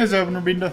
Ez hebben binden.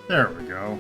There we go.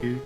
Good.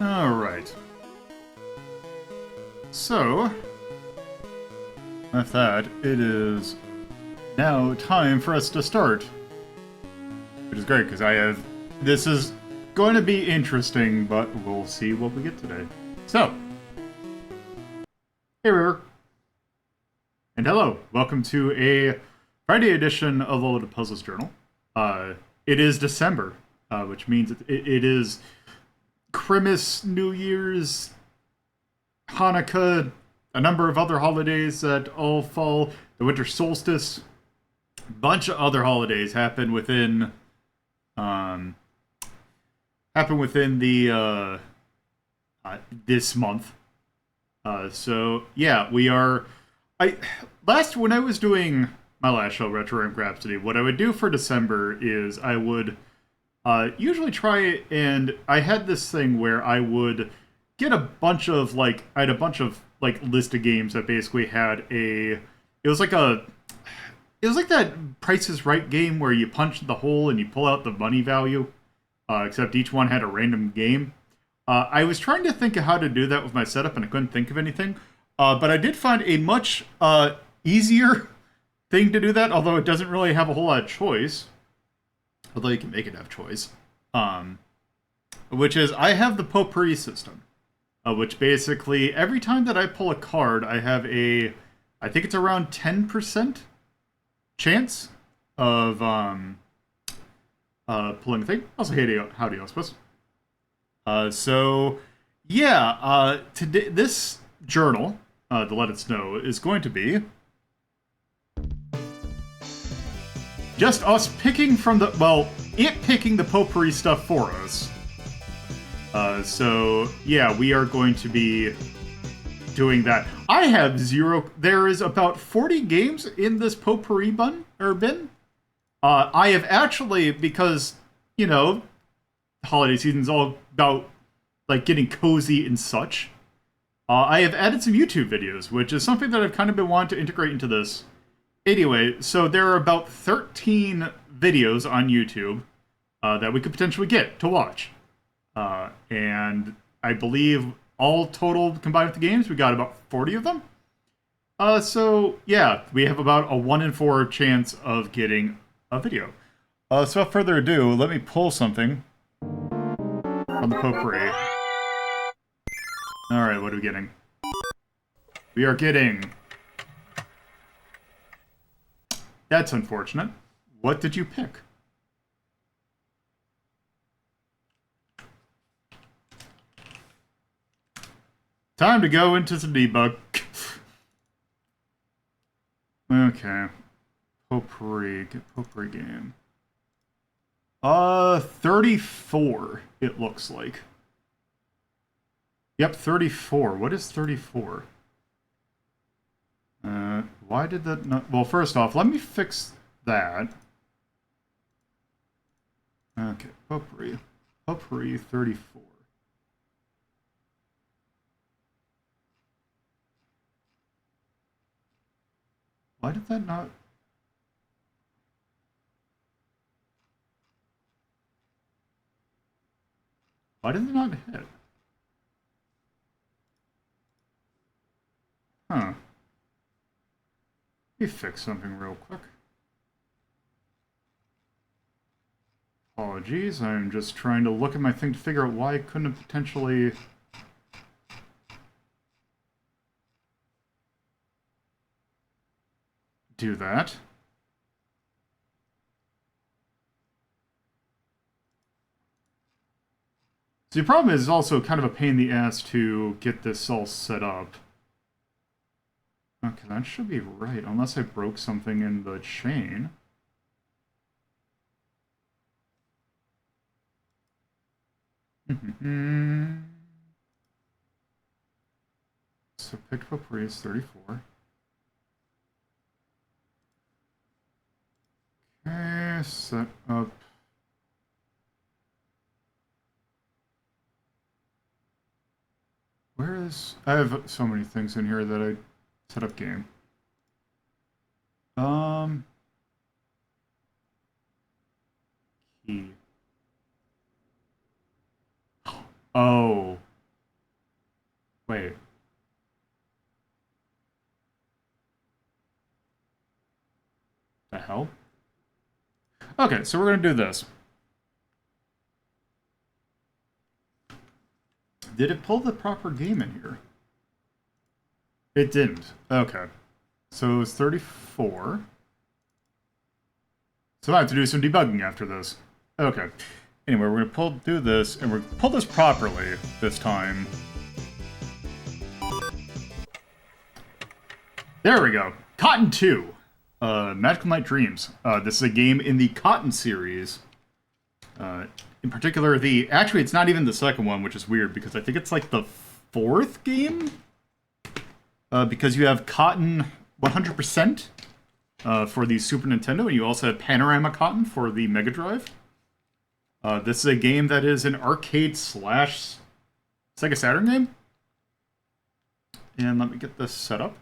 Alright. So, with that, it is now time for us to start. Which is great, because I have... This is going to be interesting, but we'll see what we get today. So, hey River. And hello, welcome to a Friday edition of Lolo De Puzlo's Journal. It is December, which means it is Christmas, New Year's, Hanukkah, a number of other holidays that all fall, the winter solstice, a bunch of other holidays happen within the this month. So yeah, we are. When I was doing my last show, Retro Ramp Rhapsody, what I would do for December is I would usually try, and I had this thing where I would get a bunch of I had a bunch of list of games that basically had it was like that Price is Right game where you punch the hole and you pull out the money value, except each one had a random game. I was trying to think of how to do that with my setup, and I couldn't think of anything. But I did find a much easier thing to do that, although it doesn't really have a whole lot of choice. Although you can make it have choice. Which is, I have the potpourri system. Which basically, every time that I pull a card, I have I think it's around 10% chance of pulling a thing. Also, howdy, Auspus. So, yeah, today, this journal, to let it snow, is going to be just us picking from it picking the potpourri stuff for us. So, yeah, we are going to be doing that. I have there is about 40 games in this potpourri bin. I have actually, because, holiday season's all about, getting cozy and such. I have added some YouTube videos, which is something that I've kind of been wanting to integrate into this. Anyway, so there are about 13 videos on YouTube that we could potentially get to watch. And I believe all total combined with the games, we got about 40 of them. So, yeah, we have about a 1 in 4 chance of getting a video. So without further ado, let me pull something from the potpourri. Alright, what are we getting? We are getting... That's unfortunate. What did you pick? Time to go into some debug. Okay. Potpourri. Get potpourri game. 34, it looks like. Yep, 34. What is 34? Why did that not... Well, first off, let me fix that. Okay, potpourri. Potpourri 34. Why did that not... Why did it not hit? Huh. Let me fix something real quick. Apologies, I'm just trying to look at my thing to figure out why I couldn't have potentially... do that. So the problem is also kind of a pain in the ass to get this all set up. Okay, that should be right, unless I broke something in the chain. So picked up raise 34. Okay, set up. Where is... I have so many things in here that I set up game. Key. Oh. Wait. The hell? Okay, so we're gonna do this. Did it pull the proper game in here? It didn't. Okay. So it was 34. So I have to do some debugging after this. Okay. Anyway, we're gonna do this, and we're gonna pull this properly this time. There we go. Cotton 2. Magical Night Dreams. This is a game in the Cotton series. In particular, actually, it's not even the second one, which is weird, because I think it's like the fourth game? Because you have Cotton 100% for the Super Nintendo, and you also have Panorama Cotton for the Mega Drive. This is a game that is an arcade / Sega Saturn game. And let me get this set up.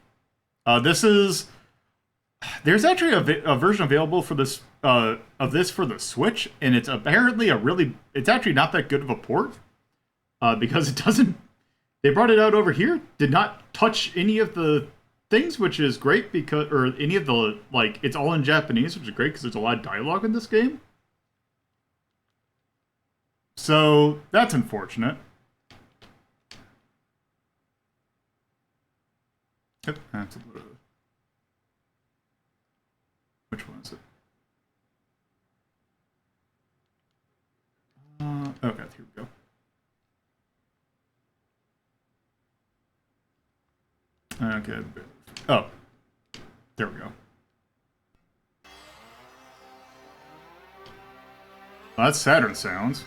There's actually a version available for this of this for the Switch, and it's apparently it's actually not that good of a port because it doesn't. They brought it out over here, did not touch any of the things, which is great or any of the it's all in Japanese, which is great because there's a lot of dialogue in this game. So that's unfortunate. Yep, that's a little. Which one is it? Okay, here we go. Okay. Oh, there we go. Well, that's Saturn sounds.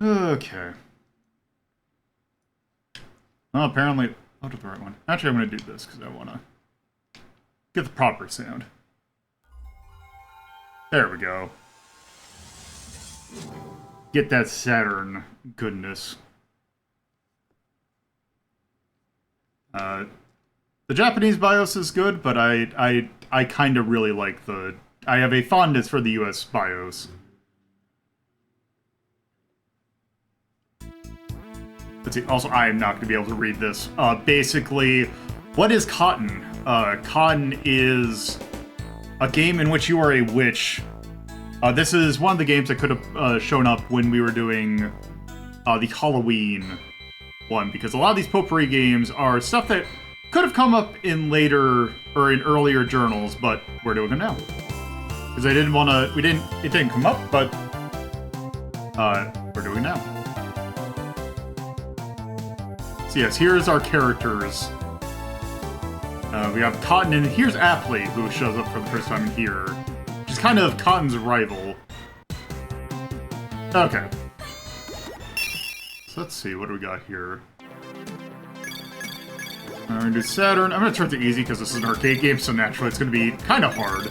Okay. Well, apparently... I'll do the right one. Actually, I'm going to do this because I want to get the proper sound. There we go. Get that Saturn goodness. The Japanese BIOS is good, but I kind of really like the... I have a fondness for the US BIOS. Let's see. Also, I am not going to be able to read this. Basically, what is Cotton? Cotton is a game in which you are a witch. This is one of the games that could have shown up when we were doing the Halloween one, because a lot of these potpourri games are stuff that could have come up in later or in earlier journals, but we're doing them now because I didn't want to. It didn't come up, but we're doing it now. So yes, here's our characters. We have Cotton, and here's Apley, who shows up for the first time here. Which is kind of Cotton's rival. Okay. So let's see, what do we got here? We're gonna do Saturn. I'm gonna turn it to easy because this is an arcade game, so naturally it's gonna be kind of hard.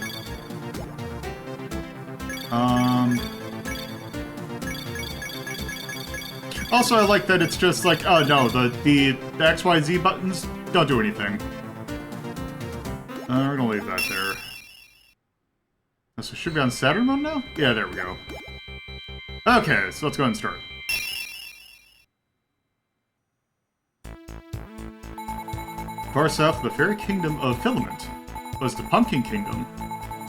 Also, I like that it's just like, oh no, the X, Y, Z buttons don't do anything. We're gonna leave that there. So it should be on Saturn mode now? Yeah, there we go. Okay, so let's go ahead and start. Far south, the fairy kingdom of Filament was the Pumpkin Kingdom.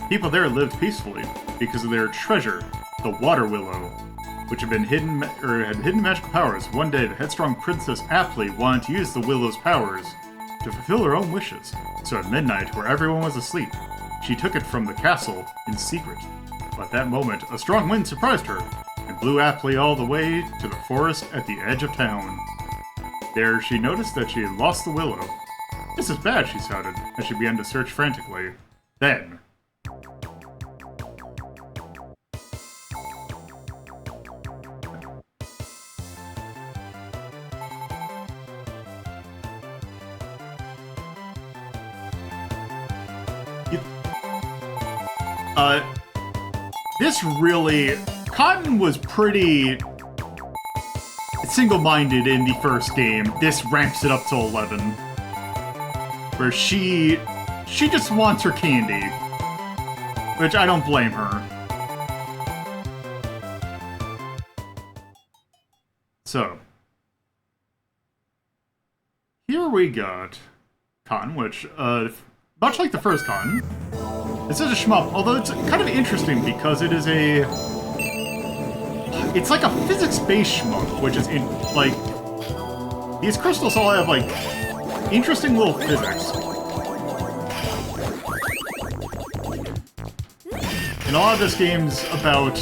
People there lived peacefully because of their treasure, the Water Willow, which had hidden magical powers. One day, the headstrong Princess aptly wanted to use the Willow's powers to fulfill her own wishes. So at midnight, where everyone was asleep, she took it from the castle in secret. But at that moment, a strong wind surprised her and blew aptly all the way to the forest at the edge of town. There, she noticed that she had lost the Willow. "This is bad," she shouted, as she began to search frantically. Then... this really... Cotton was pretty... single-minded in the first game. This ramps it up to 11. Where she just wants her candy. Which I don't blame her. So. Here we got Cotton, which, much like the first Cotton, this is a shmup, although it's kind of interesting because it is a... It's like a physics-based shmup, which is in, like... These crystals all have, like, interesting little physics. And a lot of this game's about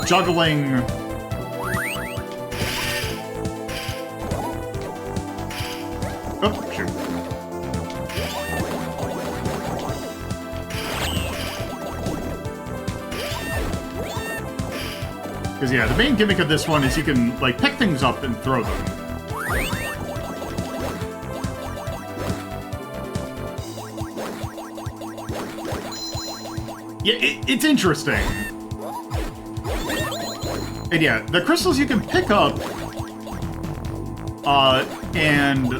juggling... Oh, shoot. Because, yeah, the main gimmick of this one is you can, like, pick things up and throw them. Yeah, it's interesting. And yeah, the crystals you can pick up, and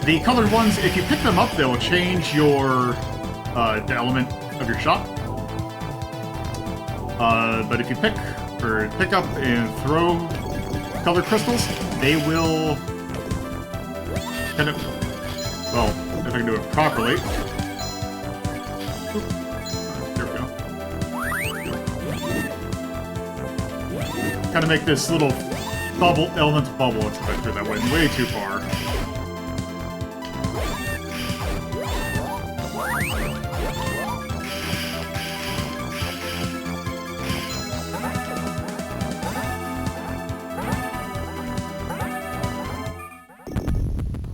the colored ones, if you pick them up, they'll change your, the element of your shot. But if you pick up and throw colored crystals, they will kind of, well, if I can do it properly. Oop. There we go. Kind of make this little bubble, elemental bubble. Let's go through that way too far.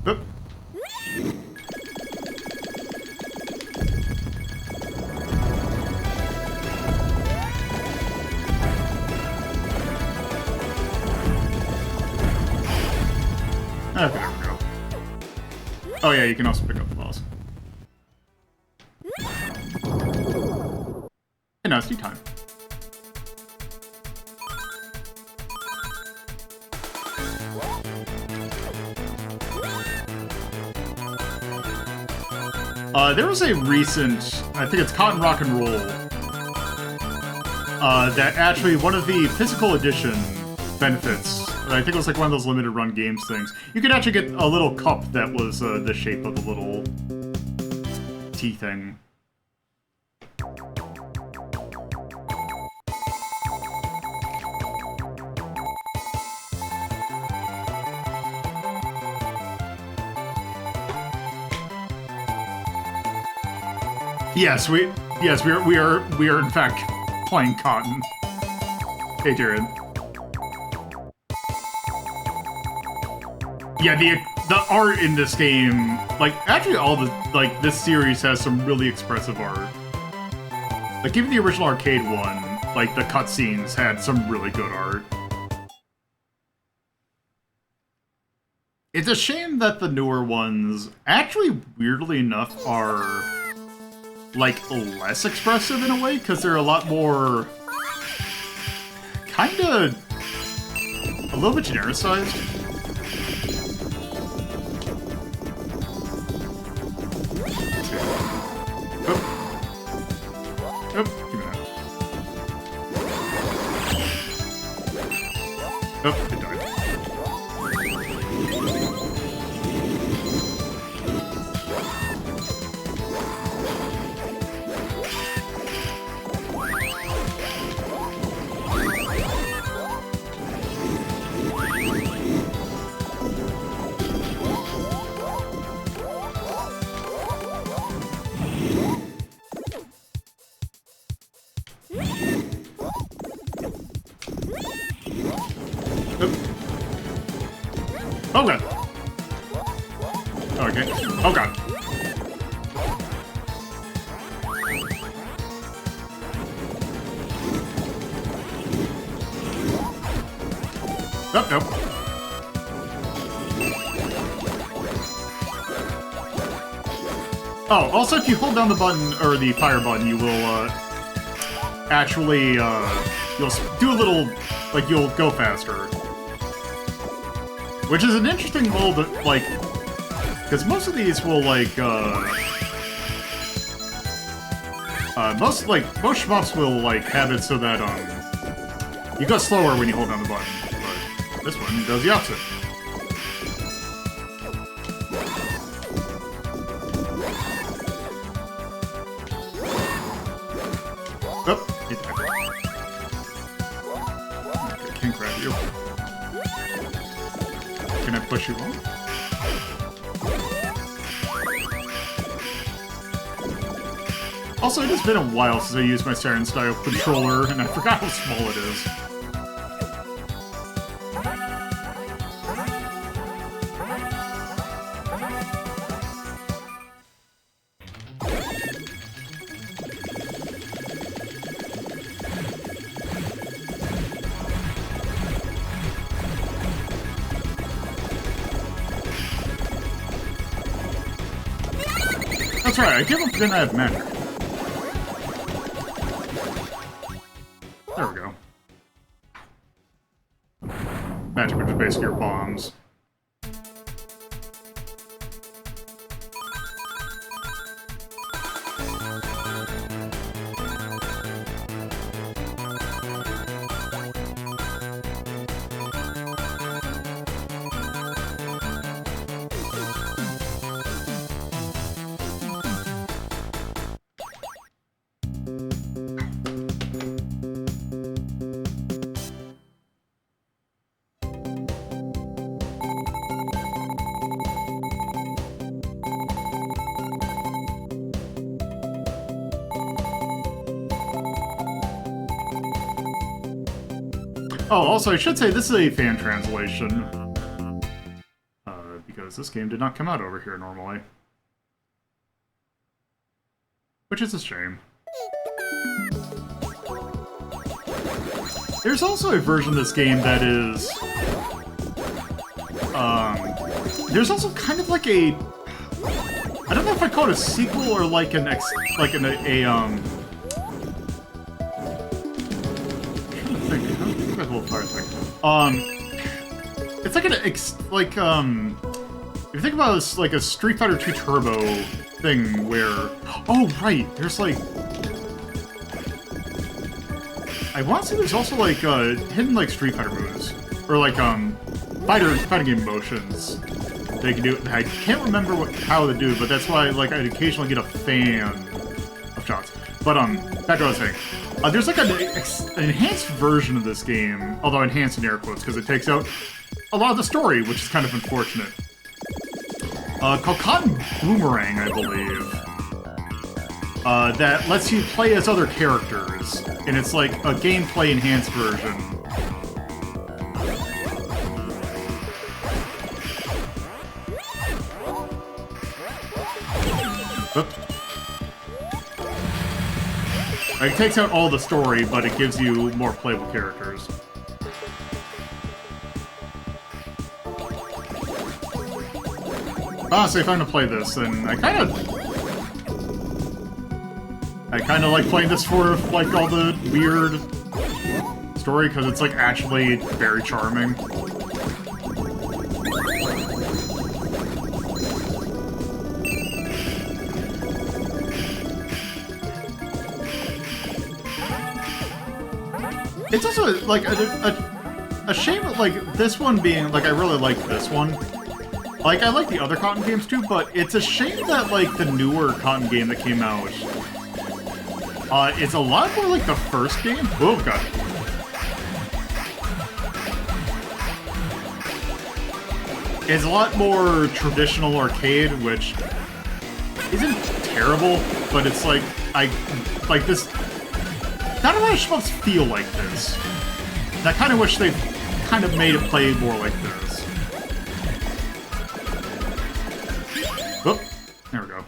Oop. Okay, there we go. Oh yeah, you can also pick up the balls. And now it's tea time. There was a recent, I think it's Cotton Rock and Roll, that actually, one of the physical edition benefits, I think it was like one of those limited run games things, you could actually get a little cup that was the shape of the little tea thing. Yes, we are in fact playing Cotton. Hey, Jared. Yeah, the art in this game, like actually all the this series has some really expressive art. Like even the original arcade one, like the cutscenes had some really good art. It's a shame that the newer ones, actually weirdly enough, are like less expressive in a way, because they're a lot more kinda a little bit genericized. Oh. Oh god. Okay. Oh god. Nope, nope. Oh, also if you hold down the button, or the fire button, you will, actually, you'll do a little, like, you'll go faster. Which is an interesting mold, like, because most of these will, like, most shmups will, like, have it so that, you go slower when you hold down the button, but this one does the opposite. Oh, he died. Okay, can't grab you. Can I push you on? Also, it has been a while since I used my Siren style controller, and I forgot how small it is. That's right, I keep forgetting I have magic. There we go. Magic, which is basically your bombs. Oh, also, I should say this is a fan translation. Because this game did not come out over here normally. Which is a shame. There's also a version of this game that is... there's also kind of like a... I don't know if I call it a sequel or like an it's like if you think about this, like a Street Fighter 2 Turbo thing where, oh right, there's like, I want to say there's also like hidden like Street Fighter moves or like fighting game motions they can do. I can't remember how to do it, but that's why like I'd occasionally get a fan of shots. But back to what I was saying. There's like an enhanced version of this game, although enhanced in air quotes, because it takes out a lot of the story, which is kind of unfortunate. Called Cotton Boomerang, I believe. That lets you play as other characters, and it's like a gameplay enhanced version. Oops. It takes out all the story, but it gives you more playable characters. Honestly, if I'm gonna play this, then I kind of like playing this for like all the weird story because it's like actually very charming. It's also like a shame, like, this one being, like, I really like this one. Like, I like the other Cotton games too, but it's a shame that, like, the newer Cotton game that came out, it's a lot more like the first game. Oh, God. It's a lot more traditional arcade, which isn't terrible, but it's like, like this, not a lot of shmups feel like this. And I kind of wish they kind of made it play more like this. Oh, there we go.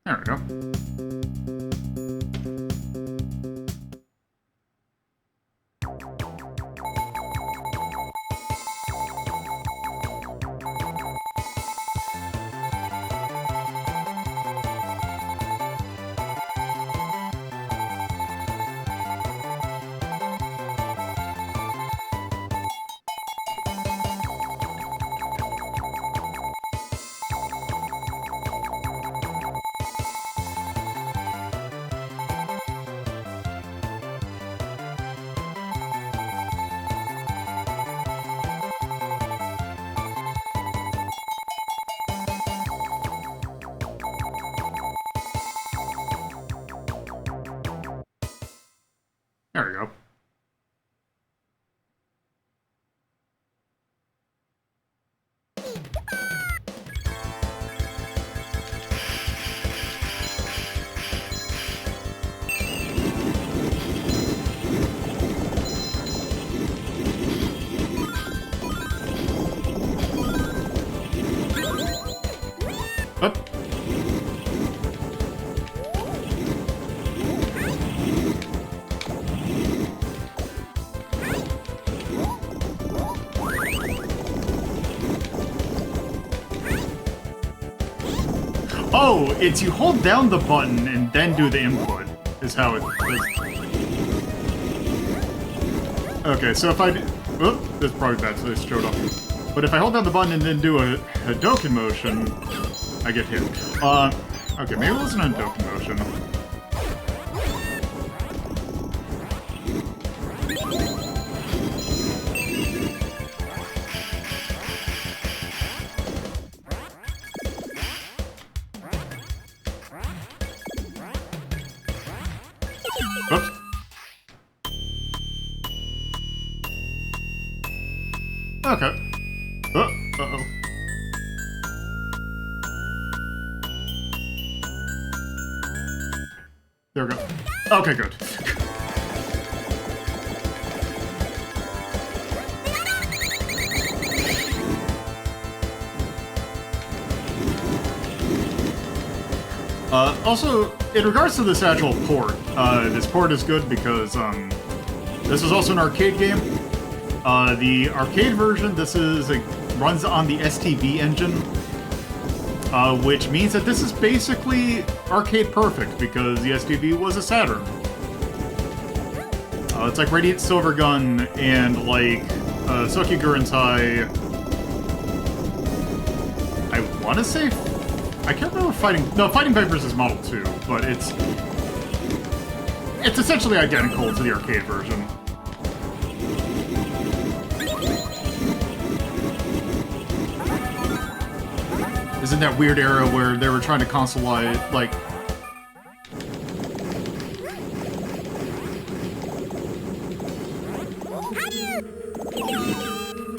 There we go. There we go. Up. Oh, it's you hold down the button and then do the input, is how it is. Okay, so if I do... Oh, this is probably bad, so this showed up. But if I hold down the button and then do a Hadoken motion, I get hit. Okay, maybe it wasn't a Hadoken motion. Oops. Okay. Uh-oh. There we go. Okay, good. Also, in regards to this actual port, this port is good because this is also an arcade game. The arcade version, runs on the STV engine, which means that this is basically arcade perfect because the STV was a Saturn. It's like Radiant Silvergun and like Sokigurentai. I want to say, I can't remember Fighting Vipers is Model 2, but it's essentially identical to the arcade version. Is in that weird era where they were trying to console-ize, like...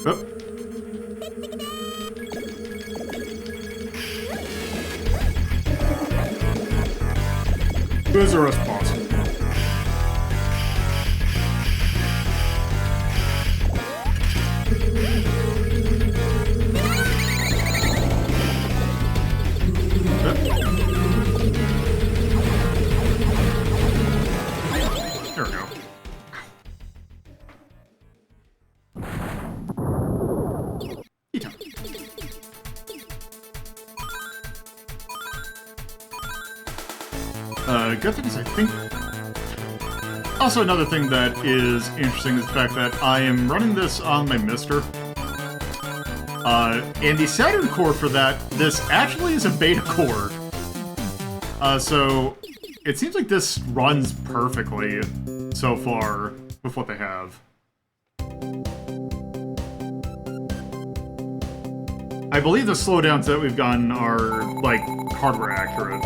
Oh. Who is the response? There we go. Good thing is I think... Also, another thing that is interesting is the fact that I am running this on my Mister. And the Saturn core for that, this actually is a beta core. So it seems like this runs perfectly so far with what they have. I believe the slowdowns that we've gotten are, like, hardware accurate.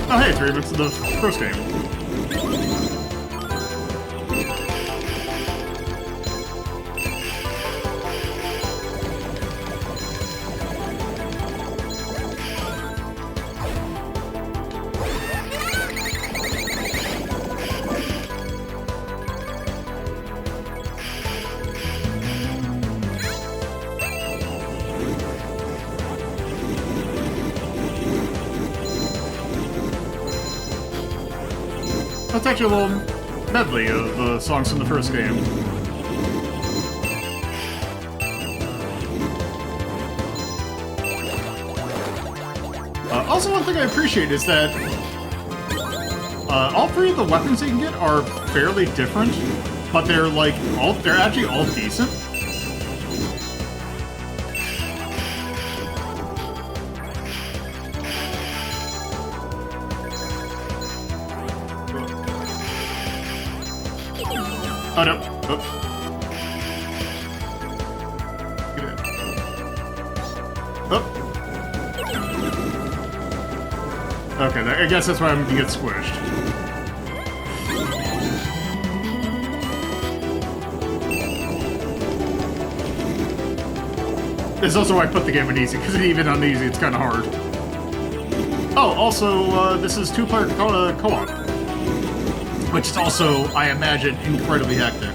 Oh hey, it's remix of the first game. That's actually a little medley of songs from the first game. Also, one thing I appreciate is that all three of the weapons that you can get are fairly different, but they're like they're actually all decent. Oh no. Oh. Get it. Oh. Okay, I guess that's why I'm gonna get squished. This is also why I put the game on easy, because even on easy it's kind of hard. Oh, also, this is two-player co-op. Which is also, I imagine, incredibly hectic.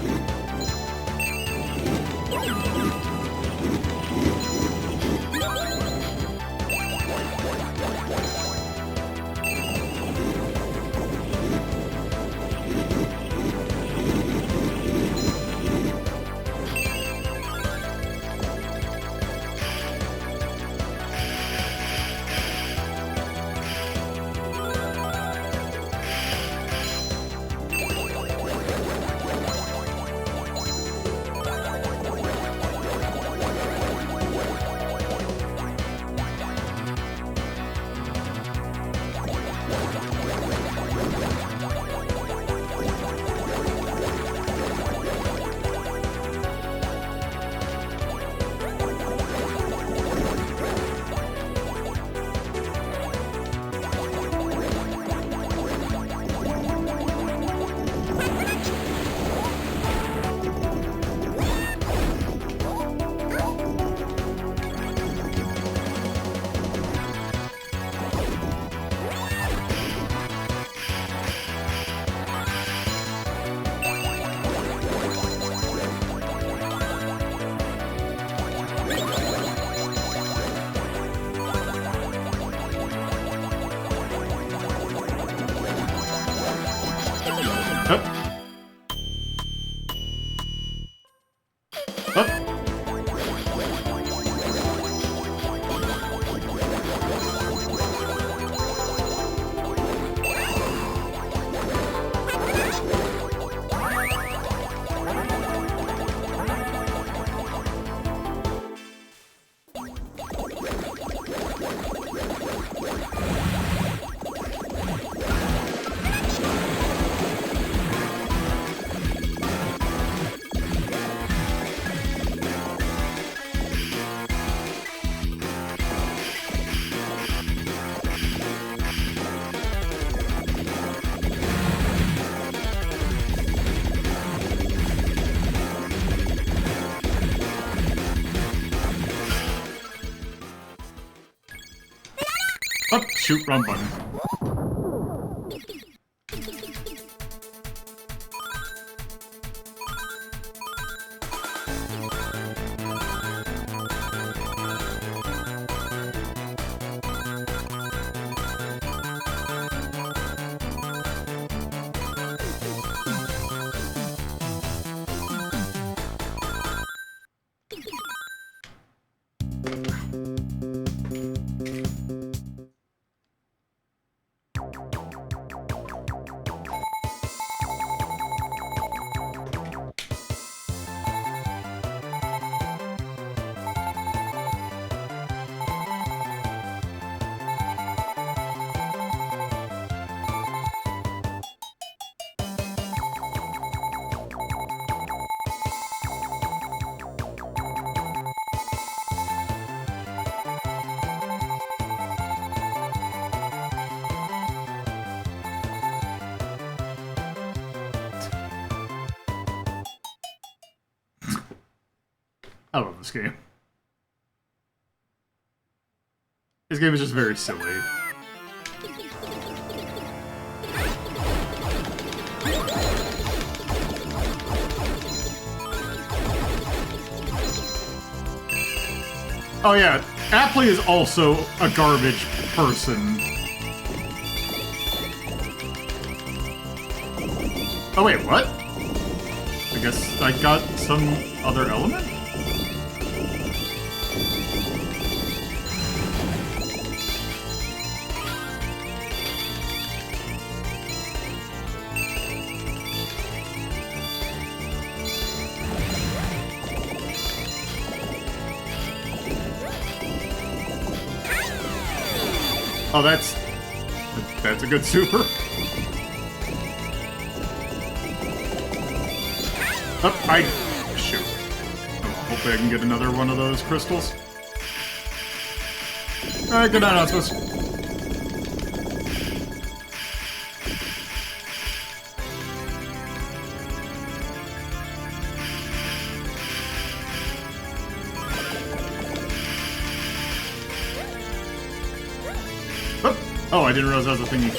Oh, shoot, wrong button. I love this game. This game is just very silly. Oh yeah, Apley is also a garbage person. Oh wait, what? I guess I got some other element? Oh, that's a good super. Oh, shoot. Oh, hopefully I can get another one of those crystals. Alright, good night, Osmos. Oh, I didn't realize that was a thingy.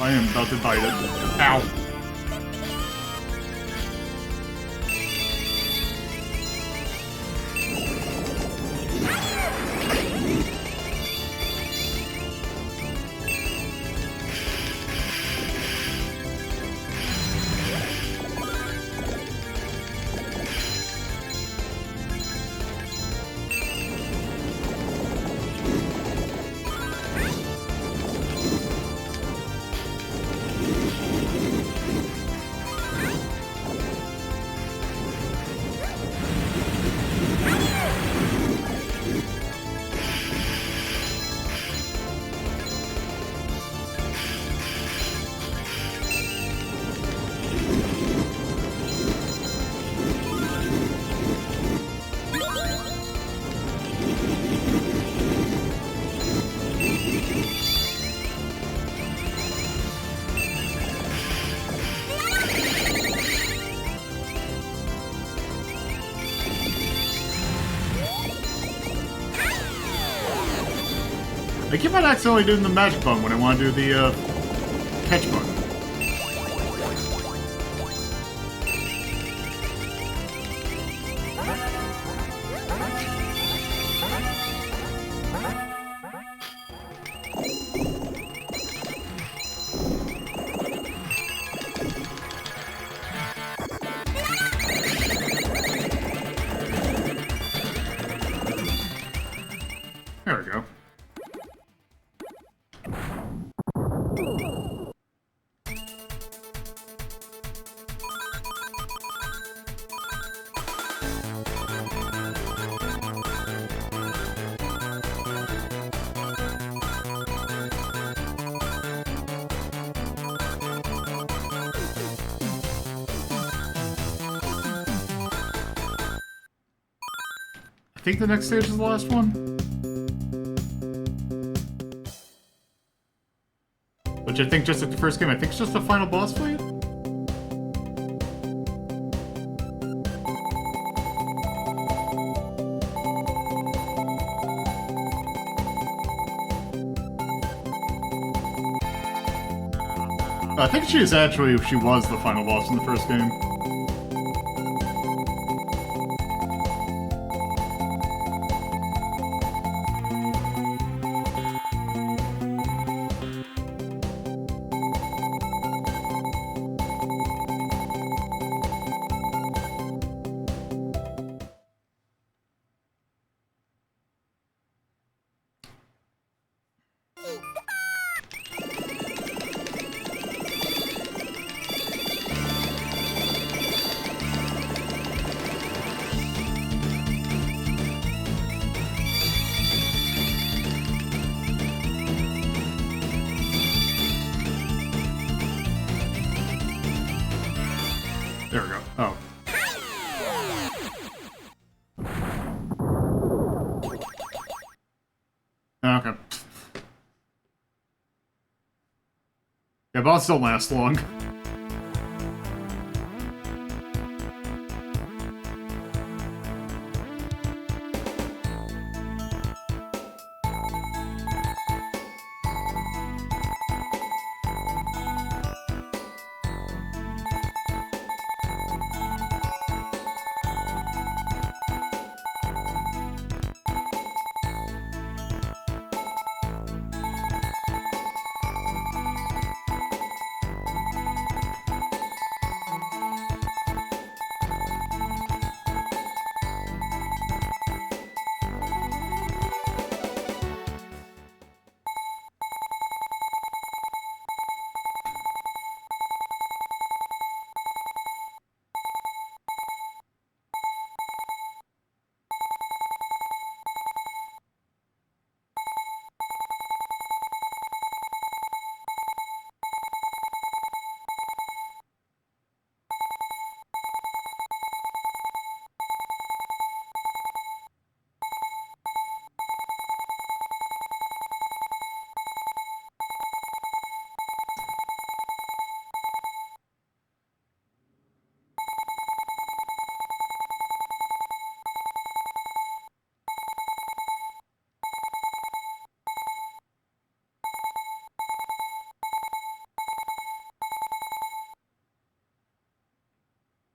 I am about to bite it. Ow. I keep on accidentally doing the magic button when I want to do the catch button. There we go. I think the next stage is the last one. Which I think just like the first game, I think it's just the final boss fight. I think she was the final boss in the first game. There we go. Oh. Okay. boss don't last long.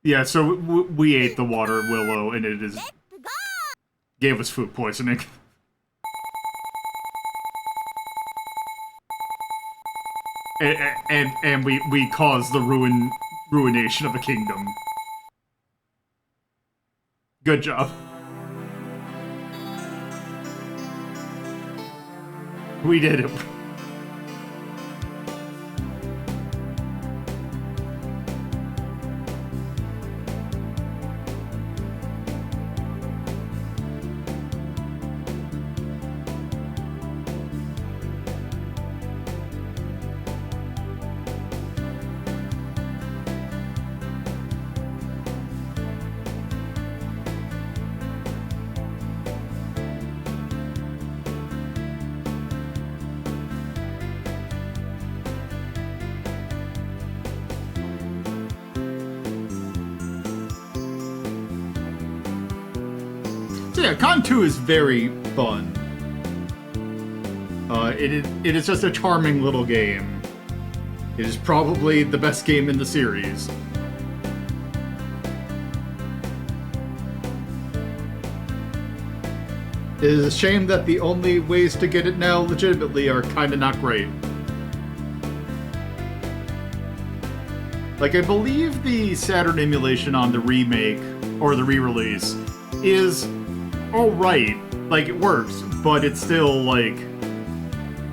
Yeah, so we ate the water willow, and it gave us food poisoning. And we caused the ruination of a kingdom. Good job. We did it. So yeah, Con 2 is very fun. It is just a charming little game. It is probably the best game in the series. It is a shame that the only ways to get it now legitimately are kinda not great. Like, I believe the Saturn emulation on the remake, or the re-release, is alright. Like, it works, but it's still, like,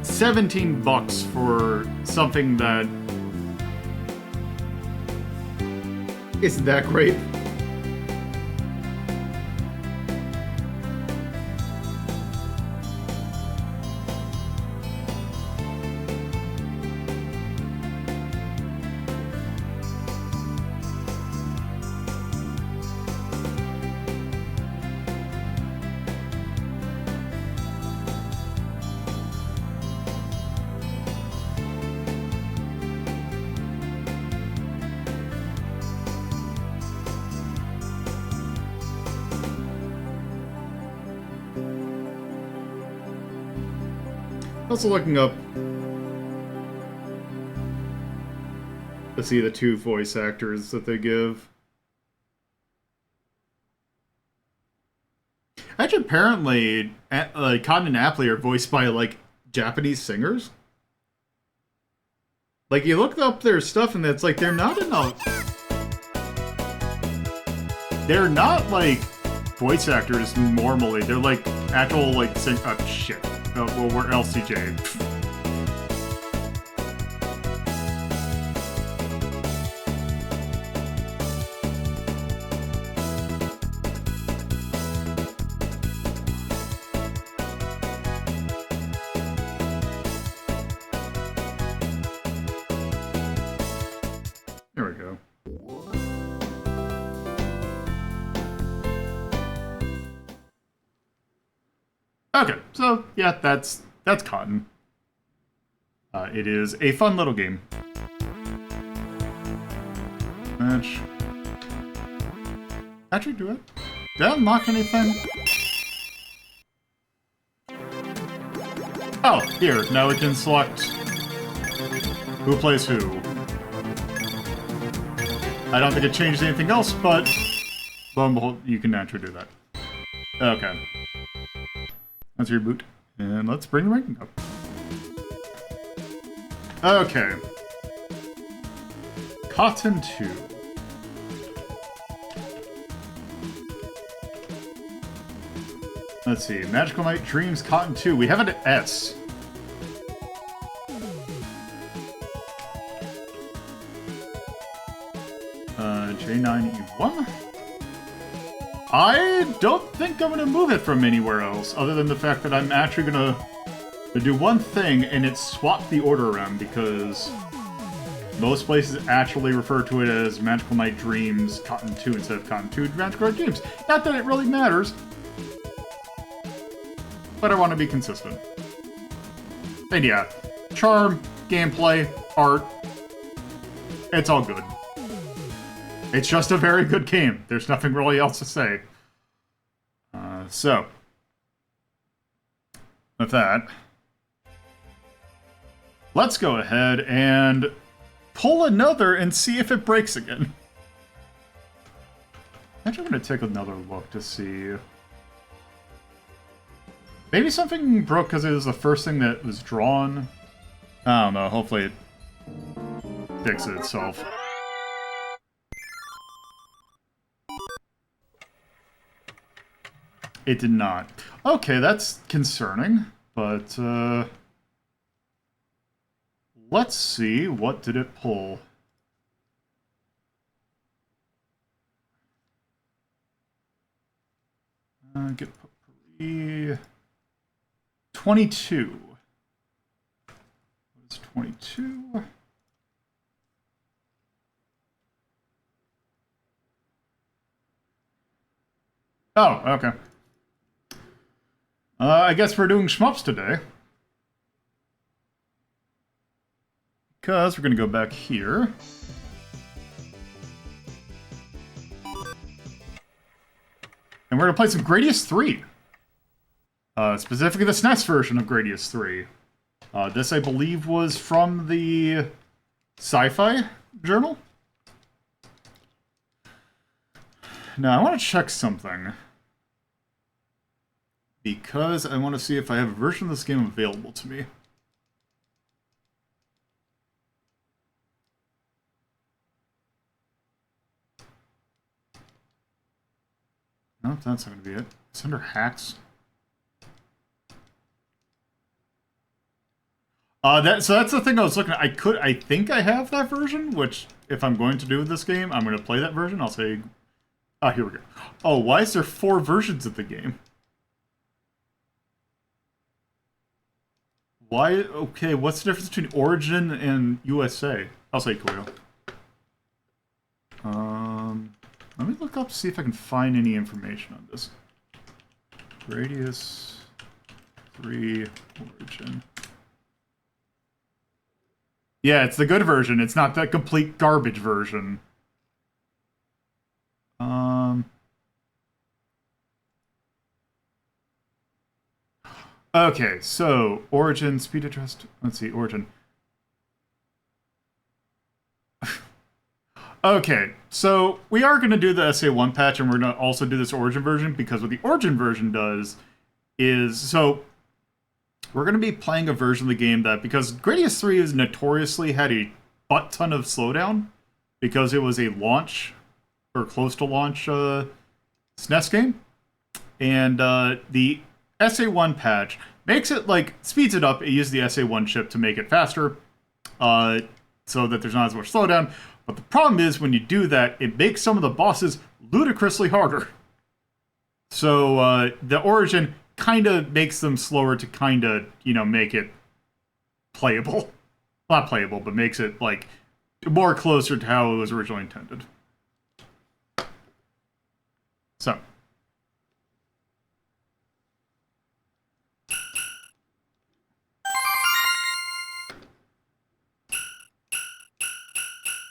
$17 for something that isn't that great. Also looking up to see the two voice actors that they give. Actually, apparently, Con and Appley are voiced by, like, Japanese singers. Like, you look up their stuff and it's like, they're not They're not, like, voice actors normally. They're, like, actual, like, shit. Well, we're LCJ. There we go. Okay, so yeah, that's Cotton. It is a fun little game. Match. Actually, do it. Did I unlock anything? Oh, here. Now we can select who plays who. I don't think it changed anything else, but lo and behold, you can naturally do that. Okay. Let's reboot. And let's bring the ranking up. Okay. Cotton 2. Let's see. Magical Night Dreams Cotton 2. We have an S. J9E1? I don't think I'm going to move it from anywhere else, other than the fact that I'm actually going to do one thing, and it's swap the order around, because most places actually refer to it as Magical Night Dreams Cotton 2 instead of Cotton 2 Magical Night Dreams. Not that it really matters, but I want to be consistent. And yeah, charm, gameplay, art, it's all good. It's just a very good game. There's nothing really else to say. So, with that, let's go ahead and pull another and see if it breaks again. Actually, I'm going to take another look to see. Maybe something broke because it was the first thing that was drawn. I don't know. Hopefully it fixes itself. It did not. Okay, that's concerning, but let's see, what did it pull? Get potpourri. 22. What is 22? Oh, okay. I guess we're doing shmups today. Because we're going to go back here. And we're going to play some Gradius III. Specifically the SNES version of Gradius III. This, I believe, was from the Sci-Fi Journal. Now, I want to check something. Because I want to see if I have a version of this game available to me. No, that's not going to be it. It's under hacks. So that's the thing I was looking at. I think I have that version, which, if I'm going to do this game, I'm going to play that version. I'll say, oh, here we go. Oh, why is there 4 versions of the game? Why? Okay, what's the difference between Origin and USA? I'll say Koyo. Let me look up, see if I can find any information on this. Gradius III Origin. Yeah, it's the good version. It's not the complete garbage version. Okay, so Origin, speed adjust. Let's see, Origin. Okay, so we are going to do the SA1 patch, and we're going to also do this Origin version, because what the Origin version does is, so we're going to be playing a version of the game that, because Gradius 3 has notoriously had a butt ton of slowdown, because it was a launch, or close to launch, SNES game, and the SA1 patch makes it, like, speeds it up. It uses the SA1 chip to make it faster, so that there's not as much slowdown. But the problem is, when you do that, it makes some of the bosses ludicrously harder. So, the Origin kind of makes them slower to kind of, you know, make it playable. Not playable, but makes it, like, more closer to how it was originally intended. So.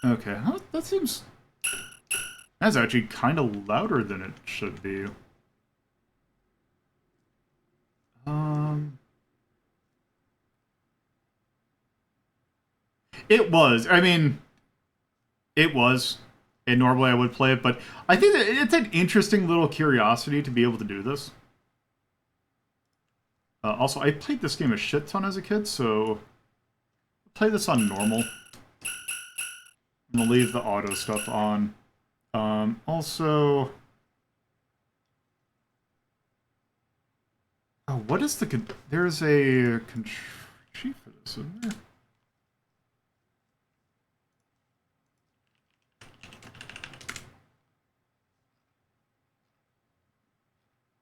Okay, huh? That seems... That's actually kind of louder than it should be. It was. I mean, it was. And normally I would play it, but I think that it's an interesting little curiosity to be able to do this. Also, I played this game a shit ton as a kid, so I'll play this on normal. I'm gonna leave the auto stuff on. Also... Oh, what is the... There's a... sheet for this, isn't there?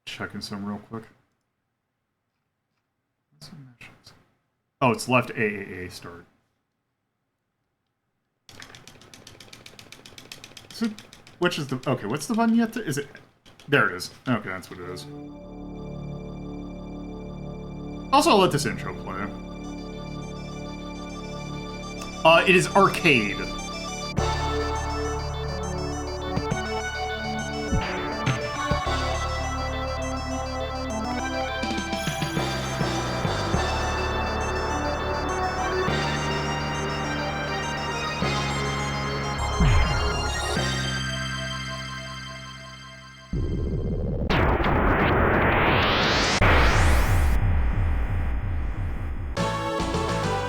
Checking some real quick. Oh, it's left AAA start. So, which is the... Okay, what's the vignette? Is it... There it is. Okay, that's what it is. Also, I'll let this intro play. It is arcade.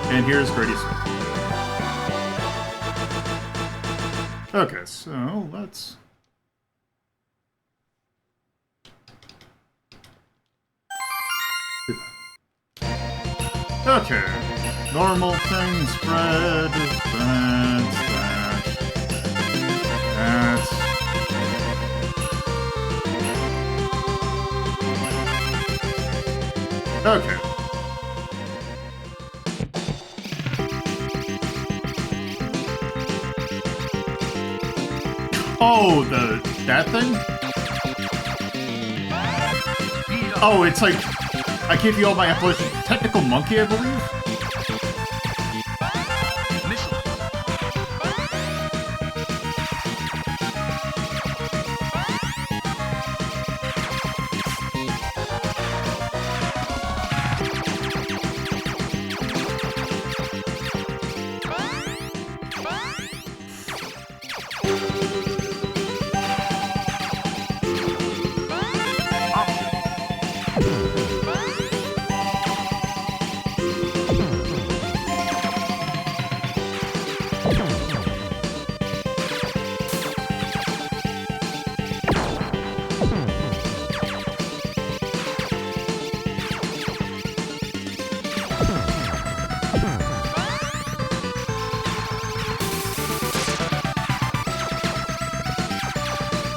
And here's Gradius III. Okay, so let's... Okay. Normal thing, spread, that. Okay. Oh, that thing? Oh, it's like... I gave you all my appellation. Technical Monkey, I believe?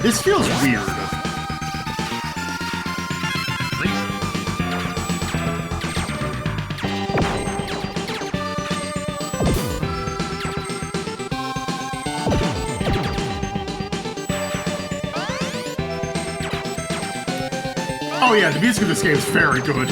This feels weird. Oh yeah, the music of this game is very good.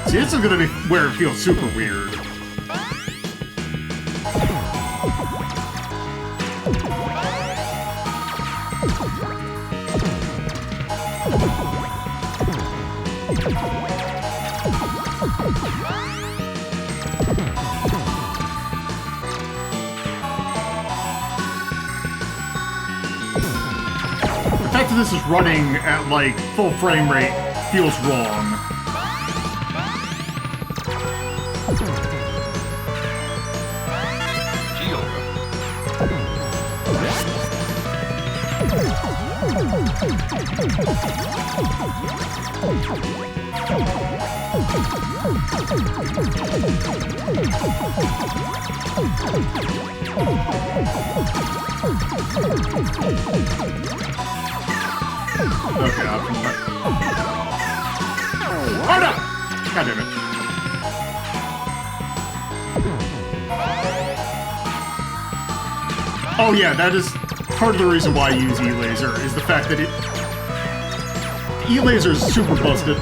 See, this is gonna be where it feels super weird. The fact that this is running at, like, full frame rate feels wrong. Okay, option. Oh no! God damn it. Oh yeah, that is part of the reason why I use E-Laser, is the fact that E-Laser is super busted.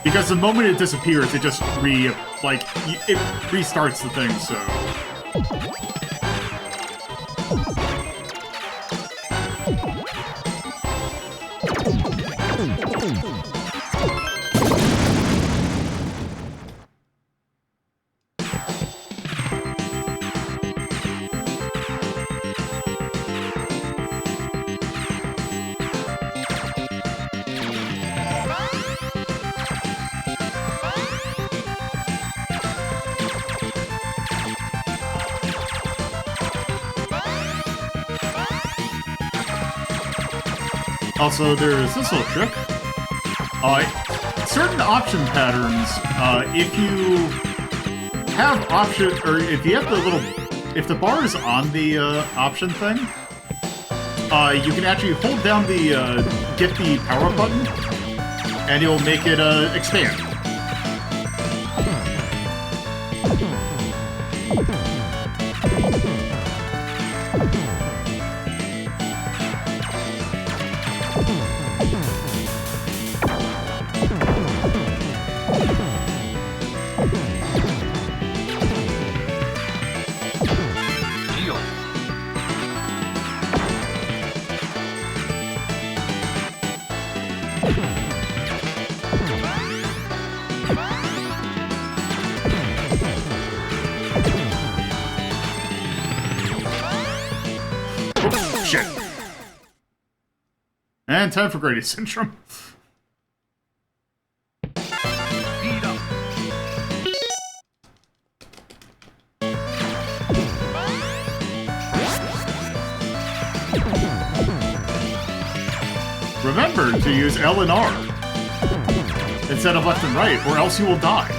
Because the moment it disappears, it just it restarts the thing, so... Also, there's this little trick. Certain option patterns, if you have option, or if you have the little, if the bar is on the option thing, you can actually hold down the get the power up button, and it'll make it expand. Shit. And time for Gradius Syndrome. Remember to use L and R instead of left and right, or else you will die.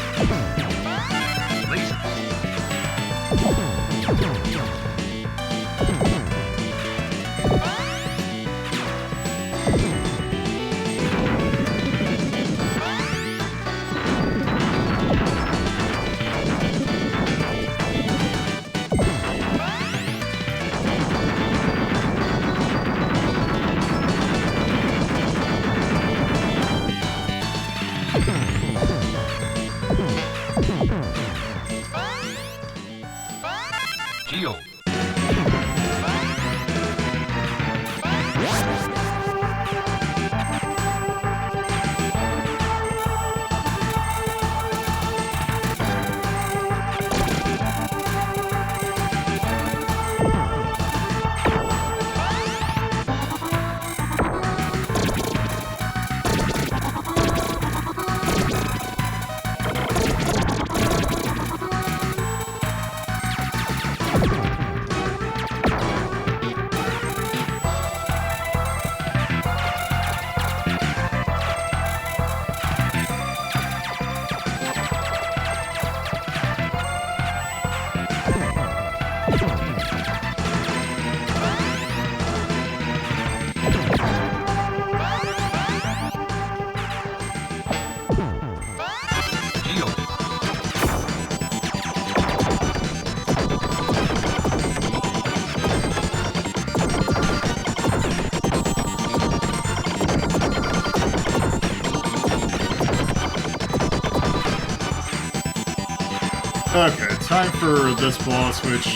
Okay, time for this boss, which...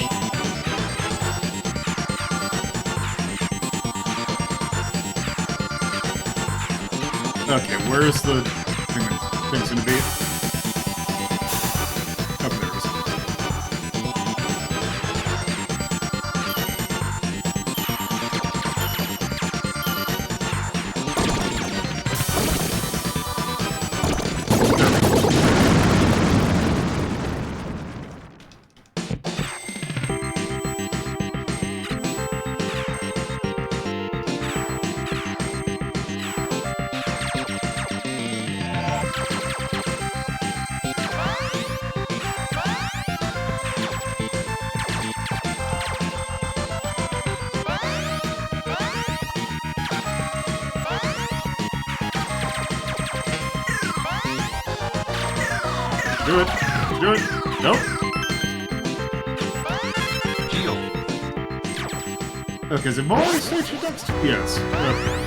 Okay, where's the thing's gonna be? Oh, there it is. Do it! Do it! Nope! Heal. Okay, is it Molly Station next? Yes. Okay.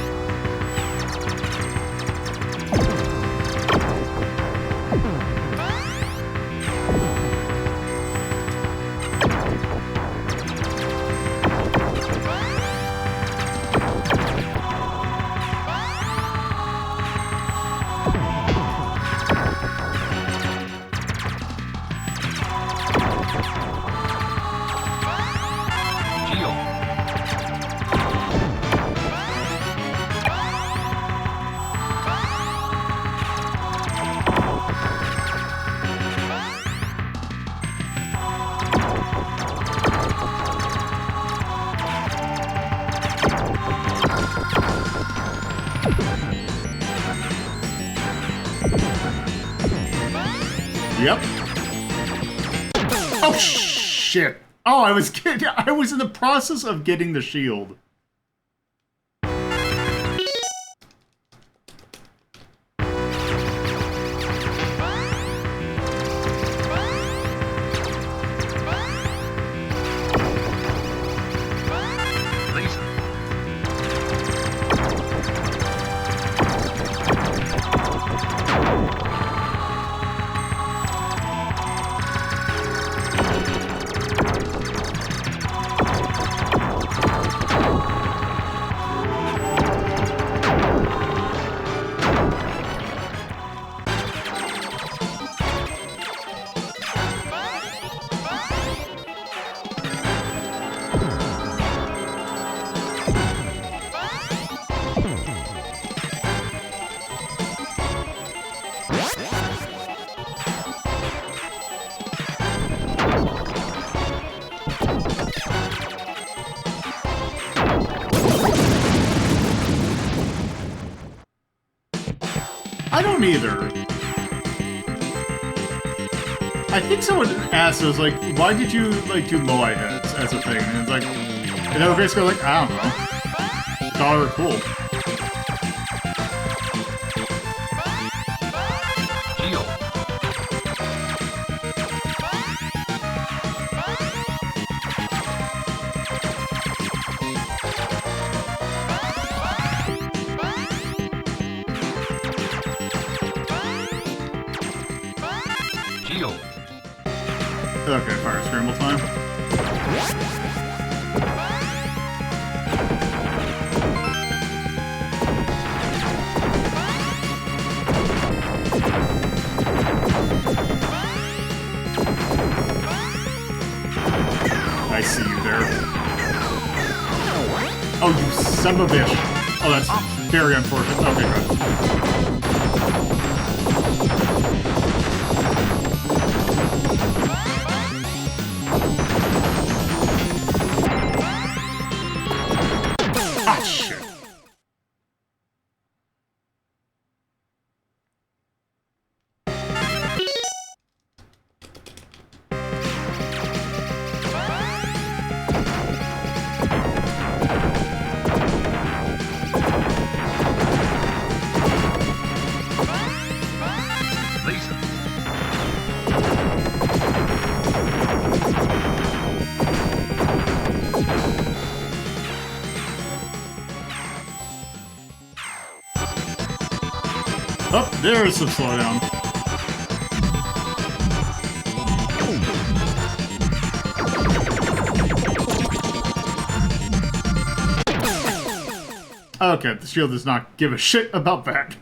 Yep. Oh shit! Oh, I was in the process of getting the shield. I don't either. I think someone asked us, like, why did you, like, do Moai heads as a thing? And it's like, and they were basically like, I don't know. Thought they were cool. Okay, fire scramble time. I see you there. Oh, you son of a bitch. Oh, that's very unfortunate. Okay, good. Oh, there's some slowdown. Okay, the shield does not give a shit about that.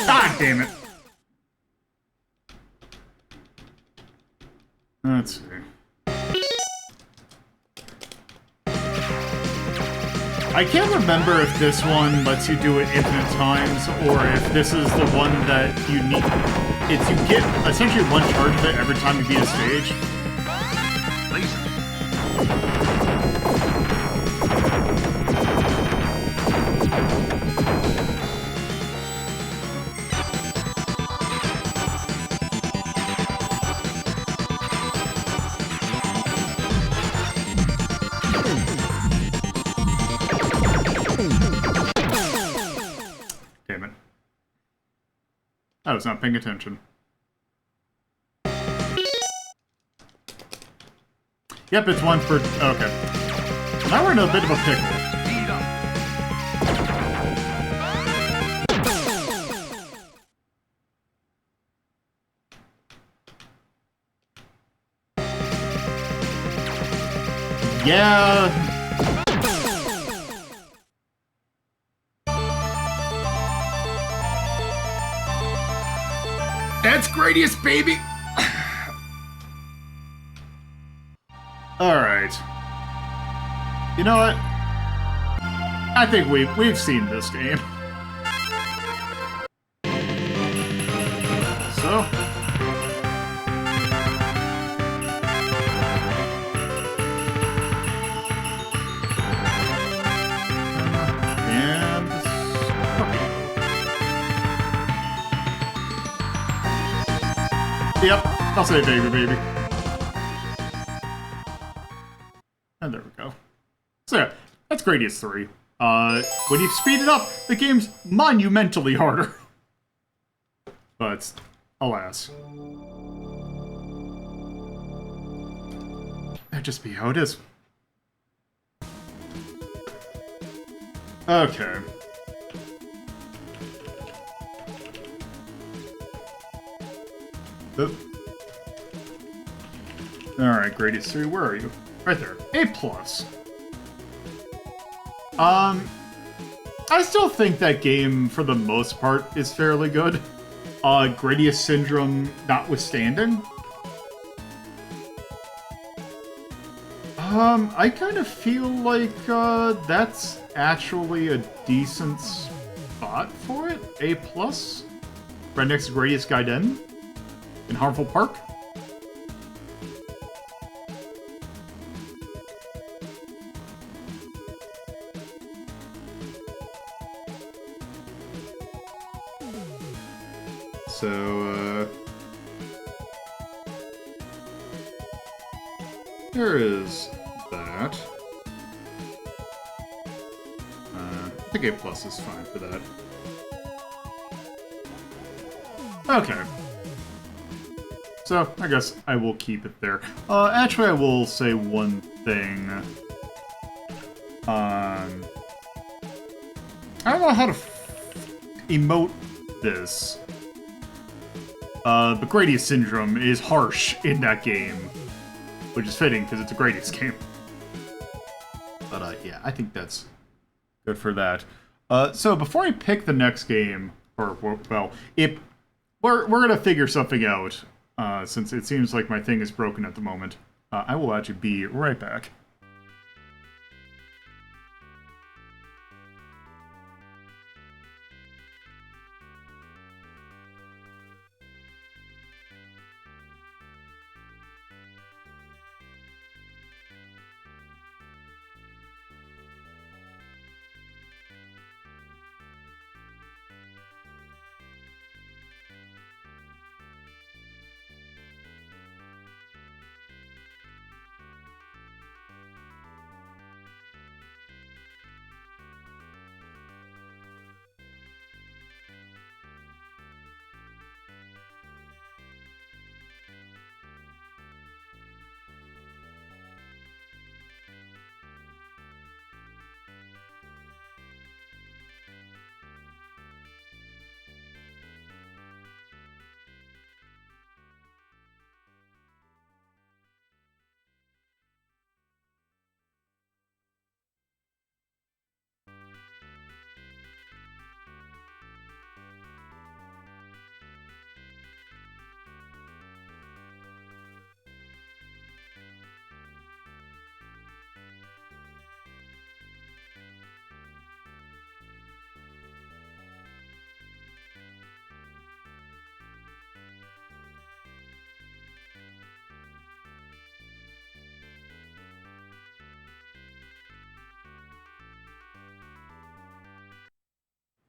God damn it. Let's see. I can't remember if this one lets you do it infinite times, or if this is the one that you need. It's you get essentially one charge of it every time you beat a stage. Damn it. I was not paying attention. Yep, it's one for... Okay. Now we're in a bit of a pickle. Yeah... That's Gradius, baby! Alright. You know what? I think we've seen this game. So... And... Yep, I'll say baby. And there we go. So yeah, that's Gradius 3. When you speed it up, the game's monumentally harder. But, alas. That'd just be how it is. Okay. Oop. Alright, Gradius 3, where are you? Right there. A+. I still think that game, for the most part, is fairly good. Gradius Syndrome notwithstanding. I kind of feel like, that's actually a decent spot for it. A+. Right next to Gradius Gaiden in Harmful Park. So, there is that. I think A+ is fine for that. Okay. So, I guess I will keep it there. Actually, I will say one thing. I don't know how to emote this. But Gradius Syndrome is harsh in that game. Which is fitting, because it's a Gradius game. But, yeah, I think that's good for that. So, before I pick the next game, or, well, we're gonna figure something out, since it seems like my thing is broken at the moment. I will actually be right back.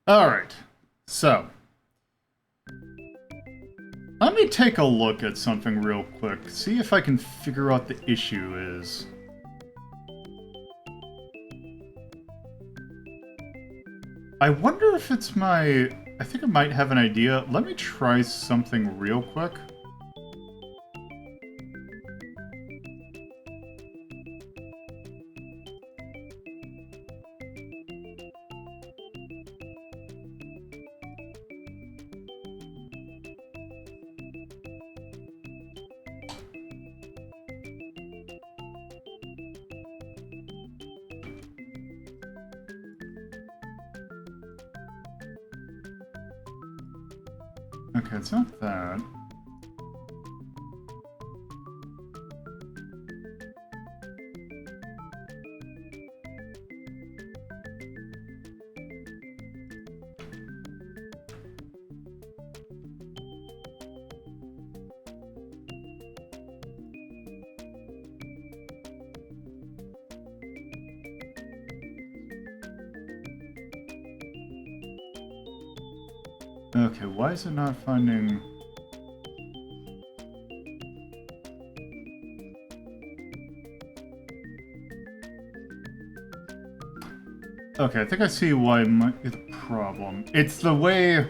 Alright, so let me take a look at something real quick, see if I can figure out the issue is. I wonder if it's my... I think I might have an idea. Let me try something real quick. Okay, it's not that. Okay, why is it not finding... Okay, I think I see why might be the problem. It's the way...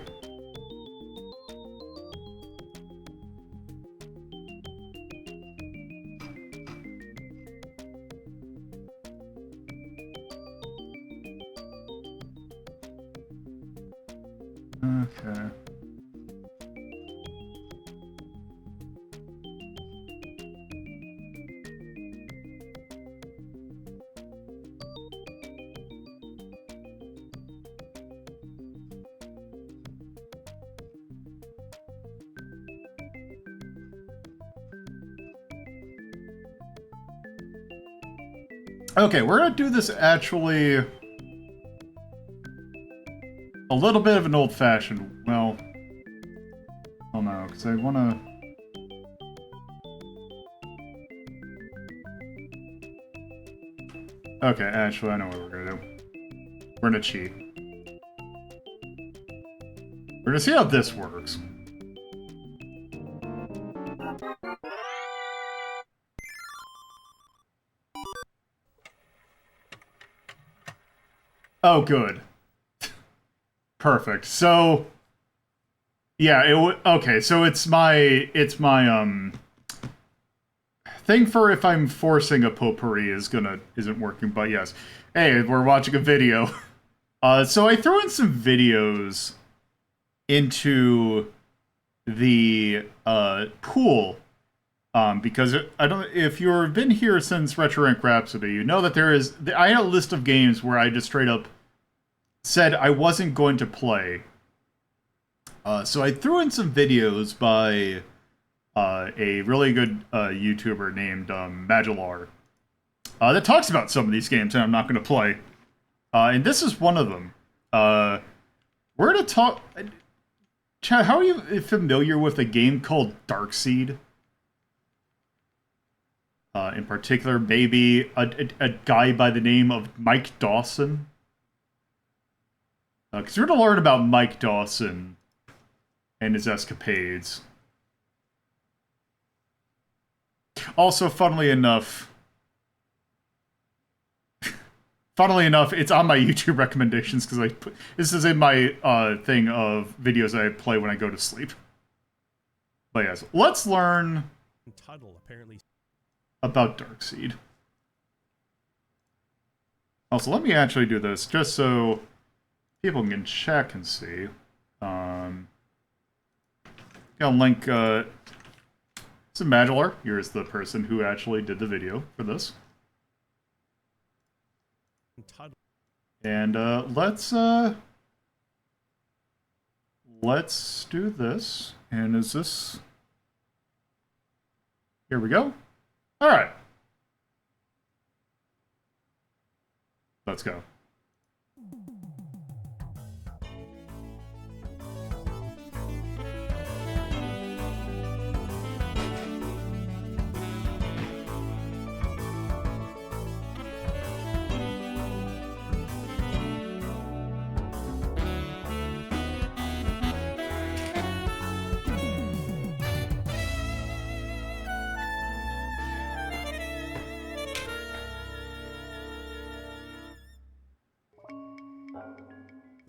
Okay. Okay, we're gonna do this actually... a little bit of an old-fashioned, well... oh no, because I wanna... Okay, actually, I know what we're gonna do. We're gonna cheat. We're gonna see how this works. Oh, good. Perfect. So, yeah, okay, so it's my thing for if I'm forcing a potpourri isn't working, but yes. Hey, we're watching a video. So I threw in some videos into the pool, because if you've been here since Retro Rank Rhapsody, you know that I had a list of games where I just straight up said I wasn't going to play. So I threw in some videos by a really good YouTuber named Magellar that talks about some of these games that I'm not going to play. And this is one of them. We're going to talk... Chad, how are you familiar with a game called Darkseid? In particular, maybe a guy by the name of Mike Dawson? Because we're going to learn about Mike Dawson and his escapades. Also, funnily enough, it's on my YouTube recommendations because this is in my thing of videos I play when I go to sleep. But yes, let's learn about Darkseid. Also, let me actually do this just so people can check and see. I'll link to Magellar. Here's the person who actually did the video for this. And let's do this. And is this... Here we go. All right. Let's go.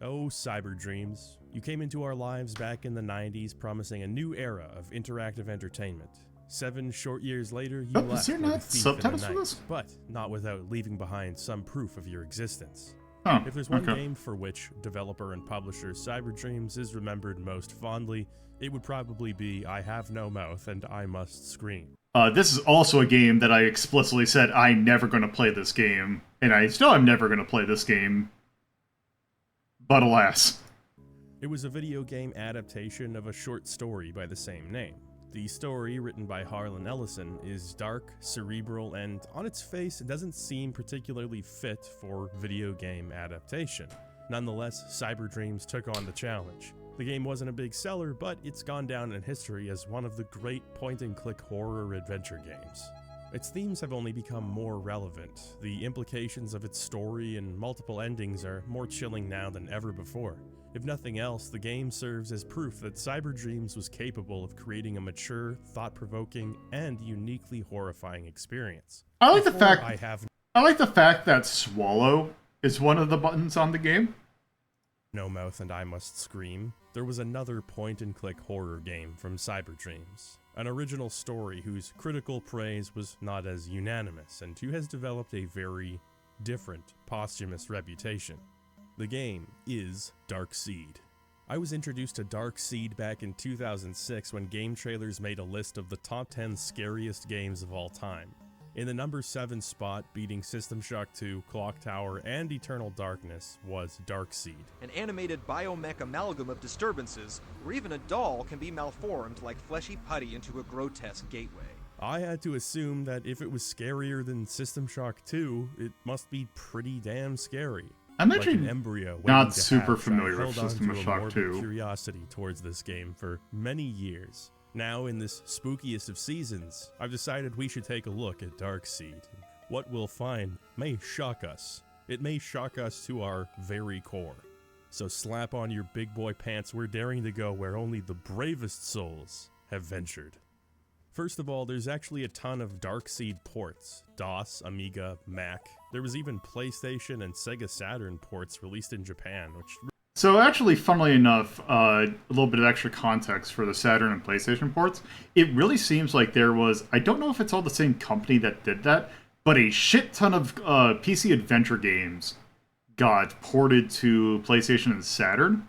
Oh, Cyber Dreams. You came into our lives back in the 90s promising a new era of interactive entertainment. 7 short years later, you left is there like a not thief subtitles in for the night, this? but not without leaving behind some proof of your existence. Oh, If there's one okay. game for which developer and publisher Cyber Dreams is remembered most fondly, it would probably be I Have No Mouth and I Must Scream. This is also a game that I explicitly said I'm never going to play this game, and I still am never going to play this game. But alas. It was a video game adaptation of a short story by the same name. The story, written by Harlan Ellison, is dark, cerebral, and on its face, it doesn't seem particularly fit for video game adaptation. Nonetheless, Cyber Dreams took on the challenge. The game wasn't a big seller, but it's gone down in history as one of the great point-and-click horror adventure games. Its themes have only become more relevant. The implications of its story and multiple endings are more chilling now than ever before. If nothing else, the game serves as proof that Cyber Dreams was capable of creating a mature, thought-provoking, and uniquely horrifying experience. I like the fact that swallow is one of the buttons on the game. No Mouth and I Must Scream. There was another point-and-click horror game from Cyber Dreams. An original story whose critical praise was not as unanimous and who has developed a very different posthumous reputation. The game is Dark Seed. I was introduced to Dark Seed back in 2006 when Game Trailers made a list of the top 10 scariest games of all time. In the number 7 spot, beating System Shock 2, Clock Tower, and Eternal Darkness, was Dark Seed. An animated biomech amalgam of disturbances, where even a doll can be malformed like fleshy putty into a grotesque gateway. I had to assume that if it was scarier than System Shock 2, it must be pretty damn scary. I'm Like actually an embryo not waiting to super hatch, familiar I with held on System to a Shock morbid 2. curiosity towards this game for many years. Now, in this spookiest of seasons, I've decided we should take a look at Dark Seed. What we'll find may shock us. It may shock us to our very core. So slap on your big boy pants, we're daring to go where only the bravest souls have ventured. First of all, there's actually a ton of Dark Seed ports. DOS, Amiga, Mac. There was even PlayStation and Sega Saturn ports released in Japan, which... So actually, funnily enough, a little bit of extra context for the Saturn and PlayStation ports. It really seems like there was, I don't know if it's all the same company that did that, but a shit ton of PC adventure games got ported to PlayStation and Saturn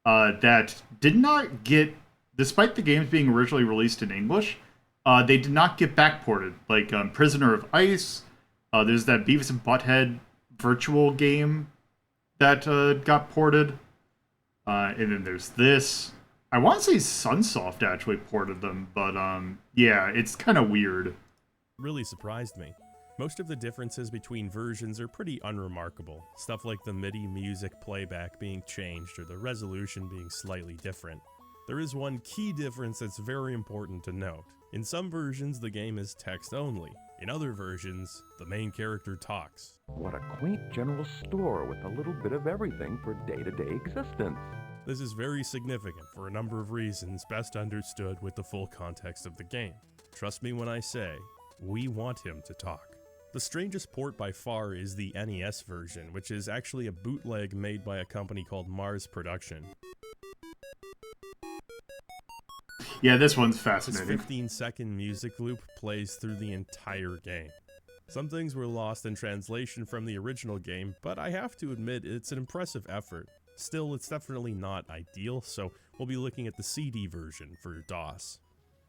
that did not get, despite the games being originally released in English, they did not get backported. Like Prisoner of Ice, there's that Beavis and Butthead virtual game that got ported. And then there's this. I want to say Sunsoft actually ported them, but yeah, it's kind of weird. really surprised me. Most of the differences between versions are pretty unremarkable, stuff like the MIDI music playback being changed or the resolution being slightly different. There is one key difference that's very important to note. In some versions, the game is text only. In other versions, the main character talks. What a quaint general store with a little bit of everything for day-to-day existence. This is very significant for a number of reasons best understood with the full context of the game. Trust me when I say, we want him to talk. The strangest port by far is the NES version, which is actually a bootleg made by a company called Mars Production. Yeah, this one's This fascinating. 15-second music loop plays through the entire game. Some things were lost in translation from the original game, but I have to admit it's an impressive effort. Still, it's definitely not ideal, so we'll be looking at the CD version for DOS.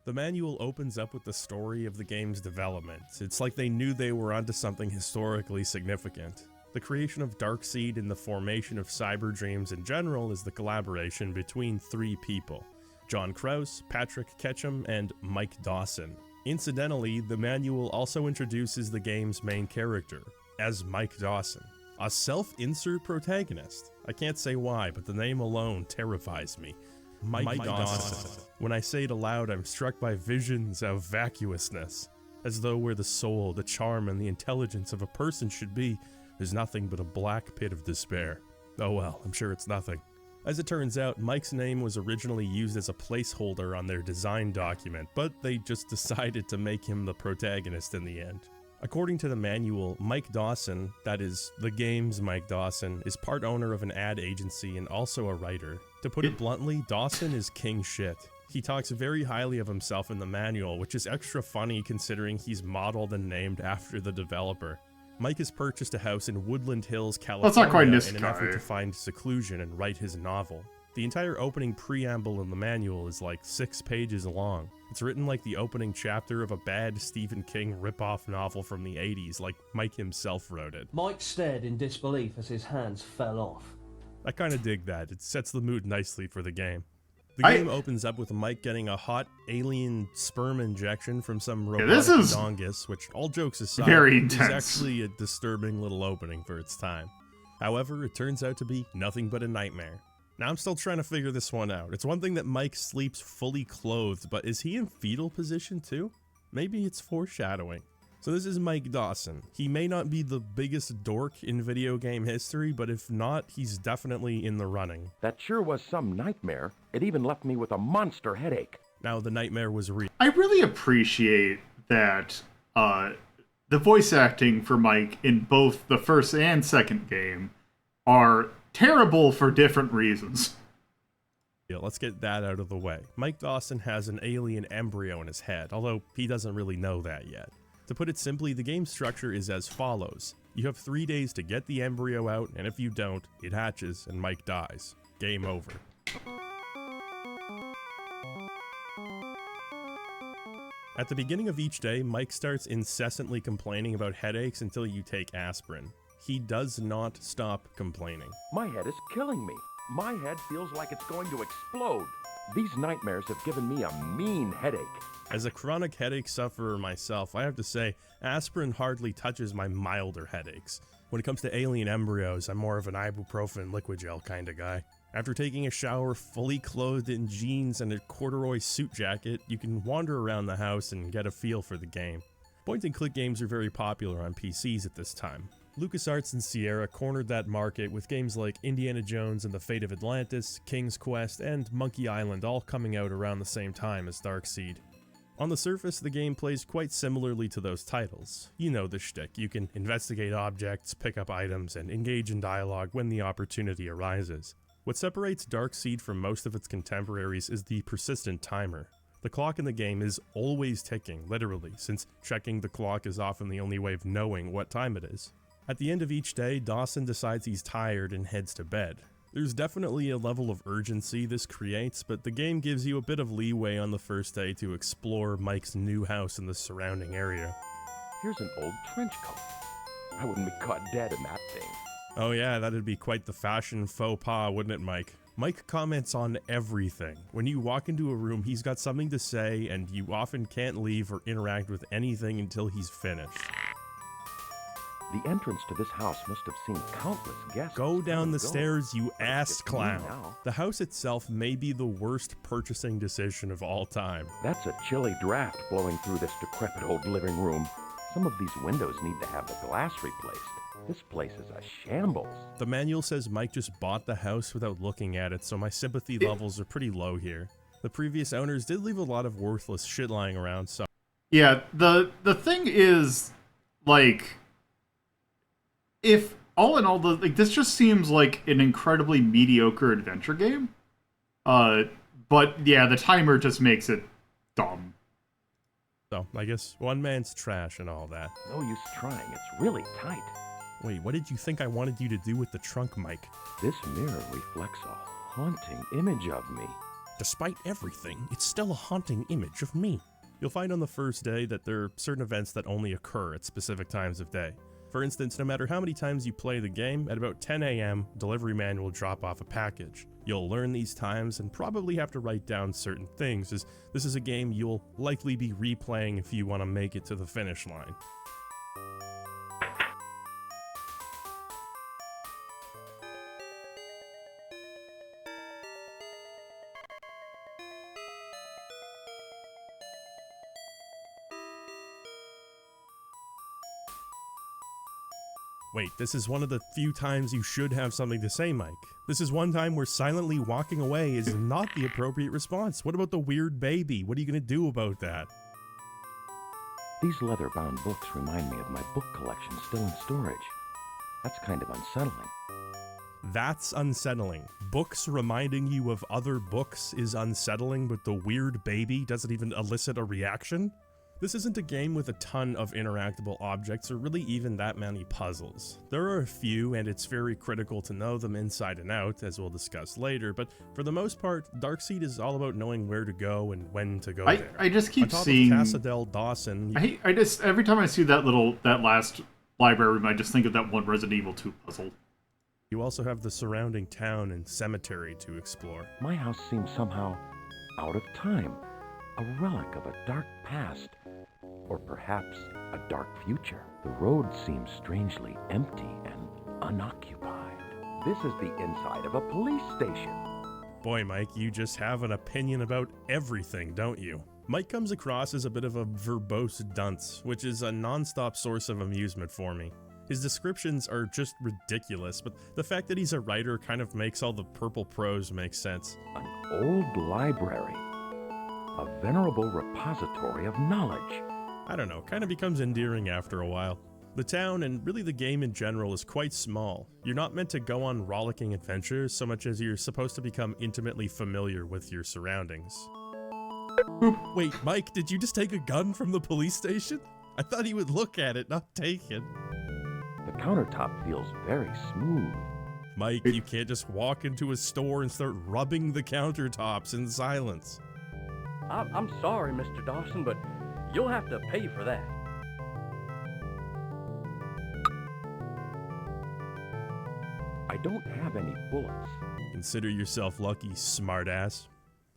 The manual opens up with the story of the game's development. It's like they knew they were onto something historically significant. The creation of Dark Seed and the formation of Cyber Dreams in general is the collaboration between three people: John Krause, Patrick Ketchum, and Mike Dawson. Incidentally, the manual also introduces the game's main character, as Mike Dawson, a self-insert protagonist. I can't say why, but the name alone terrifies me. Mike Dawson. When I say it aloud, I'm struck by visions of vacuousness, as though where the soul, the charm, and the intelligence of a person should be, there's nothing but a black pit of despair. Oh well, I'm sure it's nothing. As it turns out, Mike's name was originally used as a placeholder on their design document, but they just decided to make him the protagonist in the end. According to the manual, Mike Dawson, that is, the game's Mike Dawson, is part owner of an ad agency and also a writer. To put it bluntly, Dawson is king shit. He talks very highly of himself in the manual, which is extra funny considering he's modeled and named after the developer. Mike has purchased a house in Woodland Hills, California in an effort to find seclusion and write his novel. The entire opening preamble in the manual is like 6 pages long. It's written like the opening chapter of a bad Stephen King rip-off novel from the 80s, like Mike himself wrote it. Mike stared in disbelief as his hands fell off. I kinda dig that. It sets the mood nicely for the game. The game opens up with Mike getting a hot alien sperm injection from some robotic dongus, which, all jokes aside, is actually a disturbing little opening for its time. However, it turns out to be nothing but a nightmare. Now I'm still trying to figure this one out. It's one thing that Mike sleeps fully clothed, but is he in fetal position too? Maybe it's foreshadowing. So this is Mike Dawson. He may not be the biggest dork in video game history, but if not, he's definitely in the running. That sure was some nightmare. It even left me with a monster headache. Now the nightmare was real. I really appreciate that the voice acting for Mike in both the first and second game are terrible for different reasons. Yeah, let's get that out of the way. Mike Dawson has an alien embryo in his head, although he doesn't really know that yet. To put it simply, the game structure is as follows. You have 3 days to get the embryo out, and if you don't, it hatches and Mike dies. Game over. At the beginning of each day, Mike starts incessantly complaining about headaches until you take aspirin. He does not stop complaining. My head is killing me. My head feels like it's going to explode. These nightmares have given me a mean headache. As a chronic headache sufferer myself, I have to say, aspirin hardly touches my milder headaches. When it comes to alien embryos, I'm more of an ibuprofen liquid gel kind of guy. After taking a shower fully clothed in jeans and a corduroy suit jacket, you can wander around the house and get a feel for the game. Point-and-click games are very popular on PCs at this time. LucasArts and Sierra cornered that market with games like Indiana Jones and the Fate of Atlantis, King's Quest, and Monkey Island all coming out around the same time as Darkseid. On the surface, the game plays quite similarly to those titles. You know the shtick. You can investigate objects, pick up items, and engage in dialogue when the opportunity arises. What separates Darkseid from most of its contemporaries is the persistent timer. The clock in the game is always ticking, literally, since checking the clock is often the only way of knowing what time it is. At the end of each day, Dawson decides he's tired and heads to bed. There's definitely a level of urgency this creates, but the game gives you a bit of leeway on the first day to explore Mike's new house and the surrounding area. Here's an old trench coat. I wouldn't be caught dead in that thing. Oh yeah, that'd be quite the fashion faux pas, wouldn't it, Mike? Mike comments on everything. When you walk into a room, he's got something to say, and you often can't leave or interact with anything until he's finished. The entrance to this house must have seen countless guests. Go down the stairs, you ass clown. The house itself may be the worst purchasing decision of all time. That's a chilly draft blowing through this decrepit old living room. Some of these windows need to have the glass replaced. This place is a shambles. The manual says Mike just bought the house without looking at it, so my sympathy levels are pretty low here. The previous owners did leave a lot of worthless shit lying around, so... Yeah, the thing is, like... If, all in all, this just seems like an incredibly mediocre adventure game. But, yeah, the timer just makes it dumb. So, I guess one man's trash and all that. No use trying, it's really tight. Wait, what did you think I wanted you to do with the trunk, Mike? This mirror reflects a haunting image of me. Despite everything, it's still a haunting image of me. You'll find on the first day that there are certain events that only occur at specific times of day. For instance, no matter how many times you play the game, at about 10 AM, delivery man will drop off a package. You'll learn these times and probably have to write down certain things, as this is a game you'll likely be replaying if you want to make it to the finish line. Wait, this is one of the few times you should have something to say, Mike. This is one time where silently walking away is not the appropriate response. What about the weird baby? What are you going to do about that? These leather-bound books remind me of my book collection still in storage. That's kind of unsettling. That's unsettling. Books reminding you of other books is unsettling, but the weird baby doesn't even elicit a reaction? This isn't a game with a ton of interactable objects or really even that many puzzles. There are a few, and it's very critical to know them inside and out, as we'll discuss later, but for the most part, Darkseid is all about knowing where to go and when to go there. I just keep On top seeing... of Casa del Dawson... I just, every time I see that last library room, I just think of that one Resident Evil 2 puzzle. You also have the surrounding town and cemetery to explore. My house seems somehow out of time, a relic of a dark past, or perhaps a dark future. The road seems strangely empty and unoccupied. This is the inside of a police station. Boy, Mike, you just have an opinion about everything, don't you? Mike comes across as a bit of a verbose dunce, which is a non-stop source of amusement for me. His descriptions are just ridiculous, but the fact that he's a writer kind of makes all the purple prose make sense. An old library, a venerable repository of knowledge. I don't know, kind of becomes endearing after a while. The town, and really the game in general, is quite small. You're not meant to go on rollicking adventures so much as you're supposed to become intimately familiar with your surroundings. Wait, Mike, did you just take a gun from the police station? I thought he would look at it, not take it. The countertop feels very smooth. Mike, you can't just walk into a store and start rubbing the countertops in silence. I'm sorry, Mr. Dawson, but you'll have to pay for that. I don't have any bullets. Consider yourself lucky, smartass.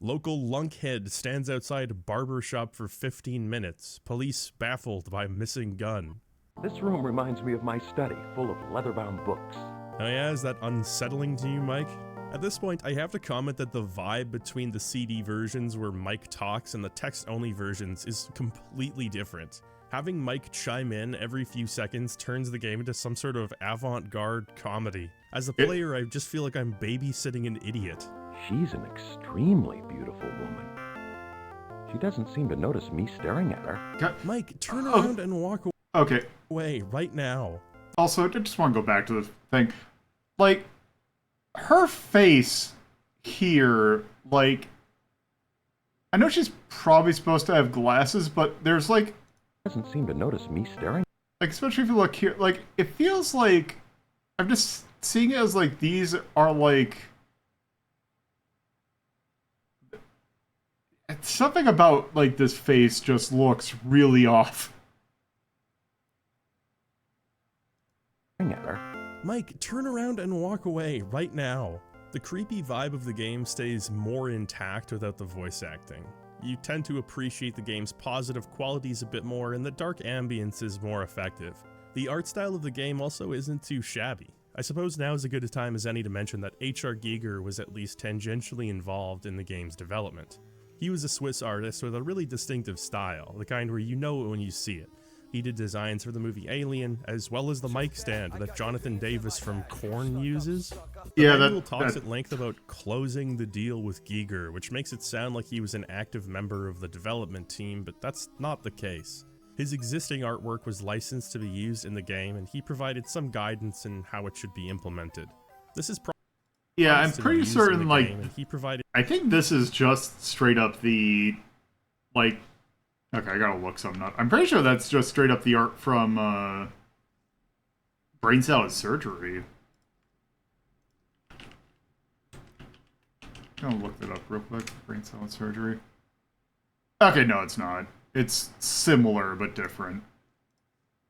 Local lunkhead stands outside a barber shop for 15 minutes. Police baffled by missing gun. This room reminds me of my study, full of leather-bound books. Oh yeah, is that unsettling to you, Mike? At this point, I have to comment that the vibe between the CD versions where Mike talks and the text-only versions is completely different. Having Mike chime in every few seconds turns the game into some sort of avant-garde comedy. As a player, I just feel like I'm babysitting an idiot. She's an extremely beautiful woman. She doesn't seem to notice me staring at her. Mike, turn around and walk Okay. away right now. Also, I just want to go back to the thing. Like, her face here, like, I know she's probably supposed to have glasses, but there's like... Doesn't seem to notice me staring. Like, especially if you look here, like, it feels like... I'm just seeing it as, like, these are, like... Something about, like, this face just looks really off. At her. Mike, turn around and walk away right now. The creepy vibe of the game stays more intact without the voice acting. You tend to appreciate the game's positive qualities a bit more, and the dark ambience is more effective. The art style of the game also isn't too shabby. I suppose now is as good a time as any to mention that H.R. Giger was at least tangentially involved in the game's development. He was a Swiss artist with a really distinctive style, the kind where you know it when you see it. He did designs for the movie Alien, as well as the mic stand that Jonathan Davis from Korn uses. The manual talks at length about closing the deal with Giger, which makes it sound like he was an active member of the development team, but that's not the case. His existing artwork was licensed to be used in the game, and he provided some guidance in how it should be implemented. This is yeah, I'm pretty certain, like, he provided. I think this is just straight up the, like, okay, I gotta look something up. I'm pretty sure that's just straight up the art from, Brain Salad Surgery. I'm gonna look that up real quick. Brain Salad Surgery. Okay, no, it's not. It's similar, but different.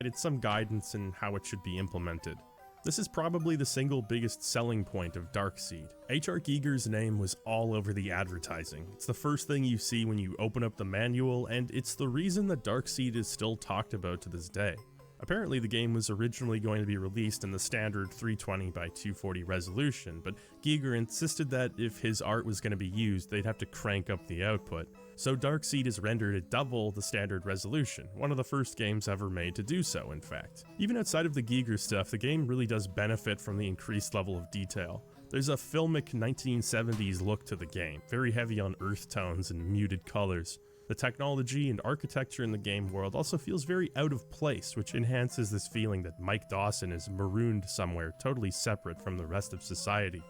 It's some guidance in how it should be implemented. This is probably the single biggest selling point of Darkseid. H.R. Giger's name was all over the advertising. It's the first thing you see when you open up the manual, and it's the reason that Darkseid is still talked about to this day. Apparently the game was originally going to be released in the standard 320 by 240 resolution, but Giger insisted that if his art was going to be used, they'd have to crank up the output. So Darkseid is rendered at double the standard resolution, one of the first games ever made to do so, in fact. Even outside of the Giger stuff, the game really does benefit from the increased level of detail. There's a filmic 1970s look to the game, very heavy on earth tones and muted colors. The technology and architecture in the game world also feels very out of place, which enhances this feeling that Mike Dawson is marooned somewhere totally separate from the rest of society.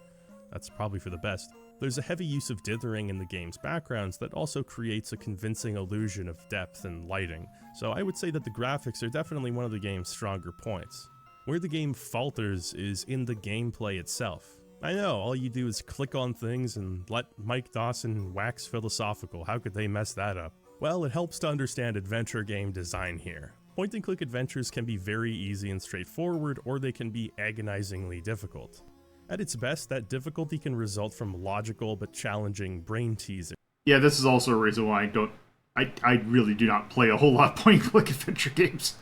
That's probably for the best. There's a heavy use of dithering in the game's backgrounds that also creates a convincing illusion of depth and lighting, so I would say that the graphics are definitely one of the game's stronger points. Where the game falters is in the gameplay itself. I know, all you do is click on things and let Mike Dawson wax philosophical. How could they mess that up? Well, it helps to understand adventure game design here. Point-and-click adventures can be very easy and straightforward, or they can be agonizingly difficult. At its best, that difficulty can result from logical but challenging brain teasing. Yeah, this is also a reason why I really do not play a whole lot of point-and-click adventure games.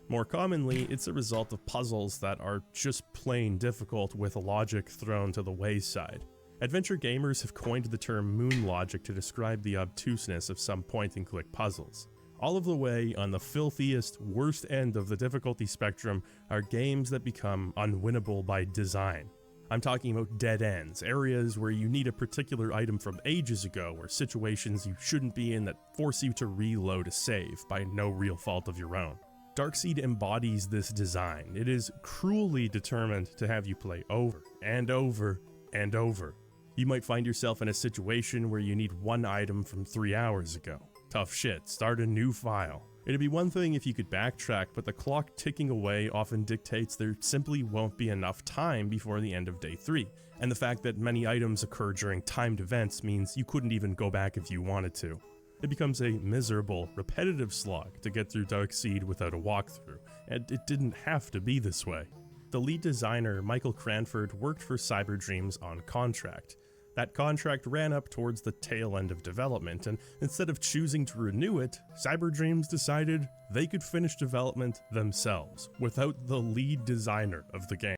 More commonly, it's a result of puzzles that are just plain difficult with logic thrown to the wayside. Adventure gamers have coined the term moon logic to describe the obtuseness of some point-and-click puzzles. All of the way on the filthiest, worst end of the difficulty spectrum are games that become unwinnable by design. I'm talking about dead ends, areas where you need a particular item from ages ago, or situations you shouldn't be in that force you to reload a save by no real fault of your own. Darkseid embodies this design. It is cruelly determined to have you play over and over and over. You might find yourself in a situation where you need one item from 3 hours ago. Tough shit, start a new file. It'd be one thing if you could backtrack, but the clock ticking away often dictates there simply won't be enough time before the end of day 3. And the fact that many items occur during timed events means you couldn't even go back if you wanted to. It becomes a miserable, repetitive slog to get through Darkseid without a walkthrough, and it didn't have to be this way. The lead designer, Michael Cranford, worked for Cyberdreams on contract. That contract ran up towards the tail end of development, and instead of choosing to renew it, Cyberdreams decided they could finish development themselves, without the lead designer of the game.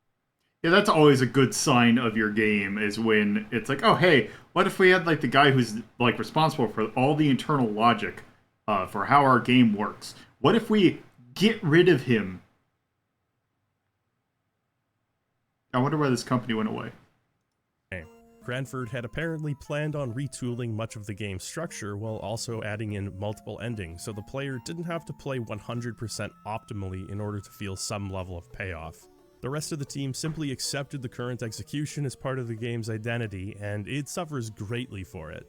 Yeah, that's always a good sign of your game, is when it's like, oh, hey, what if we had, like, the guy who's, like, responsible for all the internal logic for how our game works? What if we get rid of him? I wonder why this company went away. Cranford had apparently planned on retooling much of the game's structure while also adding in multiple endings, so the player didn't have to play 100% optimally in order to feel some level of payoff. The rest of the team simply accepted the current execution as part of the game's identity, and it suffers greatly for it.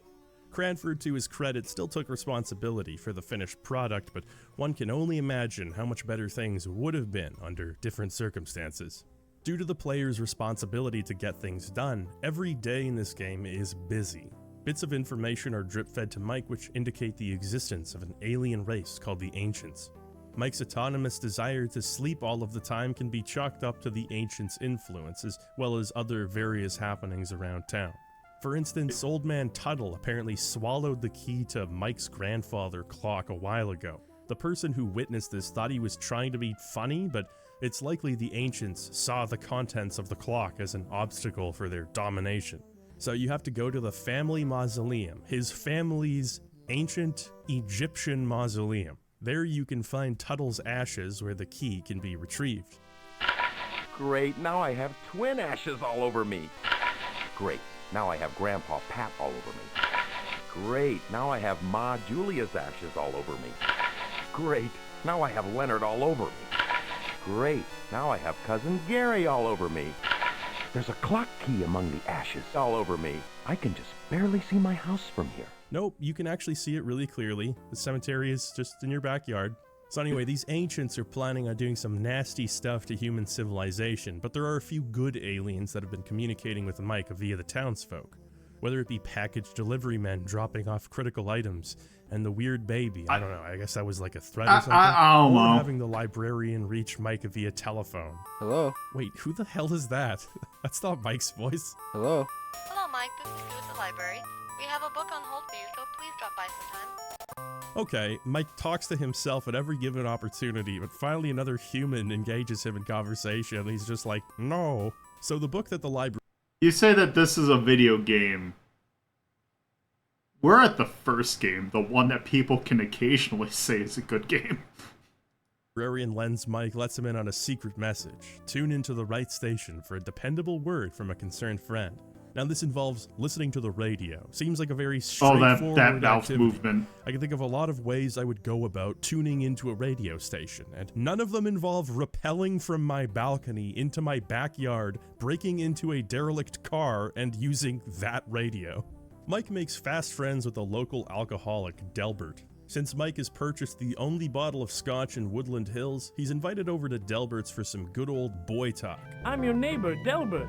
Cranford, to his credit, still took responsibility for the finished product, but one can only imagine how much better things would have been under different circumstances. Due to the player's responsibility to get things done, every day in this game is busy. Bits of information are drip-fed to Mike which indicate the existence of an alien race called the Ancients. Mike's autonomous desire to sleep all of the time can be chalked up to the Ancients' influence, as well as other various happenings around town. For instance, Old Man Tuttle apparently swallowed the key to Mike's grandfather clock a while ago. The person who witnessed this thought he was trying to be funny, but it's likely the Ancients saw the contents of the clock as an obstacle for their domination. So you have to go to the family mausoleum, his family's ancient Egyptian mausoleum. There you can find Tuttle's ashes where the key can be retrieved. Great, now I have twin ashes all over me. Great, now I have Grandpa Pat all over me. Great, now I have Ma Julia's ashes all over me. Great, now I have Leonard all over me. Great, now I have Cousin Gary all over me. There's a clock key among the ashes all over me. I can just barely see my house from here. Nope, you can actually see it really clearly. The cemetery is just in your backyard. So anyway, these Ancients are planning on doing some nasty stuff to human civilization, but there are a few good aliens that have been communicating with Mike via the townsfolk. Whether it be package delivery men dropping off critical items, and the weird baby, I don't know, I guess that was like a threat or something. I don't or know. having the librarian reach Mike via telephone. Hello? Wait, who the hell is that? That's not Mike's voice. Hello? Hello, Mike. This is Sue at the library. We have a book on hold for you, so please drop by sometime. Okay, Mike talks to himself at every given opportunity, but finally another human engages him in conversation, and he's just like, no. So the book that the library... You say that this is a video game. We're at the first game, the one that people can occasionally say is a good game. Librarian lends Mike lets him in on a secret message. Tune into the right station for a dependable word from a concerned friend. Now this involves listening to the radio. Seems like a very Oh, straightforward that mouth activity. movement. I can think of a lot of ways I would go about tuning into a radio station, and none of them involve rappelling from my balcony into my backyard, breaking into a derelict car, and using that radio. Mike makes fast friends with a local alcoholic, Delbert. Since Mike has purchased the only bottle of scotch in Woodland Hills, he's invited over to Delbert's for some good old boy talk. I'm your neighbor, Delbert.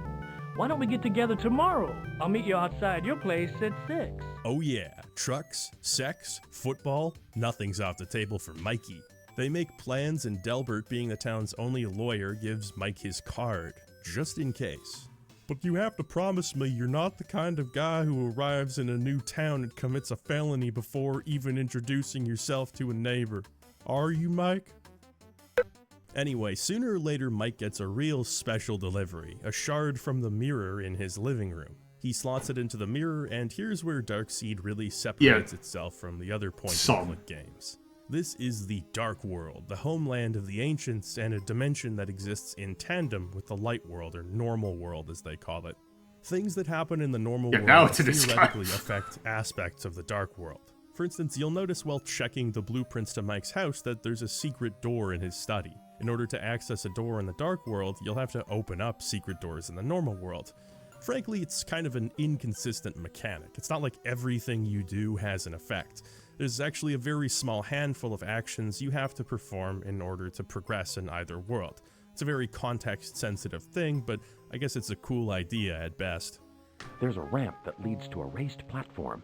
Why don't we get together tomorrow? I'll meet you outside your place at 6. Oh yeah, trucks, sex, football, nothing's off the table for Mikey. They make plans, and Delbert, being the town's only lawyer, gives Mike his card, just in case. But you have to promise me you're not the kind of guy who arrives in a new town and commits a felony before even introducing yourself to a neighbor. Are you, Mike? Anyway, sooner or later Mike gets a real special delivery, a shard from the mirror in his living room. He slots it into the mirror, and here's where Darkseid really separates itself from the other point-and-click games. This is the Dark World, the homeland of the ancients, and a dimension that exists in tandem with the Light World, or Normal World as they call it. Things that happen in the Normal World theoretically affect aspects of the Dark World. For instance, you'll notice while checking the blueprints to Mike's house that there's a secret door in his study. In order to access a door in the Dark World, you'll have to open up secret doors in the Normal World. Frankly, it's kind of an inconsistent mechanic. It's not like everything you do has an effect. There's actually a very small handful of actions you have to perform in order to progress in either world. It's a very context-sensitive thing, but I guess it's a cool idea at best. There's a ramp that leads to a raised platform.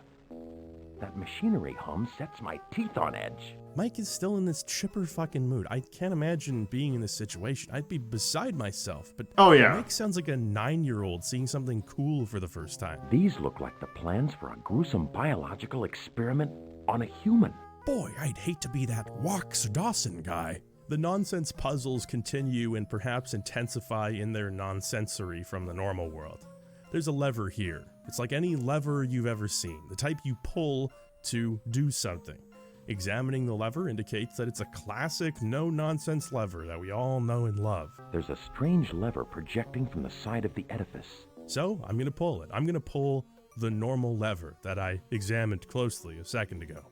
That machinery hum sets my teeth on edge. Mike is still in this chipper fucking mood. I can't imagine being in this situation. I'd be beside myself, but Oh yeah. Mike sounds like a 9-year-old seeing something cool for the first time. These look like the plans for a gruesome biological experiment on a human. Boy, I'd hate to be that Wax Dawson guy. The nonsense puzzles continue and perhaps intensify in their nonsensory from the Normal World. There's a lever here. It's like any lever you've ever seen, the type you pull to do something. Examining the lever indicates that it's a classic no-nonsense lever that we all know and love. There's a strange lever projecting from the side of the edifice. So, I'm gonna pull it. I'm gonna pull the normal lever that I examined closely a second ago.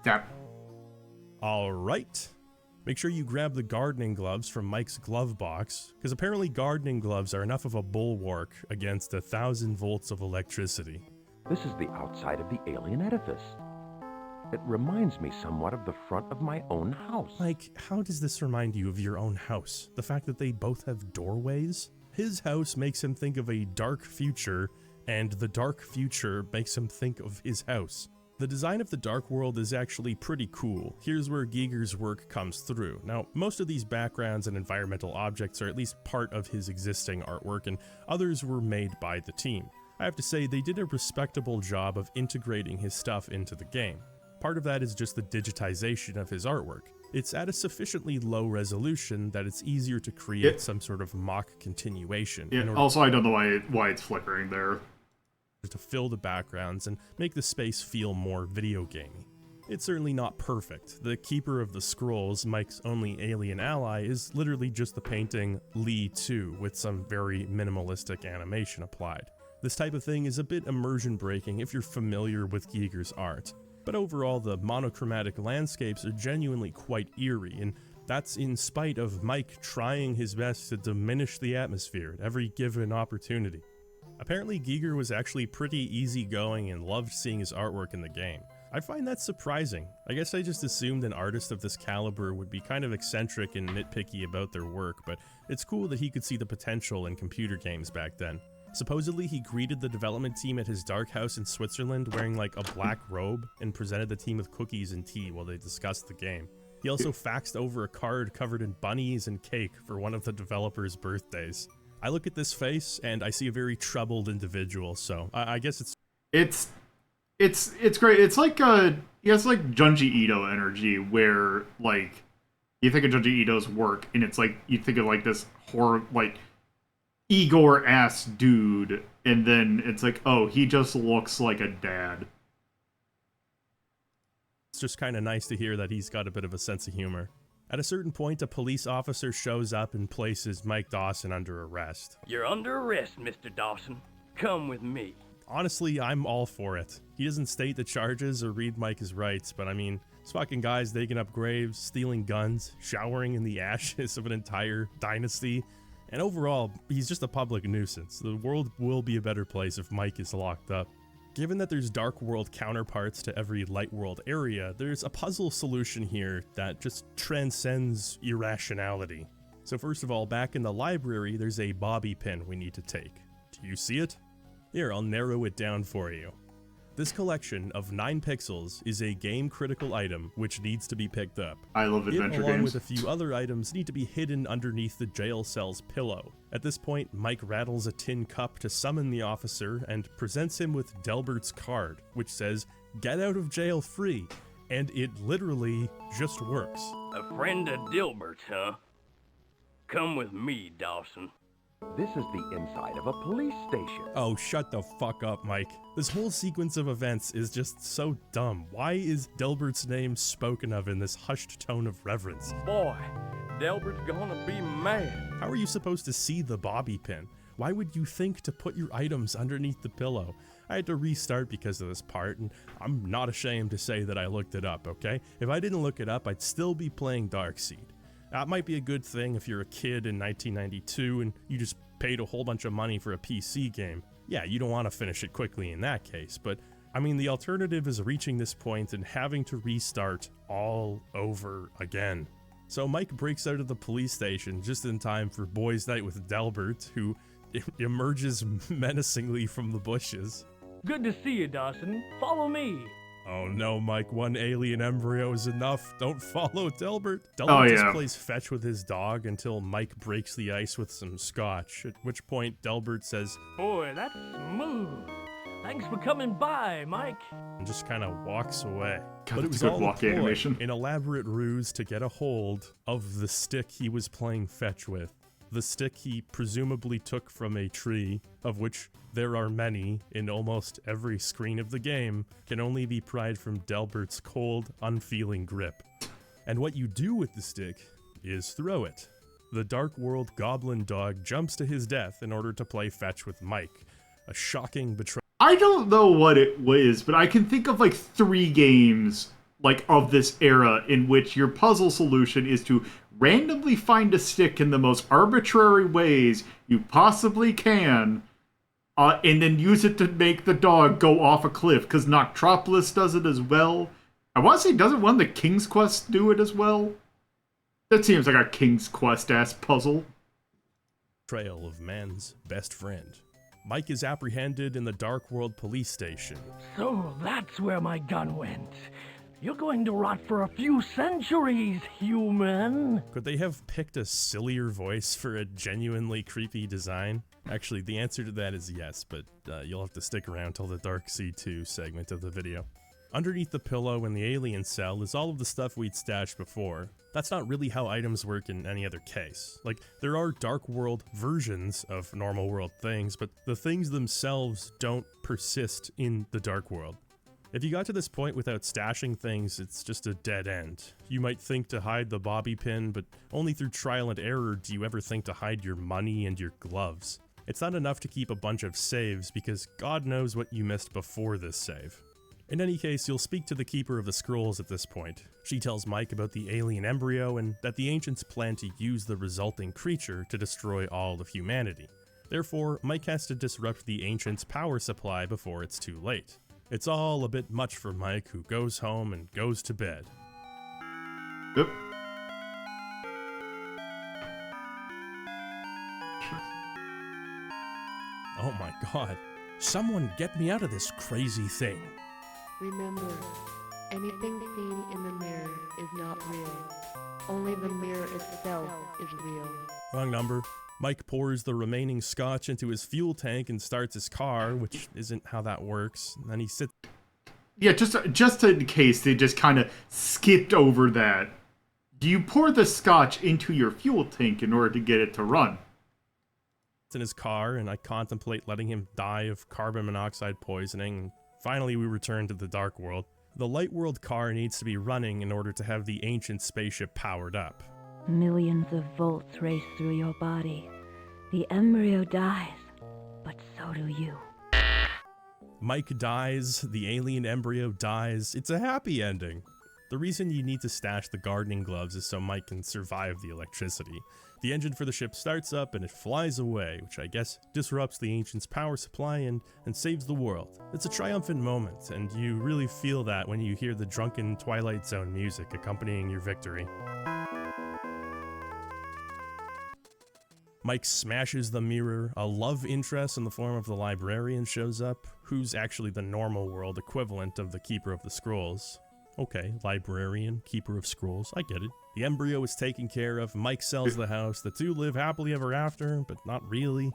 Tap. Alright. Make sure you grab the gardening gloves from Mike's glove box, because apparently gardening gloves are enough of a bulwark against 1,000 volts of electricity. This is the outside of the alien edifice. It reminds me somewhat of the front of my own house. Mike, how does this remind you of your own house? The fact that they both have doorways? His house makes him think of a dark future, and the dark future makes him think of his house. The design of the Dark World is actually pretty cool. Here's where Giger's work comes through. Now, most of these backgrounds and environmental objects are at least part of his existing artwork, and others were made by the team. I have to say, they did a respectable job of integrating his stuff into the game. Part of that is just the digitization of his artwork. It's at a sufficiently low resolution that it's easier to create some sort of mock continuation. Yeah, also, I don't know why it's flickering there. To fill the backgrounds and make the space feel more video gamey. It's certainly not perfect. The Keeper of the Scrolls, Mike's only alien ally, is literally just the painting Lee 2 with some very minimalistic animation applied. This type of thing is a bit immersion breaking if you're familiar with Giger's art. But overall, the monochromatic landscapes are genuinely quite eerie, and that's in spite of Mike trying his best to diminish the atmosphere at every given opportunity. Apparently, Giger was actually pretty easygoing and loved seeing his artwork in the game. I find that surprising. I guess I just assumed an artist of this caliber would be kind of eccentric and nitpicky about their work, but it's cool that he could see the potential in computer games back then. Supposedly, he greeted the development team at his dark house in Switzerland wearing like a black robe and presented the team with cookies and tea while they discussed the game. He also faxed over a card covered in bunnies and cake for one of the developers' birthdays. I look at this face and I see a very troubled individual, so I guess it's great. It's like it's like Junji Ito energy, where like you think of Junji Ito's work and it's like you think of like this horror like Igor ass dude, and then it's like, oh, he just looks like a dad. It's just kind of nice to hear that he's got a bit of a sense of humor. At a certain point, a police officer shows up and places Mike Dawson under arrest. You're under arrest, Mr. Dawson. Come with me. Honestly, I'm all for it. He doesn't state the charges or read Mike his rights, but I mean, this fucking guy's digging up graves, stealing guns, showering in the ashes of an entire dynasty, and overall, he's just a public nuisance. The world will be a better place if Mike is locked up. Given that there's Dark World counterparts to every Light World area, there's a puzzle solution here that just transcends irrationality. So first of all, back in the library, there's a bobby pin we need to take. Do you see it? Here, I'll narrow it down for you. This collection of 9 pixels is a game-critical item which needs to be picked up. I love adventure along games. with a few other items, need to be hidden underneath the jail cell's pillow. At this point, Mike rattles a tin cup to summon the officer and presents him with Delbert's card, which says, "Get out of jail free," and it literally just works. A friend of Dilbert's, huh? Come with me, Dawson. This is the inside of a police station. Oh, shut the fuck up, Mike. This whole sequence of events is just so dumb. Why is Delbert's name spoken of in this hushed tone of reverence? Boy, Delbert's gonna be mad. How are you supposed to see the bobby pin? Why would you think to put your items underneath the pillow? I had to restart because of this part, and I'm not ashamed to say that I looked it up, okay? If I didn't look it up, I'd still be playing Darkseid. That might be a good thing if you're a kid in 1992 and you just paid a whole bunch of money for a PC game. Yeah, you don't want to finish it quickly in that case, but I mean, the alternative is reaching this point and having to restart all over again. So Mike breaks out of the police station just in time for Boys Night with Delbert, who emerges menacingly from the bushes. Good to see you, Dawson. Follow me. Oh no, Mike, one alien embryo is enough. Don't follow Delbert. Delbert just plays fetch with his dog until Mike breaks the ice with some scotch, at which point Delbert says, Boy, that's smooth. Thanks for coming by, Mike. And just kind of walks away. God, But it that's was a good all walk a ploy, animation. an elaborate ruse to get a hold of the stick he was playing fetch with. The stick he presumably took from a tree, of which there are many in almost every screen of the game, can only be pried from Delbert's cold, unfeeling grip. And what you do with the stick is throw it. The Dark World goblin dog jumps to his death in order to play fetch with Mike. A shocking betrayal. I don't know what it was, but I can think of like 3 games like of this era in which your puzzle solution is to randomly find a stick in the most arbitrary ways you possibly can, and then use it to make the dog go off a cliff, because Noctropolis does it as well. I want to say, doesn't one of the King's Quest do it as well? That seems like a King's Quest-ass puzzle. Betrayal of man's best friend. Mike is apprehended in the Dark World police station. So that's where my gun went. You're going to rot for a few centuries, human. Could they have picked a sillier voice for a genuinely creepy design? Actually, the answer to that is yes, but you'll have to stick around till the Darkseid 2 segment of the video. Underneath the pillow in the alien cell is all of the stuff we'd stashed before. That's not really how items work in any other case. Like, there are Dark World versions of normal world things, but the things themselves don't persist in the Dark World. If you got to this point without stashing things, it's just a dead end. You might think to hide the bobby pin, but only through trial and error do you ever think to hide your money and your gloves. It's not enough to keep a bunch of saves, because God knows what you missed before this save. In any case, you'll speak to the Keeper of the Scrolls at this point. She tells Mike about the alien embryo and that the ancients plan to use the resulting creature to destroy all of humanity. Therefore, Mike has to disrupt the ancients' power supply before it's too late. It's all a bit much for Mike, who goes home and goes to bed. Yep. Oh my god. Someone get me out of this crazy thing. Remember, anything seen in the mirror is not real. Only the mirror itself is real. Wrong number. Mike pours the remaining scotch into his fuel tank and starts his car, which isn't how that works. And then he sits... Yeah, just in case they just kind of skipped over that. Do you pour the scotch into your fuel tank in order to get it to run? in his car, and I contemplate letting him die of carbon monoxide poisoning. Finally, we return to the Dark World. The light world car needs to be running in order to have the ancient spaceship powered up. Millions of volts race through your body. The embryo dies, but so do you. Mike dies, the alien embryo dies. It's a happy ending. The reason you need to stash the gardening gloves is so Mike can survive the electricity. The engine for the ship starts up and it flies away, which I guess disrupts the ancient's power supply and saves the world. It's a triumphant moment, and you really feel that when you hear the drunken Twilight Zone music accompanying your victory. Mike smashes the mirror, a love interest in the form of the librarian shows up, who's actually the normal world equivalent of the Keeper of the Scrolls. Okay, librarian, Keeper of Scrolls, I get it. The embryo is taken care of, Mike sells the house, the two live happily ever after, but not really.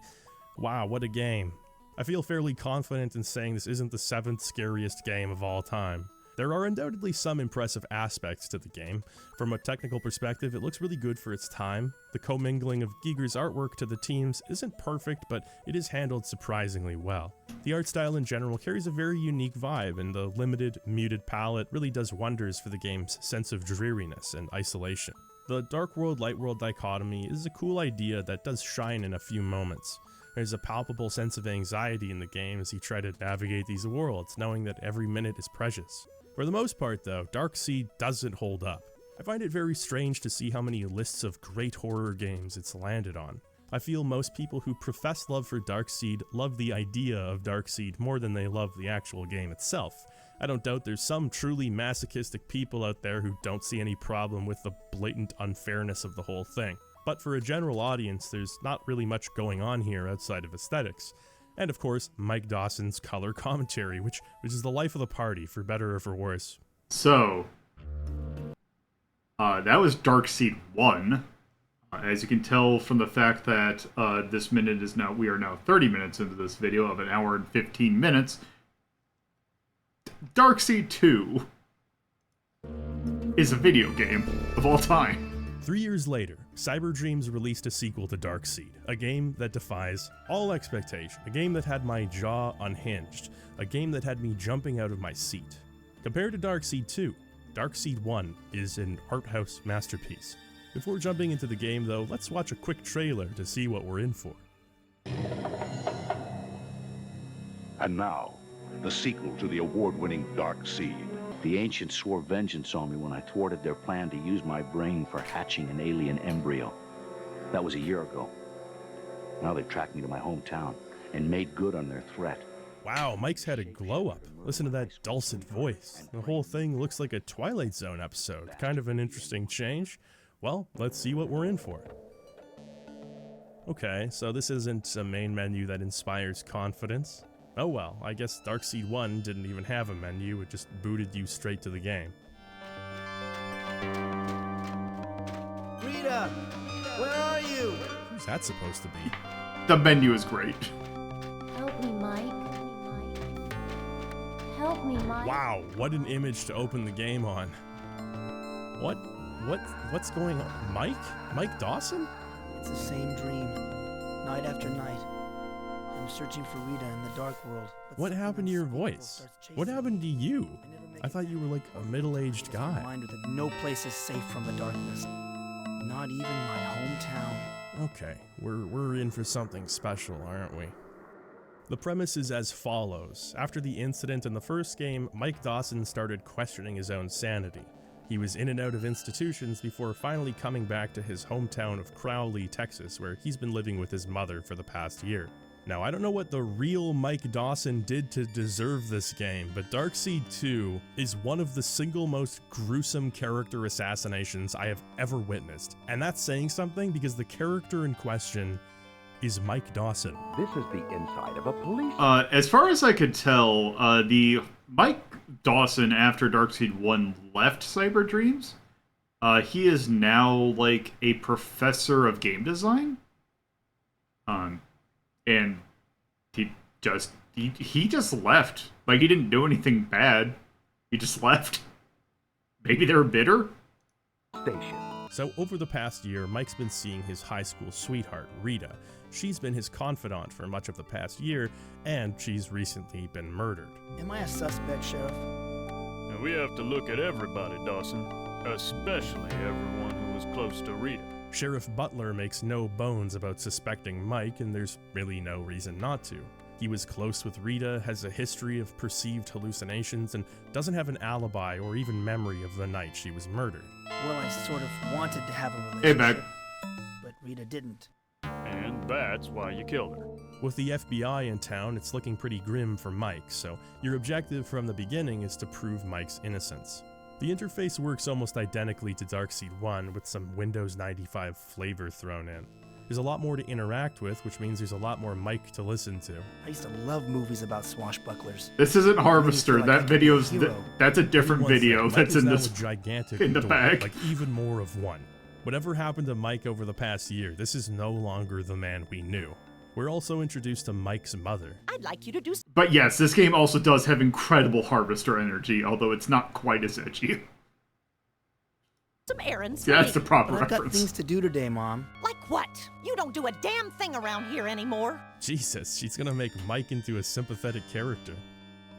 Wow, what a game. I feel fairly confident in saying this isn't the 7th scariest game of all time. There are undoubtedly some impressive aspects to the game. From a technical perspective, it looks really good for its time. The commingling of Giger's artwork to the teams isn't perfect, but it is handled surprisingly well. The art style in general carries a very unique vibe, and the limited, muted palette really does wonders for the game's sense of dreariness and isolation. The dark world, light world dichotomy is a cool idea that does shine in a few moments. There's a palpable sense of anxiety in the game as you try to navigate these worlds, knowing that every minute is precious. For the most part though, Darkseid doesn't hold up. I find it very strange to see how many lists of great horror games it's landed on. I feel most people who profess love for Darkseid love the idea of Darkseid more than they love the actual game itself. I don't doubt there's some truly masochistic people out there who don't see any problem with the blatant unfairness of the whole thing. But for a general audience, there's not really much going on here outside of aesthetics. And of course, Mike Dawson's color commentary, which is the life of the party, for better or for worse. So, that was Darkseid 1. As you can tell from the fact that we are now 30 minutes into this video of an hour and 15 minutes. Darkseid 2 is a video game of all time. 3 years later, Cyberdreams released a sequel to Darkseid, a game that defies all expectation, a game that had my jaw unhinged, a game that had me jumping out of my seat. Compared to Darkseid 2, Darkseid 1 is an art house masterpiece. Before jumping into the game though, let's watch a quick trailer to see what we're in for. And now, the sequel to the award-winning Darkseid. The Ancients swore vengeance on me when I thwarted their plan to use my brain for hatching an alien embryo. That was a year ago. Now they've tracked me to my hometown and made good on their threat. Wow, Mike's had a glow up. Listen to that dulcet voice. The whole thing looks like a Twilight Zone episode. Kind of an interesting change. Well, let's see what we're in for. Okay, so this isn't a main menu that inspires confidence. Oh well, I guess Darkseid 1 didn't even have a menu, it just booted you straight to the game. Rita! Where are you? Who's that supposed to be? The menu is great. Help me, Mike. Help me, Mike. Wow, what an image to open the game on. What's going on? Mike Dawson? It's the same dream, night after night. I'm searching for Rita in the dark world. What happened to your voice? What happened to you? I thought you were like a middle-aged guy. Reminder that no place is safe from the darkness. Not even my hometown. Okay, we're in for something special, aren't we? The premise is as follows. After the incident in the first game, Mike Dawson started questioning his own sanity. He was in and out of institutions before finally coming back to his hometown of Crowley, Texas, where he's been living with his mother for the past year. Now, I don't know what the real Mike Dawson did to deserve this game, but Darkseid 2 is one of the single most gruesome character assassinations I have ever witnessed. And that's saying something because the character in question is Mike Dawson. This is the inside of a police. As far as I could tell, the Mike Dawson after Darkseid 1 left Cyberdreams. He is now like a professor of game design. And he just left. Like, he didn't do anything bad. He just left. Maybe they're bitter? Station. So over the past year, Mike's been seeing his high school sweetheart, Rita. She's been his confidant for much of the past year, and she's recently been murdered. Am I a suspect, Sheriff? we have to look at everybody, Dawson. Especially everyone who was close to Rita. Sheriff Butler makes no bones about suspecting Mike, and there's really no reason not to. He was close with Rita, has a history of perceived hallucinations, and doesn't have an alibi or even memory of the night she was murdered. Well, I sort of wanted to have a Hey, relationship, Mac. but Rita didn't. And that's why you killed her. With the FBI in town, it's looking pretty grim for Mike, so your objective from the beginning is to prove Mike's innocence. The interface works almost identically to Darkseid 1 with some Windows 95 flavor thrown in. There's a lot more to interact with, which means there's a lot more Mike to listen to. I used to love movies about swashbucklers. This isn't Harvester. Like That video's that's a different One thing, video Mike that's is in now this a gigantic in the dork, bag. like even more of one. Whatever happened to Mike over the past year, this is no longer the man we knew. We're also introduced to Mike's mother. I'd like you to do But yes, this game also does have incredible Harvester energy, although it's not quite as edgy. some errands. Yeah, that's the proper But I've got reference. things to do today, Mom. Like what? You don't do a damn thing around here anymore. Jesus, she's gonna make Mike into a sympathetic character.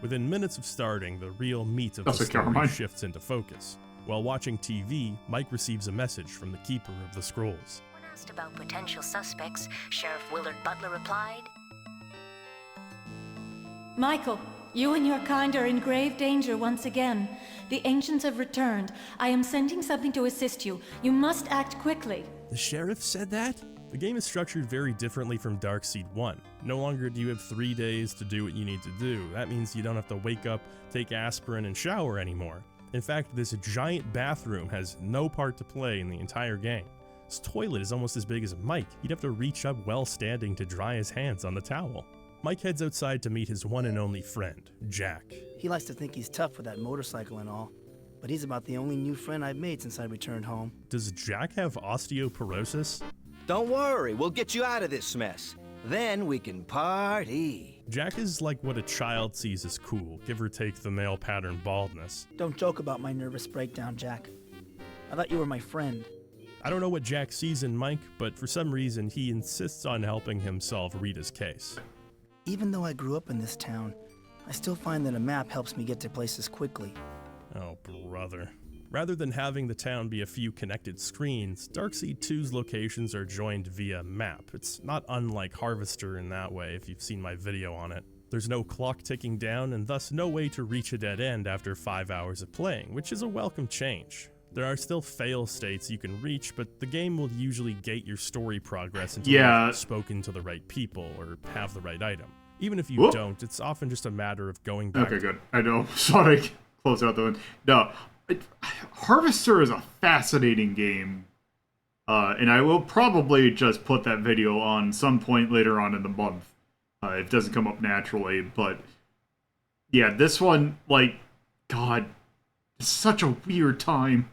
Within minutes of starting, the real meat of That's the a story Caroline. shifts into focus. While watching TV, Mike receives a message from the Keeper of the Scrolls. When asked about potential suspects, Sheriff Willard Butler replied, Michael, you and your kind are in grave danger once again. The ancients have returned. I am sending something to assist you. You must act quickly. The sheriff said that? The game is structured very differently from Darkseid 1. No longer do you have 3 days to do what you need to do. That means you don't have to wake up, take aspirin, and shower anymore. In fact, this giant bathroom has no part to play in the entire game. His toilet is almost as big as Mike. He'd have to reach up while standing to dry his hands on the towel. Mike heads outside to meet his one and only friend, Jack. He likes to think he's tough with that motorcycle and all, but he's about the only new friend I've made since I returned home. Does Jack have osteoporosis? Don't worry, we'll get you out of this mess. Then we can party. Jack is like what a child sees as cool, give or take the male pattern baldness. Don't joke about my nervous breakdown, Jack. I thought you were my friend. I don't know what Jack sees in Mike, but for some reason he insists on helping him solve Rita's case. Even though I grew up in this town, I still find that a map helps me get to places quickly. Oh, brother. Rather than having the town be a few connected screens, Darkseid 2's locations are joined via map. It's not unlike Harvester in that way, if you've seen my video on it. There's no clock ticking down, and thus no way to reach a dead end after 5 hours of playing, which is a welcome change. There are still fail states you can reach, but the game will usually gate your story progress until you've spoken to the right people or have the right item. Even if you don't, it's often just a matter of going back. Okay, good. I know. Sorry. Close out the one. No. Harvester is a fascinating game. And I will probably just put that video on some point later on in the month. It doesn't come up naturally, but yeah, this one, like, God, it's such a weird time.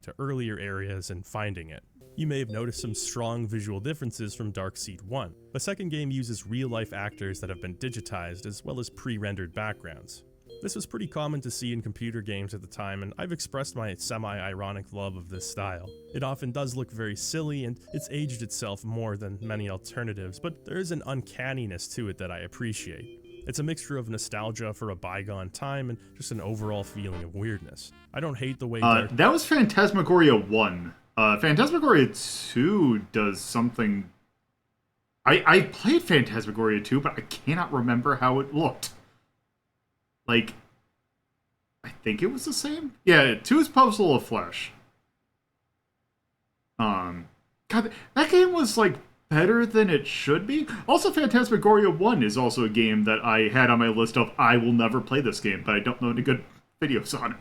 To earlier areas and finding it. You may have noticed some strong visual differences from Darkseid 1. The second game uses real-life actors that have been digitized as well as pre-rendered backgrounds. This was pretty common to see in computer games at the time, and I've expressed my semi-ironic love of this style. It often does look very silly, and it's aged itself more than many alternatives, but there is an uncanniness to it that I appreciate. It's a mixture of nostalgia for a bygone time and just an overall feeling of weirdness. I don't hate the way that was Phantasmagoria 1. Phantasmagoria 2 does something... I played Phantasmagoria 2, but I cannot remember how it looked. Like, I think it was the same? Yeah, 2 is Puzzle of Flesh. God, that game was, like, better than it should be. Also, Phantasmagoria 1 is also a game that I had on my list of I will never play this game, but I don't know any good videos on it.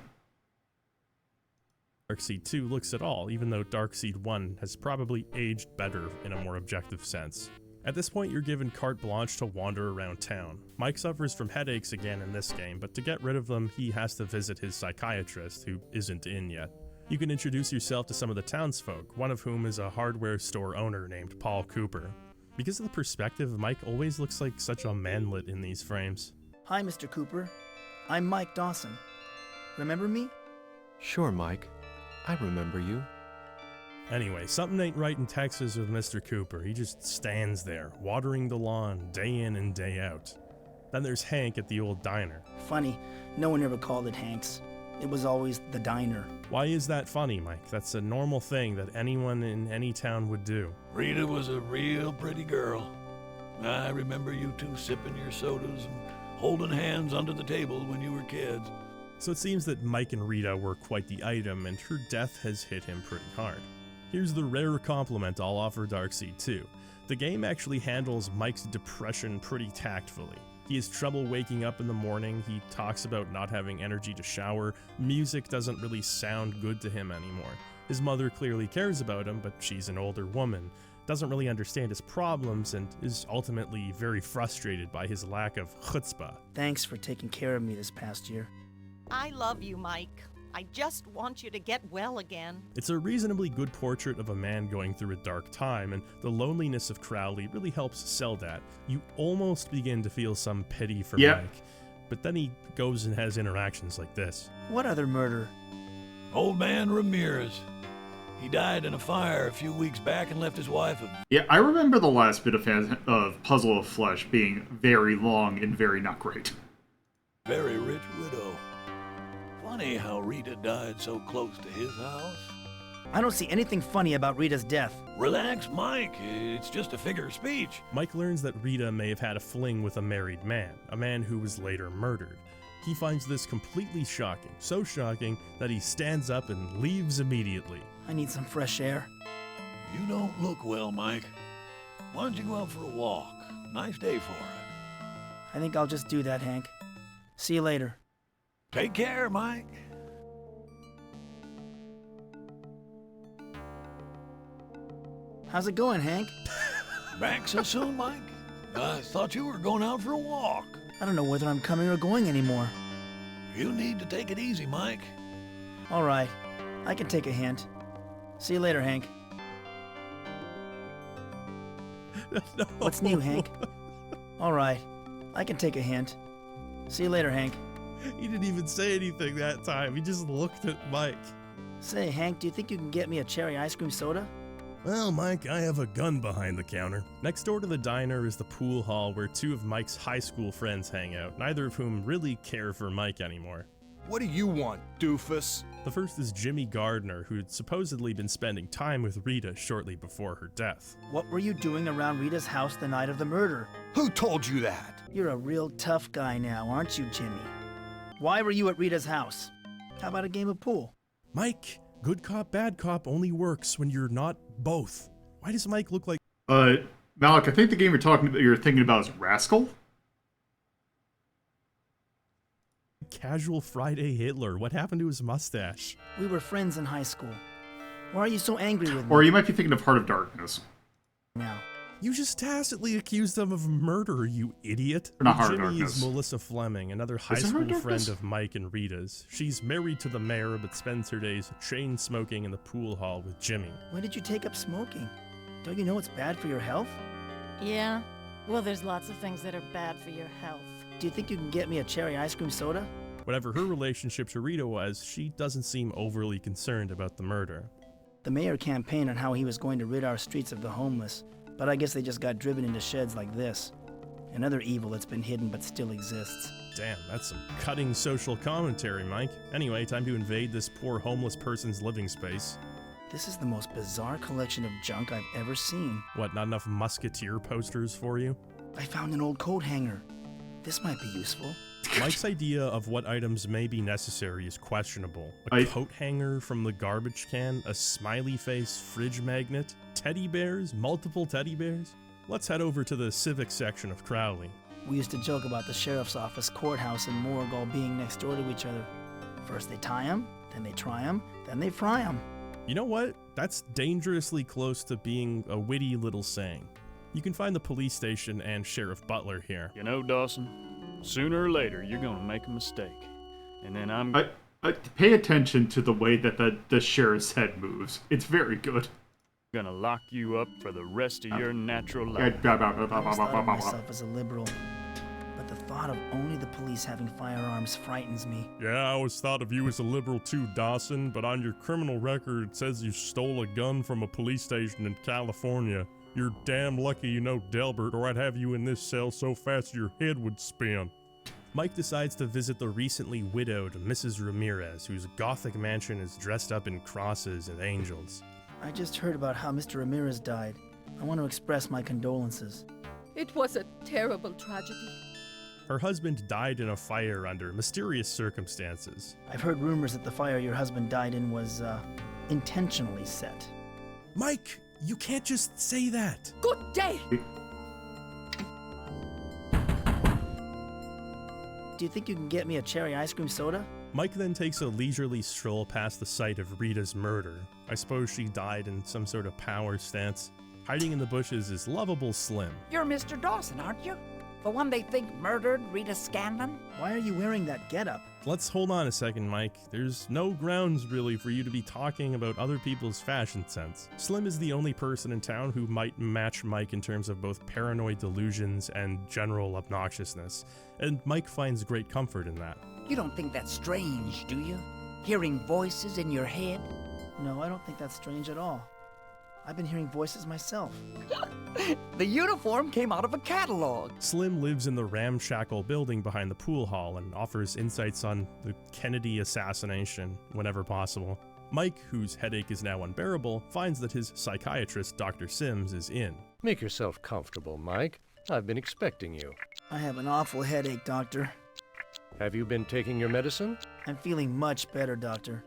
Darkseid 2 looks at all, even though Darkseid 1 has probably aged better in a more objective sense. At this point, you're given carte blanche to wander around town. Mike suffers from headaches again in this game, but to get rid of them, he has to visit his psychiatrist, who isn't in yet. You can introduce yourself to some of the townsfolk, one of whom is a hardware store owner named Paul Cooper. Because of the perspective, Mike always looks like such a manlet in these frames. Hi, Mr. Cooper. I'm Mike Dawson. Remember me? Sure, Mike. I remember you. Anyway, something ain't right in Texas with Mr. Cooper. He just stands there, watering the lawn day in and day out. Then there's Hank at the old diner. Funny, no one ever called it Hank's. It was always the diner. Why is that funny, Mike? That's a normal thing that anyone in any town would do. Rita was a real pretty girl. I remember you two sipping your sodas and holding hands under the table when you were kids. So it seems that Mike and Rita were quite the item, and her death has hit him pretty hard. Here's the rare compliment I'll offer Darkseid 2. The game actually handles Mike's depression pretty tactfully. He has trouble waking up in the morning, he talks about not having energy to shower, music doesn't really sound good to him anymore. His mother clearly cares about him, but she's an older woman, doesn't really understand his problems, and is ultimately very frustrated by his lack of chutzpah. Thanks for taking care of me this past year. I love you, Mike. I just want you to get well again. It's a reasonably good portrait of a man going through a dark time, and the loneliness of Crowley really helps sell that. You almost begin to feel some pity for Mike, but then he goes and has interactions like this. What other murder? Old man Ramirez. He died in a fire a few weeks back and left his wife a... Yeah, I remember the last bit of Puzzle of Flesh being very long and very not great. very rich widow. Funny how Rita died so close to his house. I don't see anything funny about Rita's death. Relax, Mike. It's just a figure of speech. Mike learns that Rita may have had a fling with a married man, a man who was later murdered. He finds this completely shocking, so shocking that he stands up and leaves immediately. I need some fresh air. You don't look well, Mike. Why don't you go out for a walk? Nice day for it. I think I'll just do that, Hank. See you later. Take care, Mike. How's it going, Hank? Back so soon, Mike? I thought you were going out for a walk. I don't know whether I'm coming or going anymore. You need to take it easy, Mike. All right. I can take a hint. See you later, Hank. No. What's new, Hank? All right. I can take a hint. See you later, Hank. He didn't even say anything that time. He just looked at Mike. Say, Hank, do you think you can get me a cherry ice cream soda? Well, Mike, I have a gun behind the counter. Next door to the diner is the pool hall where two of Mike's high school friends hang out, neither of whom really care for Mike anymore. What do you want, doofus? The first is Jimmy Gardner, who'd supposedly been spending time with Rita shortly before her death. What were you doing around Rita's house the night of the murder? Who told you that? You're a real tough guy now, aren't you, Jimmy? Why were you at Rita's house? How about a game of pool? Mike, good cop, bad cop only works when you're not both. Why does Mike look like... Malik, I think the game you're thinking about is Rascal? Casual Friday Hitler. What happened to his mustache? We were friends in high school. Why are you so angry with me? Or you might be thinking of Heart of Darkness. Now. You just tacitly accused them of murder, you idiot. Not Heart of Jimmy Darkness. is Melissa Fleming, another high school friend of Mike and Rita's. She's married to the mayor, but spends her days chain smoking in the pool hall with Jimmy. When did you take up smoking? Don't you know it's bad for your health? Yeah. Well, there's lots of things that are bad for your health. Do you think you can get me a cherry ice cream soda? Whatever her relationship to Rita was, she doesn't seem overly concerned about the murder. The mayor campaigned on how he was going to rid our streets of the homeless, but I guess they just got driven into sheds like this. Another evil that's been hidden but still exists. Damn, that's some cutting social commentary, Mike. Anyway, time to invade this poor homeless person's living space. This is the most bizarre collection of junk I've ever seen. What, not enough Musketeer posters for you? I found an old coat hanger. This might be useful. Mike's idea of what items may be necessary is questionable. A coat hanger from the garbage can, a smiley face fridge magnet, teddy bears, multiple teddy bears. Let's head over to the civic section of Crowley. We used to joke about the sheriff's office, courthouse, and morgue all being next door to each other. First they tie 'em, then they try 'em, then they fry 'em. You know what? That's dangerously close to being a witty little saying. You can find the police station and Sheriff Butler here. You know, Dawson, sooner or later you're gonna make a mistake. And then I'm... Pay attention to the way that the sheriff's head moves. It's very good. Gonna lock you up for the rest of your natural I life. always thought of myself as a liberal, but the thought of only the police having firearms frightens me. Yeah, I always thought of you as a liberal too, Dawson, but on your criminal record it says you stole a gun from a police station in California. You're damn lucky you know Delbert, or I'd have you in this cell so fast your head would spin. Mike decides to visit the recently widowed Mrs. Ramirez, whose gothic mansion is dressed up in crosses and angels. I just heard about how Mr. Ramirez died. I want to express my condolences. It was a terrible tragedy. Her husband died in a fire under mysterious circumstances. I've heard rumors that the fire your husband died in was, intentionally set. Mike, you can't just say that. Good day! Do you think you can get me a cherry ice cream soda? Mike then takes a leisurely stroll past the site of Rita's murder. I suppose she died in some sort of power stance. Hiding in the bushes is lovable Slim. You're Mr. Dawson, aren't you? The one they think murdered Rita Scanlon? Why are you wearing that getup? Let's hold on a second, Mike. There's no grounds really for you to be talking about other people's fashion sense. Slim is the only person in town who might match Mike in terms of both paranoid delusions and general obnoxiousness, and Mike finds great comfort in that. You don't think that's strange, do you? Hearing voices in your head? No, I don't think that's strange at all. I've been hearing voices myself. The uniform came out of a catalog. Slim lives in the ramshackle building behind the pool hall and offers insights on the Kennedy assassination whenever possible. Mike, whose headache is now unbearable, finds that his psychiatrist, Dr. Sims, is in. Make yourself comfortable, Mike. I've been expecting you. I have an awful headache, Doctor. Have you been taking your medicine? I'm feeling much better, Doctor.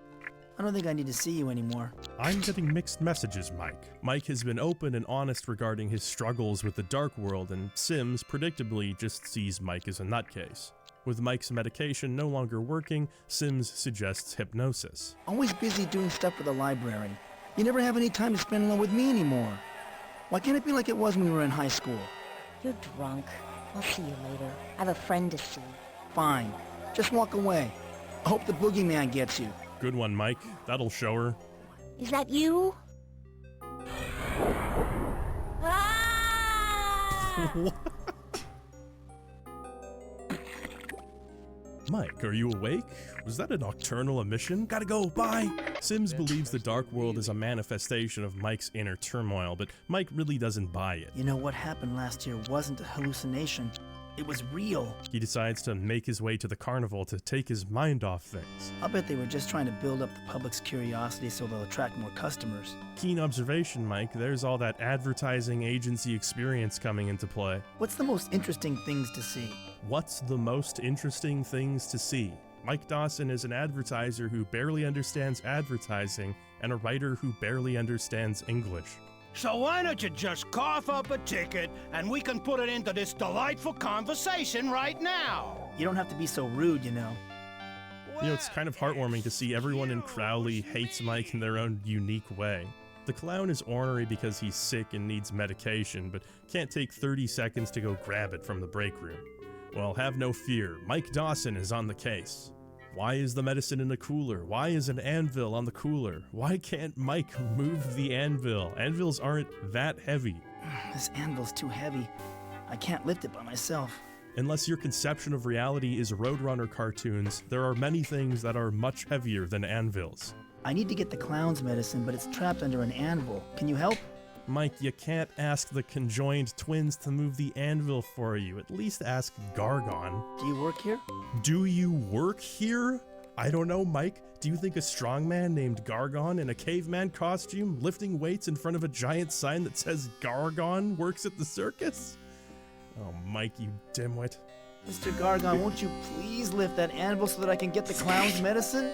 I don't think I need to see you anymore. I'm getting mixed messages, Mike. Mike has been open and honest regarding his struggles with the dark world, and Sims predictably just sees Mike as a nutcase. With Mike's medication no longer working, Sims suggests hypnosis. Always busy doing stuff for the library. You never have any time to spend alone with me anymore. Why can't it be like it was when we were in high school? You're drunk. I'll see you later. I have a friend to see. Fine. Just walk away. I hope the boogeyman gets you. Good one, Mike. That'll show her. Is that you? What? Mike, are you awake? Was that a nocturnal emission? Gotta go, bye! Sims believes the dark world is a manifestation of Mike's inner turmoil, but Mike really doesn't buy it. You know, what happened last year wasn't a hallucination. It was real. He decides to make his way to the carnival to take his mind off things. I'll bet they were just trying to build up the public's curiosity so they'll attract more customers. Keen observation, Mike. There's all that advertising agency experience coming into play. What's the most interesting things to see? What's the most interesting things to see? Mike Dawson is an advertiser who barely understands advertising and a writer who barely understands English. So why don't you just cough up a ticket and we can put it into this delightful conversation right now? You don't have to be so rude, you know. You know, it's kind of heartwarming to see everyone in Crowley hates Mike in their own unique way. The clown is ornery because he's sick and needs medication, but can't take 30 seconds to go grab it from the break room. Well, have no fear, Mike Dawson is on the case. Why is the medicine in the cooler? Why is an anvil on the cooler? Why can't Mike move the anvil? Anvils aren't that heavy. This anvil's too heavy. I can't lift it by myself. Unless your conception of reality is Roadrunner cartoons, there are many things that are much heavier than anvils. I need to get the clown's medicine, but it's trapped under an anvil. Can you help? Mike, you can't ask the conjoined twins to move the anvil for you. At least ask Gargon. Do you work here? Do you work here? I don't know, Mike. Do you think a strongman named Gargon in a caveman costume lifting weights in front of a giant sign that says Gargon works at the circus? Oh, Mike, you dimwit. Mr. Gargon, won't you please lift that anvil so that I can get the clown's medicine?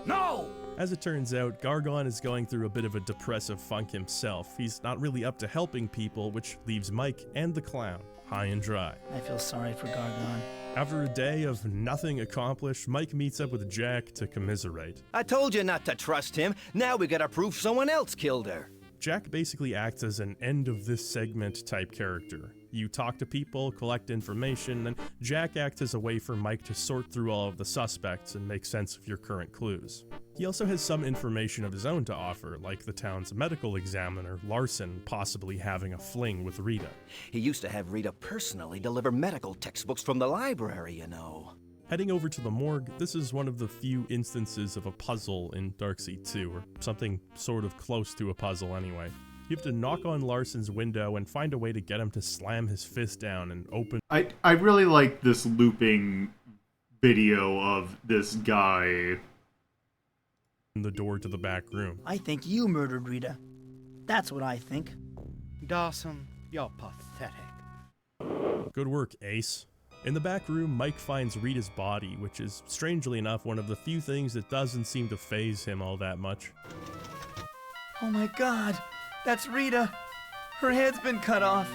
No! As it turns out, Gargon is going through a bit of a depressive funk himself. He's not really up to helping people, which leaves Mike and the clown high and dry. I feel sorry for Gargon. After a day of nothing accomplished, Mike meets up with Jack to commiserate. I told you not to trust him. Now we gotta prove someone else killed her. Jack basically acts as an end of this segment type character. You talk to people, collect information, and Jack acts as a way for Mike to sort through all of the suspects and make sense of your current clues. He also has some information of his own to offer, like the town's medical examiner, Larson, possibly having a fling with Rita. He used to have Rita personally deliver medical textbooks from the library, you know. Heading over to the morgue, this is one of the few instances of a puzzle in Darkseid 2, or something sort of close to a puzzle anyway. You have to knock on Larson's window and find a way to get him to slam his fist down and open. I really like this looping video of this guy. The door to the back room. I think you murdered Rita. That's what I think. Dawson, you're pathetic. Good work, Ace. In the back room, Mike finds Rita's body, which is, strangely enough, one of the few things that doesn't seem to faze him all that much. Oh my god, that's Rita. Her head's been cut off.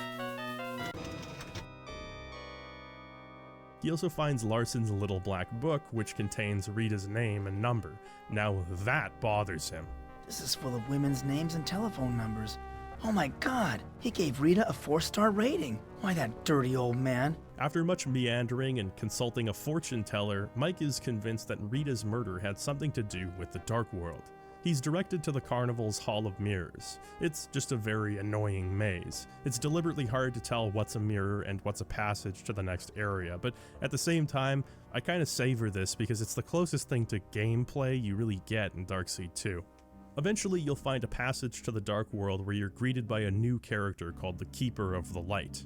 He also finds Larson's little black book, which contains Rita's name and number. Now that bothers him. This is full of women's names and telephone numbers. Oh my god, he gave Rita a 4-star rating. Why, that dirty old man. After much meandering and consulting a fortune teller, Mike is convinced that Rita's murder had something to do with the Dark World. He's directed to the carnival's Hall of Mirrors. It's just a very annoying maze. It's deliberately hard to tell what's a mirror and what's a passage to the next area, but at the same time, I kinda savor this because it's the closest thing to gameplay you really get in Darkseid 2. Eventually, you'll find a passage to the Dark World where you're greeted by a new character called the Keeper of the Light.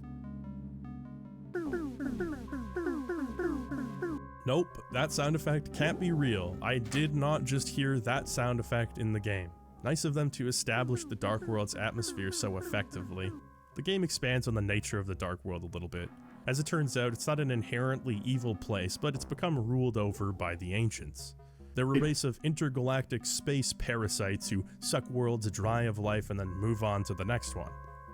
Nope, that sound effect can't be real. I did not just hear that sound effect in the game. Nice of them to establish the Dark World's atmosphere so effectively. The game expands on the nature of the Dark World a little bit. As it turns out, it's not an inherently evil place, but it's become ruled over by the Ancients. They're a race of intergalactic space parasites who suck worlds dry of life and then move on to the next one.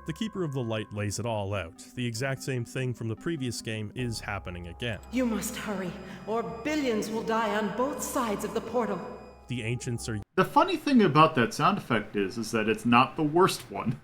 The Keeper of the Light lays it all out. The exact same thing from the previous game is happening again. You must hurry, or billions will die on both sides of the portal. The Ancients are The funny thing about that sound effect is that it's not the worst one.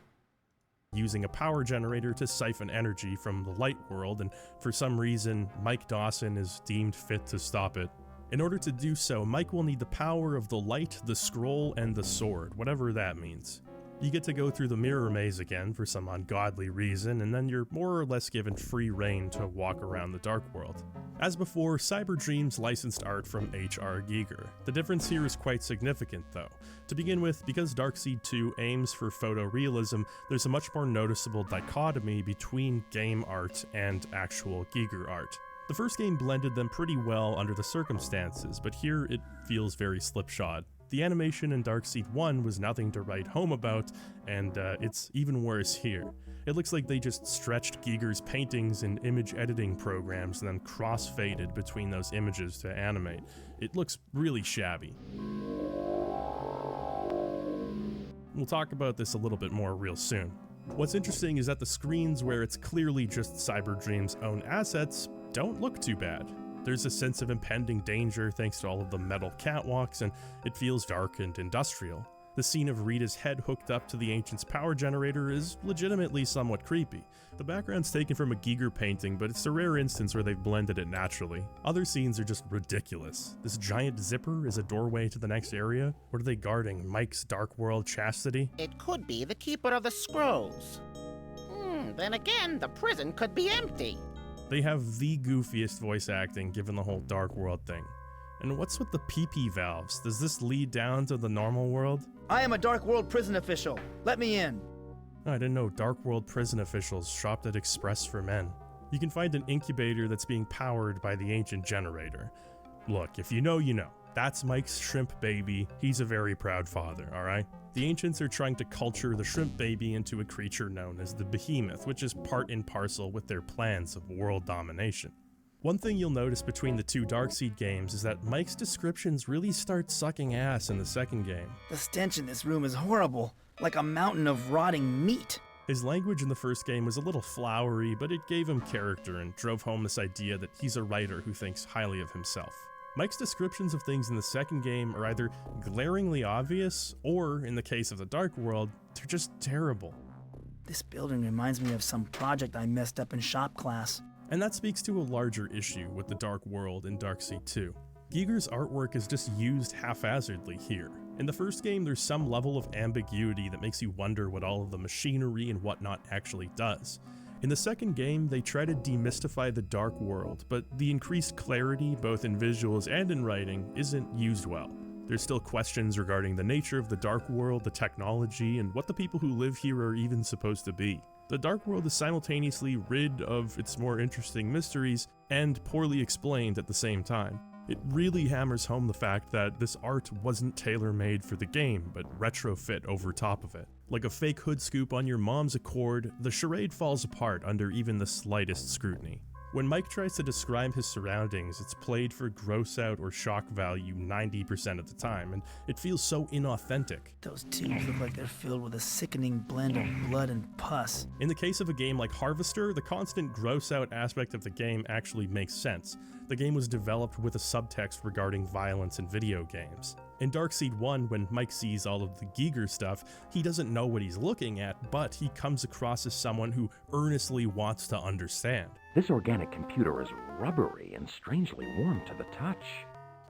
Using a power generator to siphon energy from the light world, and for some reason, Mike Dawson is deemed fit to stop it. In order to do so, Mike will need the power of the light, the scroll, and the sword, whatever that means. You get to go through the mirror maze again for some ungodly reason, and then you're more or less given free reign to walk around the Dark World. As before, Cyberdreams licensed art from H.R. Giger. The difference here is quite significant, though. To begin with, because Darkseid 2 aims for photorealism, there's a much more noticeable dichotomy between game art and actual Giger art. The first game blended them pretty well under the circumstances, but here it feels very slipshod. The animation in Darkseid 1 was nothing to write home about, and it's even worse here. It looks like they just stretched Giger's paintings in image editing programs and then cross-faded between those images to animate. It looks really shabby. We'll talk about this a little bit more real soon. What's interesting is that the screens where it's clearly just Cyberdream's own assets don't look too bad. There's a sense of impending danger thanks to all of the metal catwalks, and it feels dark and industrial. The scene of Rita's head hooked up to the Ancient's power generator is legitimately somewhat creepy. The background's taken from a Giger painting, but it's a rare instance where they've blended it naturally. Other scenes are just ridiculous. This giant zipper is a doorway to the next area? What are they guarding, Mike's Dark World chastity? It could be the Keeper of the Scrolls. Then again, the prison could be empty. They have the goofiest voice acting given the whole Dark World thing. And what's with the PP valves? Does this lead down to the normal world? I am a Dark World prison official. Let me in. I didn't know Dark World prison officials shopped at Express for Men. You can find an incubator that's being powered by the ancient generator. Look, if you know, you know. That's Mike's shrimp baby. He's a very proud father, alright? The Ancients are trying to culture the shrimp baby into a creature known as the Behemoth, which is part and parcel with their plans of world domination. One thing you'll notice between the two Darkseid games is that Mike's descriptions really start sucking ass in the second game. The stench in this room is horrible, like a mountain of rotting meat. His language in the first game was a little flowery, but it gave him character and drove home this idea that he's a writer who thinks highly of himself. Mike's descriptions of things in the second game are either glaringly obvious, or, in the case of the Dark World, they're just terrible. This building reminds me of some project I messed up in shop class. And that speaks to a larger issue with the Dark World in Darkseid 2. Giger's artwork is just used haphazardly here. In the first game, there's some level of ambiguity that makes you wonder what all of the machinery and whatnot actually does. In the second game, they try to demystify the Dark World, but the increased clarity, both in visuals and in writing, isn't used well. There's still questions regarding the nature of the Dark World, the technology, and what the people who live here are even supposed to be. The Dark World is simultaneously rid of its more interesting mysteries and poorly explained at the same time. It really hammers home the fact that this art wasn't tailor-made for the game, but retrofit over top of it. Like a fake hood scoop on your mom's Accord, the charade falls apart under even the slightest scrutiny. When Mike tries to describe his surroundings, it's played for gross out or shock value 90% of the time, and it feels so inauthentic. Those tubes look like they're filled with a sickening blend of blood and pus. In the case of a game like Harvester, the constant gross out aspect of the game actually makes sense. The game was developed with a subtext regarding violence in video games. In Darkseid 1, when Mike sees all of the Giger stuff, he doesn't know what he's looking at, but he comes across as someone who earnestly wants to understand. This organic computer is rubbery and strangely warm to the touch.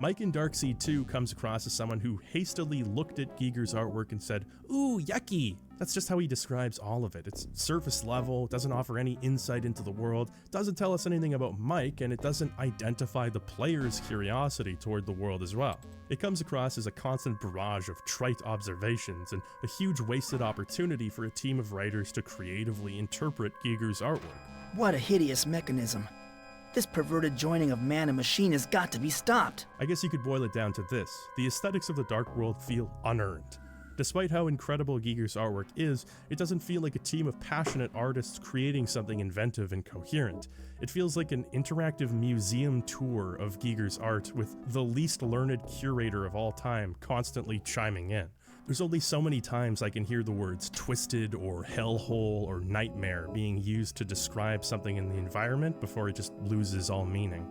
Mike in Darkseid 2 comes across as someone who hastily looked at Giger's artwork and said, "Ooh, yucky!" That's just how he describes all of it. It's surface level, doesn't offer any insight into the world, doesn't tell us anything about Mike, and it doesn't identify the player's curiosity toward the world as well. It comes across as a constant barrage of trite observations and a huge wasted opportunity for a team of writers to creatively interpret Giger's artwork. What a hideous mechanism. This perverted joining of man and machine has got to be stopped. I guess you could boil it down to this. The aesthetics of the Dark World feel unearned. Despite how incredible Giger's artwork is, it doesn't feel like a team of passionate artists creating something inventive and coherent. It feels like an interactive museum tour of Giger's art with the least learned curator of all time constantly chiming in. There's only so many times I can hear the words twisted or hellhole or nightmare being used to describe something in the environment before it just loses all meaning.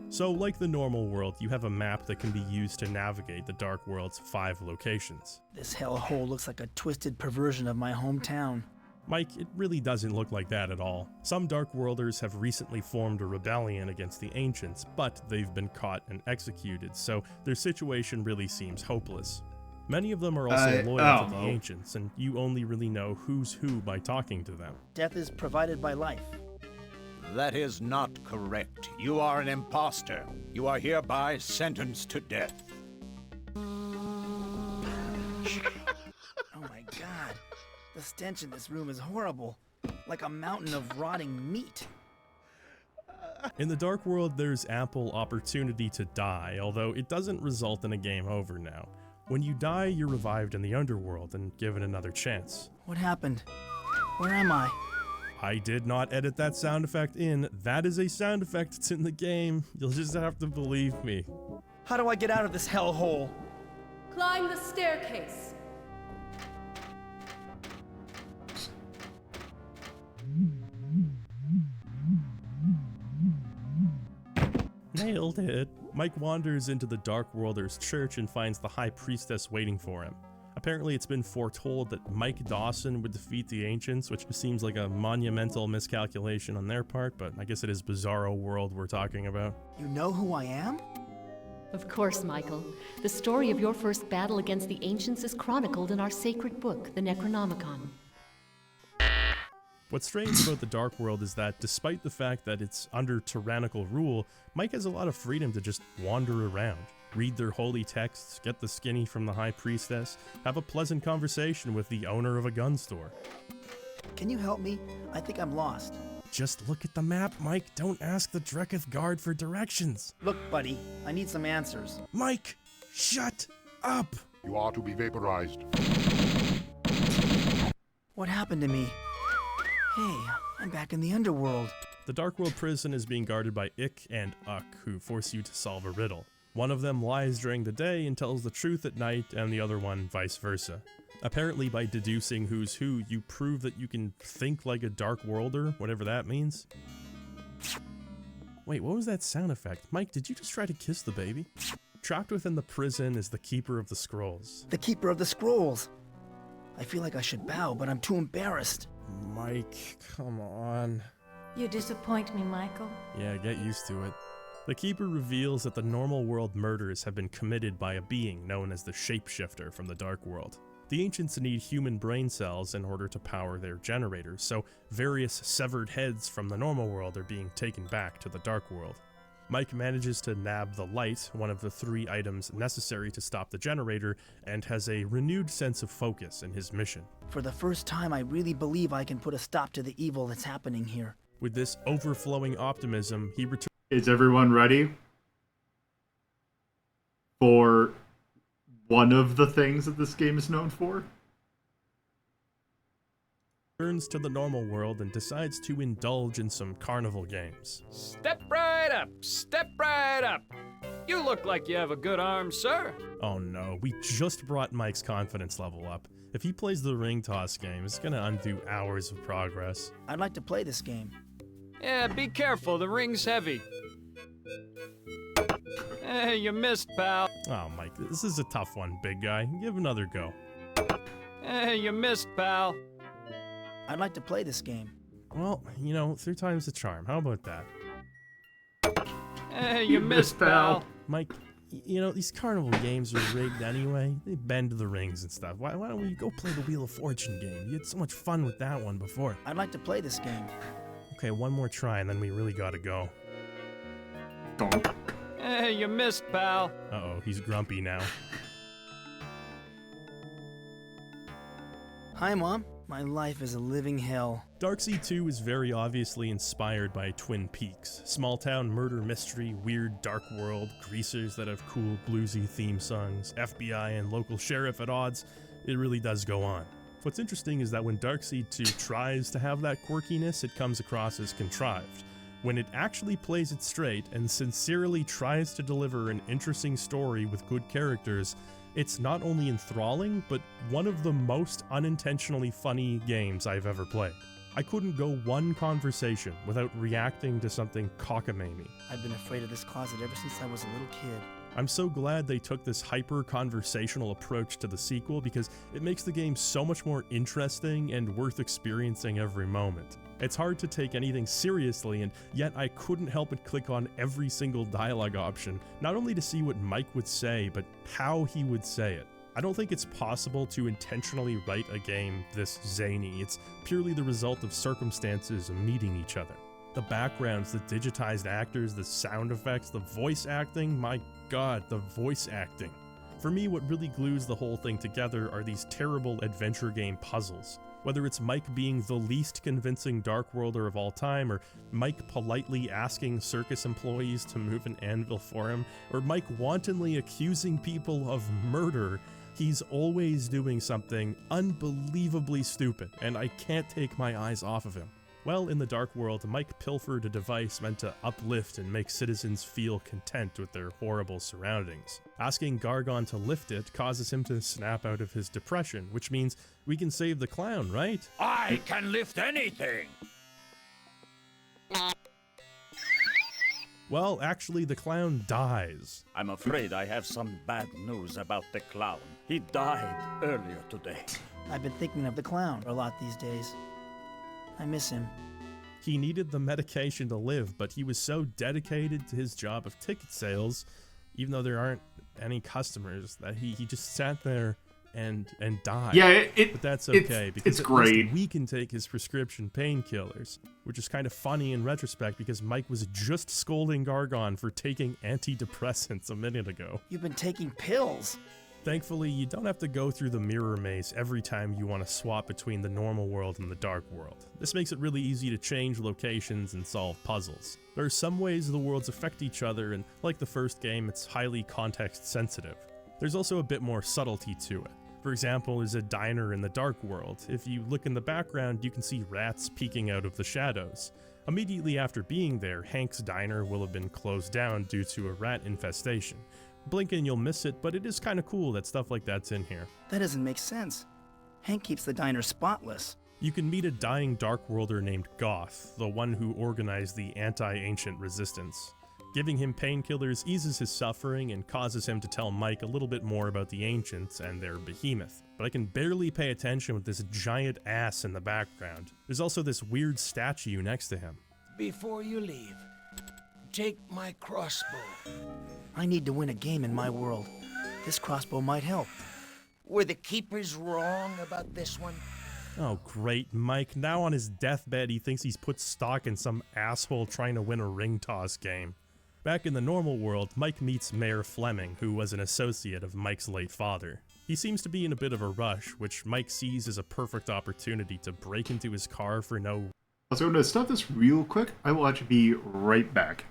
So, like the normal world, you have a map that can be used to navigate the Dark World's 5 locations. This hellhole looks like a twisted perversion of my hometown. Mike, it really doesn't look like that at all. Some Dark Worlders have recently formed a rebellion against the Ancients, but they've been caught and executed, so their situation really seems hopeless. Many of them are also loyal to the Ancients, and you only really know who's who by talking to them. Death is provided by life. That is not correct. You are an imposter. You are hereby sentenced to death. Oh my god. The stench in this room is horrible. Like a mountain of rotting meat. In the Dark World, there's ample opportunity to die, although it doesn't result in a game over now. When you die, you're revived in the underworld and given another chance. What happened? Where am I? I did not edit that sound effect in. That is a sound effect that's in the game. You'll just have to believe me. How do I get out of this hellhole? Climb the staircase. Nailed it. Mike wanders into the Dark Worlders' church and finds the High Priestess waiting for him. Apparently it's been foretold that Mike Dawson would defeat the Ancients, which seems like a monumental miscalculation on their part, but I guess it is Bizarro World we're talking about. You know who I am? Of course, Michael. The story of your first battle against the Ancients is chronicled in our sacred book, the Necronomicon. What's strange about the Dark World is that despite the fact that it's under tyrannical rule, Mike has a lot of freedom to just wander around, read their holy texts, get the skinny from the High Priestess, have a pleasant conversation with the owner of a gun store. Can you help me? I think I'm lost. Just look at the map, Mike. Don't ask the Dreketh guard for directions. Look, buddy, I need some answers. Mike, shut up! You are to be vaporized. What happened to me? Hey, I'm back in the underworld. The Dark World prison is being guarded by Ik and Uck, who force you to solve a riddle. One of them lies during the day and tells the truth at night, and the other one vice versa. Apparently by deducing who's who, you prove that you can think like a Dark Worlder, whatever that means. Wait, what was that sound effect? Mike, did you just try to kiss the baby? Trapped within the prison is the Keeper of the Scrolls. The Keeper of the Scrolls! I feel like I should bow, but I'm too embarrassed. Mike, come on. You disappoint me, Michael. Yeah, get used to it. The Keeper reveals that the normal world murders have been committed by a being known as the Shapeshifter from the Dark World. The Ancients need human brain cells in order to power their generators, so various severed heads from the normal world are being taken back to the Dark World. Mike manages to nab the light, one of the 3 items necessary to stop the generator, and has a renewed sense of focus in his mission. For the first time, I really believe I can put a stop to the evil that's happening here. With this overflowing optimism, he returns. Is everyone ready for one of the things that this game is known for? Returns to the normal world and decides to indulge in some carnival games. Step right up, step right up. You look like you have a good arm, sir. Oh no, we just brought Mike's confidence level up. If he plays the ring toss game, it's gonna undo hours of progress. I'd like to play this game. Yeah, be careful, the ring's heavy. Hey, you missed, pal. Oh, Mike, this is a tough one, big guy. Give another go. Hey, you missed, pal. I'd like to play this game. Well, you know, 3 times the charm. How about that? Hey, you missed, pal. Mike, you know, these carnival games are rigged anyway. They bend the rings and stuff. Why don't we go play the Wheel of Fortune game? You had so much fun with that one before. I'd like to play this game. Okay, one more try and then we really gotta go. Donk. Hey, you missed, pal. Uh-oh, he's grumpy now. Hi, Mom. My life is a living hell. Darkseid 2 is very obviously inspired by Twin Peaks. Small-town murder mystery, weird dark world, greasers that have cool bluesy theme songs, FBI and local sheriff at odds. It really does go on. What's interesting is that when Darkseid 2 tries to have that quirkiness, it comes across as contrived. When it actually plays it straight and sincerely tries to deliver an interesting story with good characters, it's not only enthralling, but one of the most unintentionally funny games I've ever played. I couldn't go one conversation without reacting to something cockamamie. I've been afraid of this closet ever since I was a little kid. I'm so glad they took this hyper-conversational approach to the sequel because it makes the game so much more interesting and worth experiencing every moment. It's hard to take anything seriously, and yet I couldn't help but click on every single dialogue option, not only to see what Mike would say, but how he would say it. I don't think it's possible to intentionally write a game this zany. It's purely the result of circumstances meeting each other. The backgrounds, the digitized actors, the sound effects, the voice acting, my god, the voice acting. For me, what really glues the whole thing together are these terrible adventure game puzzles. Whether it's Mike being the least convincing Dark Worlder of all time, or Mike politely asking circus employees to move an anvil for him, or Mike wantonly accusing people of murder, he's always doing something unbelievably stupid, and I can't take my eyes off of him. Well, in the Dark World, Mike pilfered a device meant to uplift and make citizens feel content with their horrible surroundings. Asking Gargon to lift it causes him to snap out of his depression, which means we can save the clown, right? I can lift anything! Well, actually, the clown dies. I'm afraid I have some bad news about the clown. He died earlier today. I've been thinking of the clown a lot these days. I miss him. He needed the medication to live, but he was so dedicated to his job of ticket sales, even though there aren't any customers, that he just sat there and died. Yeah, but that's okay, because it's great. We can take his prescription painkillers, which is kind of funny in retrospect because Mike was just scolding Gargon for taking antidepressants a minute ago. You've been taking pills. Thankfully, you don't have to go through the mirror maze every time you want to swap between the normal world and the dark world. This makes it really easy to change locations and solve puzzles. There are some ways the worlds affect each other, and like the first game, it's highly context sensitive. There's also a bit more subtlety to it. For example, there's a diner in the dark world. If you look in the background, you can see rats peeking out of the shadows. Immediately after being there, Hank's diner will have been closed down due to a rat infestation. Blink and you'll miss it, but it is kind of cool that stuff like that's in here. That doesn't make sense. Hank keeps the diner spotless. You can meet a dying Dark Worlder named Goth, the one who organized the anti-ancient resistance. Giving him painkillers eases his suffering and causes him to tell Mike a little bit more about the ancients and their behemoth. But I can barely pay attention with this giant ass in the background. There's also this weird statue next to him. Before you leave, take my crossbow. I need to win a game in my world. This crossbow might help. Were the keepers wrong about this one? Oh great, Mike. Now on his deathbed he thinks he's put stock in some asshole trying to win a ring toss game. Back in the normal world, Mike meets Mayor Fleming, who was an associate of Mike's late father. He seems to be in a bit of a rush, which Mike sees as a perfect opportunity to break into his car for no... So I'm going to stop this real quick. I will actually be right back.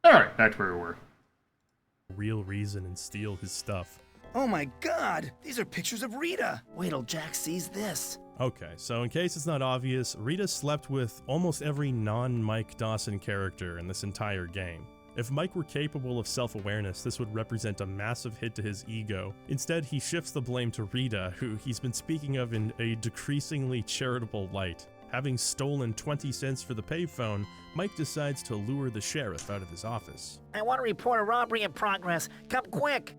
Alright, back to where we were. Real reason and steal his stuff. Oh my god! These are pictures of Rita! Wait till Jack sees this. Okay, so in case it's not obvious, Rita slept with almost every non-Mike Dawson character in this entire game. If Mike were capable of self-awareness, this would represent a massive hit to his ego. Instead, he shifts the blame to Rita, who he's been speaking of in a decreasingly charitable light. Having stolen 20 cents for the payphone, Mike decides to lure the sheriff out of his office. I want to report a robbery in progress. Come quick!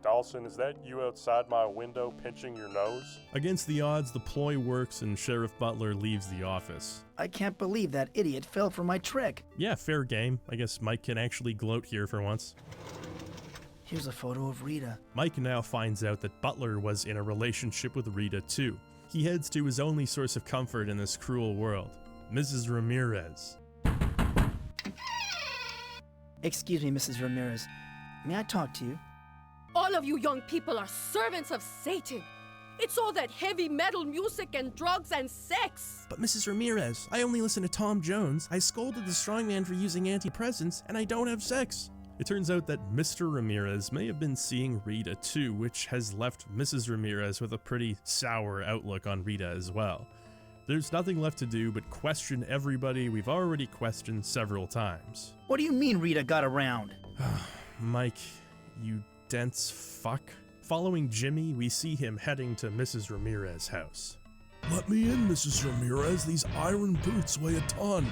Dawson, is that you outside my window pinching your nose? Against the odds, the ploy works and Sheriff Butler leaves the office. I can't believe that idiot fell for my trick. Yeah, fair game. I guess Mike can actually gloat here for once. Here's a photo of Rita. Mike now finds out that Butler was in a relationship with Rita too. He heads to his only source of comfort in this cruel world, Mrs. Ramirez. Excuse me, Mrs. Ramirez. May I talk to you? All of you young people are servants of Satan. It's all that heavy metal music and drugs and sex. But Mrs. Ramirez, I only listen to Tom Jones. I scolded the strongman for using antidepressants, and I don't have sex. It turns out that Mr. Ramirez may have been seeing Rita too, which has left Mrs. Ramirez with a pretty sour outlook on Rita as well. There's nothing left to do but question everybody we've already questioned several times. What do you mean Rita got around? Mike, you dense fuck. Following Jimmy, we see him heading to Mrs. Ramirez's house. Let me in, Mrs. Ramirez. These iron boots weigh a ton.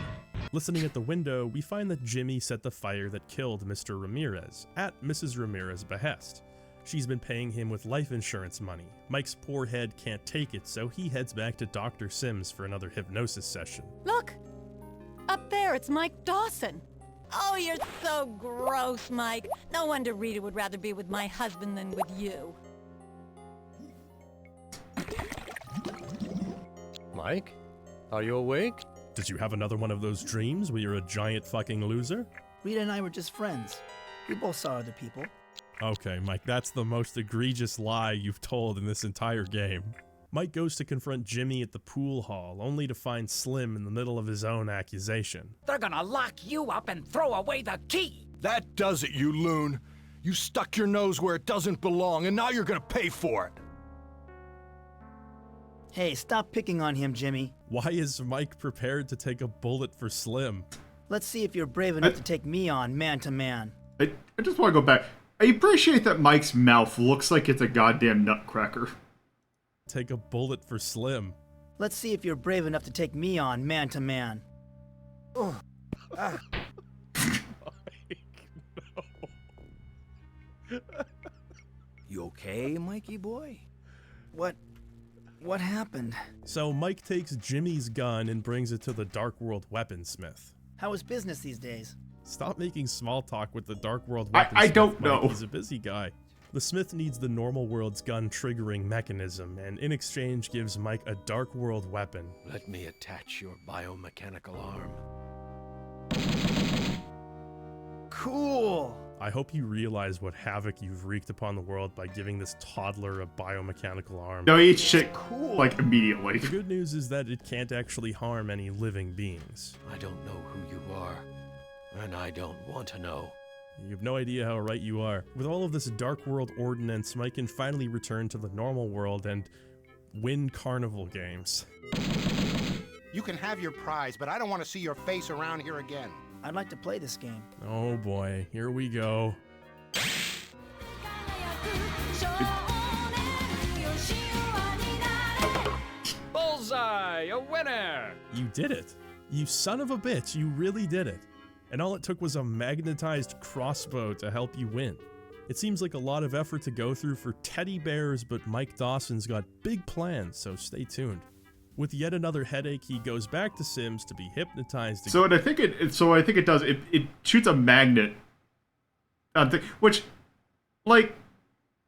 Listening at the window, we find that Jimmy set the fire that killed Mr. Ramirez, at Mrs. Ramirez's behest. She's been paying him with life insurance money. Mike's poor head can't take it, so he heads back to Dr. Sims for another hypnosis session. Look! Up there, it's Mike Dawson. Oh, you're so gross, Mike. No wonder Rita would rather be with my husband than with you. Mike? Are you awake? Did you have another one of those dreams where you're a giant fucking loser? Rita and I were just friends. We both saw other people. Okay, Mike, that's the most egregious lie you've told in this entire game. Mike goes to confront Jimmy at the pool hall, only to find Slim in the middle of his own accusation. They're gonna lock you up and throw away the key! That does it, you loon. You stuck your nose where it doesn't belong, and now you're gonna pay for it. Hey, stop picking on him, Jimmy. Why is Mike prepared to take a bullet for Slim? Let's see if you're brave enough to take me on, man to man. I just want to go back. I appreciate that Mike's mouth looks like it's a goddamn nutcracker. take a bullet for Slim. Let's see if you're brave enough to take me on man to man. Oh. Ah. You okay, Mikey boy? What happened? So Mike takes Jimmy's gun and brings it to the Dark World weaponsmith. How is business these days? Stop making small talk with the Dark World I weaponsmith, don't Mike. know. He's a busy guy. The smith needs the normal world's gun triggering mechanism, and in exchange gives Mike a Dark World weapon. Let me attach your biomechanical arm. Cool! I hope you realize what havoc you've wreaked upon the world by giving this toddler a biomechanical arm. No, he eats shit like immediately. The good news is that it can't actually harm any living beings. I don't know who you are, and I don't want to know. You have no idea how right you are. With all of this Dark World ordnance, Mike can finally return to the normal world and win carnival games. You can have your prize, but I don't want to see your face around here again. I'd like to play this game. Oh boy, here we go. Bullseye, a winner! You did it. You son of a bitch, you really did it. And all it took was a magnetized crossbow to help you win. It seems like a lot of effort to go through for teddy bears, but Mike Dawson's got big plans, so stay tuned. With yet another headache, he goes back to Sims to be hypnotized again. So I think it does. It shoots a magnet, which, like,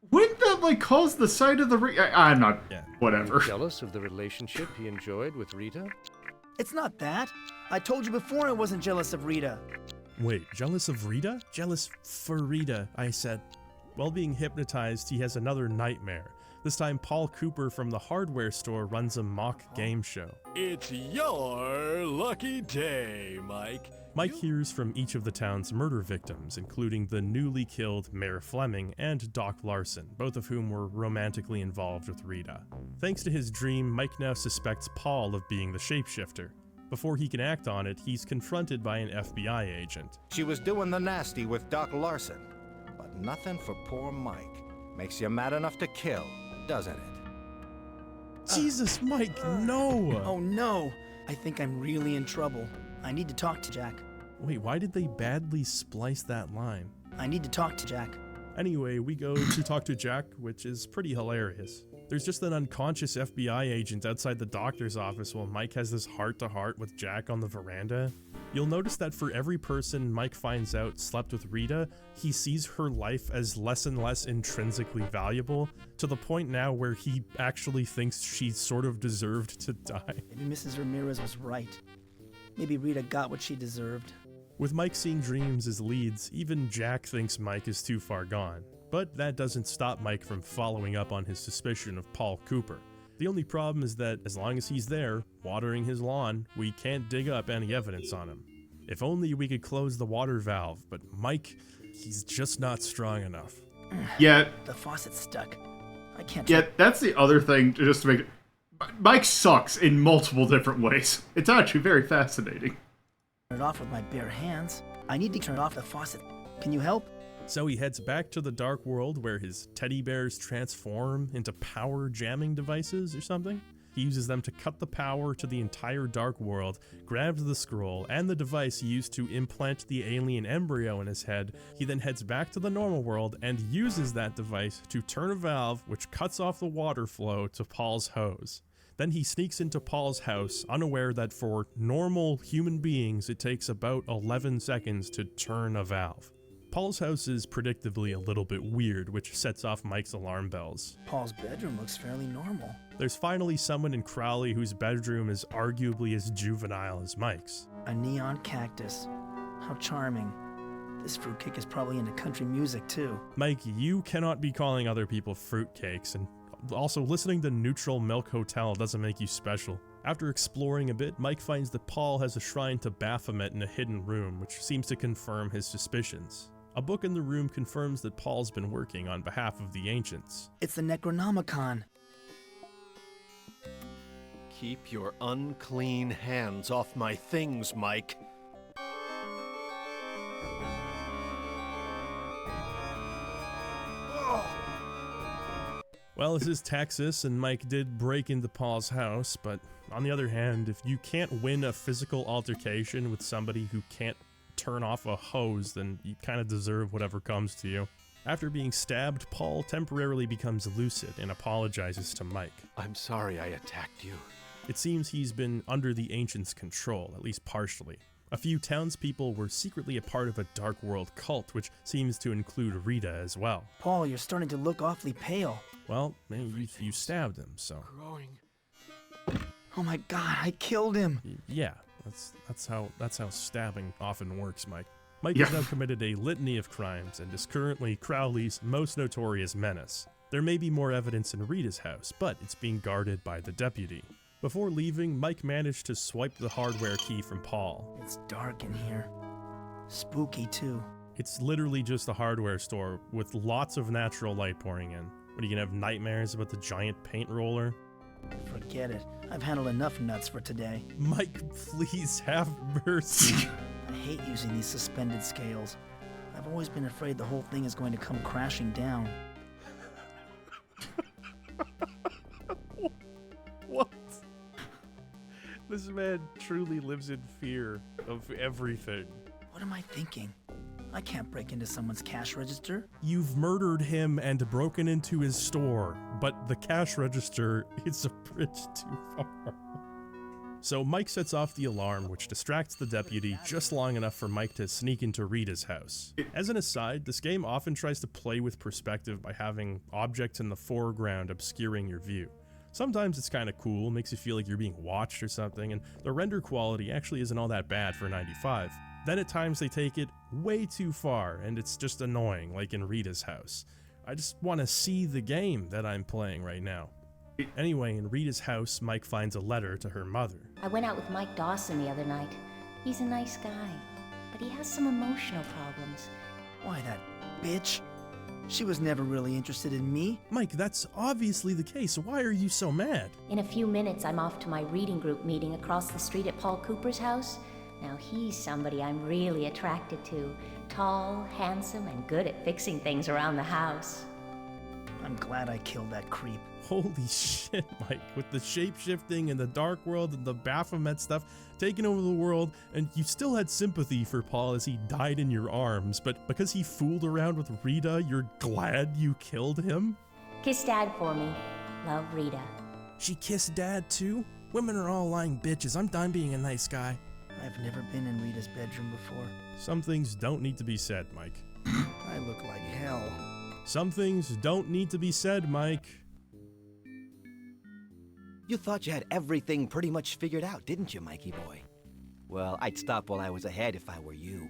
wouldn't that like cause the sight of the ring? I'm not. Yeah. Whatever. Jealous of the relationship he enjoyed with Rita? It's not that. I told you before I wasn't jealous of Rita. Wait, jealous of Rita? Jealous for Rita, I said. While being hypnotized, he has another nightmare. This time, Paul Cooper from the hardware store runs a mock game show. It's your lucky day, Mike. Mike hears from each of the town's murder victims, including the newly killed Mayor Fleming and Doc Larson, both of whom were romantically involved with Rita. Thanks to his dream, Mike now suspects Paul of being the shapeshifter. Before he can act on it, he's confronted by an FBI agent. She was doing the nasty with Doc Larson, but nothing for poor Mike. Makes you mad enough to kill, doesn't it? Jesus, Mike, no! Oh no! I think I'm really in trouble. I need to talk to Jack. Wait, why did they badly splice that line? I need to talk to Jack. Anyway, we go to talk to Jack, which is pretty hilarious. There's just an unconscious FBI agent outside the doctor's office while Mike has this heart-to-heart with Jack on the veranda. You'll notice that for every person Mike finds out slept with Rita, he sees her life as less and less intrinsically valuable, to the point now where he actually thinks she sort of deserved to die. Maybe Mrs. Ramirez was right. Maybe Rita got what she deserved. With Mike seeing dreams as leads, even Jack thinks Mike is too far gone. But that doesn't stop Mike from following up on his suspicion of Paul Cooper. The only problem is that as long as he's there, watering his lawn, we can't dig up any evidence on him. If only we could close the water valve, but Mike, he's just not strong enough. Yeah. The faucet's stuck. I can't. Yeah, that's the other thing, just to make it. Mike sucks in multiple different ways. It's actually very fascinating. Turn it off with my bare hands. I need to turn off the faucet. Can you help? So he heads back to the Dark World where his teddy bears transform into power jamming devices or something. He uses them to cut the power to the entire Dark World, grabs the scroll and the device used to implant the alien embryo in his head. He then heads back to the normal world and uses that device to turn a valve which cuts off the water flow to Paul's hose. Then he sneaks into Paul's house, unaware that for normal human beings it takes about 11 seconds to turn a valve. Paul's house is predictably a little bit weird, which sets off Mike's alarm bells. Paul's bedroom looks fairly normal. There's finally someone in Crowley whose bedroom is arguably as juvenile as Mike's. A neon cactus. How charming. This fruitcake is probably into country music too. Mike, you cannot be calling other people fruitcakes, and also listening to Neutral Milk Hotel doesn't make you special. After exploring a bit, Mike finds that Paul has a shrine to Baphomet in a hidden room, which seems to confirm his suspicions. A book in the room confirms that Paul's been working on behalf of the ancients. It's the Necronomicon. Keep your unclean hands off my things, Mike. Well, this is Texas, and Mike did break into Paul's house, but on the other hand, if you can't win a physical altercation with somebody who can't turn off a hose, then you kind of deserve whatever comes to you. After being stabbed, Paul temporarily becomes lucid and apologizes to Mike. I'm sorry I attacked you. It seems he's been under the Ancients' control, at least partially. A few townspeople were secretly a part of a Dark World cult, which seems to include Rita as well. Paul, you're starting to look awfully pale. Well, you stabbed him, so... Growing. Oh my god, I killed him! Yeah, that's how stabbing often works, Mike. Mike has now committed a litany of crimes and is currently Crowley's most notorious menace. There may be more evidence in Rita's house, but it's being guarded by the deputy. Before leaving, Mike managed to swipe the hardware key from Paul. It's dark in here. Spooky, too. It's literally just a hardware store with lots of natural light pouring in. What, are you gonna have nightmares about the giant paint roller? Forget it. I've handled enough nuts for today. Mike, please have mercy. I hate using these suspended scales. I've always been afraid the whole thing is going to come crashing down. What? This man truly lives in fear of everything. What am I thinking? I can't break into someone's cash register. You've murdered him and broken into his store, but the cash register is a bridge too far. So Mike sets off the alarm, which distracts the deputy just long enough for Mike to sneak into Rita's house. As an aside, this game often tries to play with perspective by having objects in the foreground obscuring your view. Sometimes it's kind of cool, makes you feel like you're being watched or something, and the render quality actually isn't all that bad for 95. Then at times they take it way too far, and it's just annoying, like in Rita's house. I just want to see the game that I'm playing right now. Anyway, in Rita's house, Mike finds a letter to her mother. I went out with Mike Dawson the other night. He's a nice guy, but he has some emotional problems. Why, that bitch? She was never really interested in me. Mike, that's obviously the case. Why are you so mad? In a few minutes, I'm off to my reading group meeting across the street at Paul Cooper's house. Now he's somebody I'm really attracted to. Tall, handsome, and good at fixing things around the house. I'm glad I killed that creep. Holy shit, Mike. With the shape-shifting and the Dark World and the Baphomet stuff taking over the world, and you still had sympathy for Paul as he died in your arms, but because he fooled around with Rita, you're glad you killed him? Kiss Dad for me. Love, Rita. She kissed Dad too? Women are all lying bitches. I'm done being a nice guy. I've never been in Rita's bedroom before. Some things don't need to be said, Mike. I look like hell. Some things don't need to be said, Mike. You thought you had everything pretty much figured out, didn't you, Mikey boy? Well, I'd stop while I was ahead if I were you.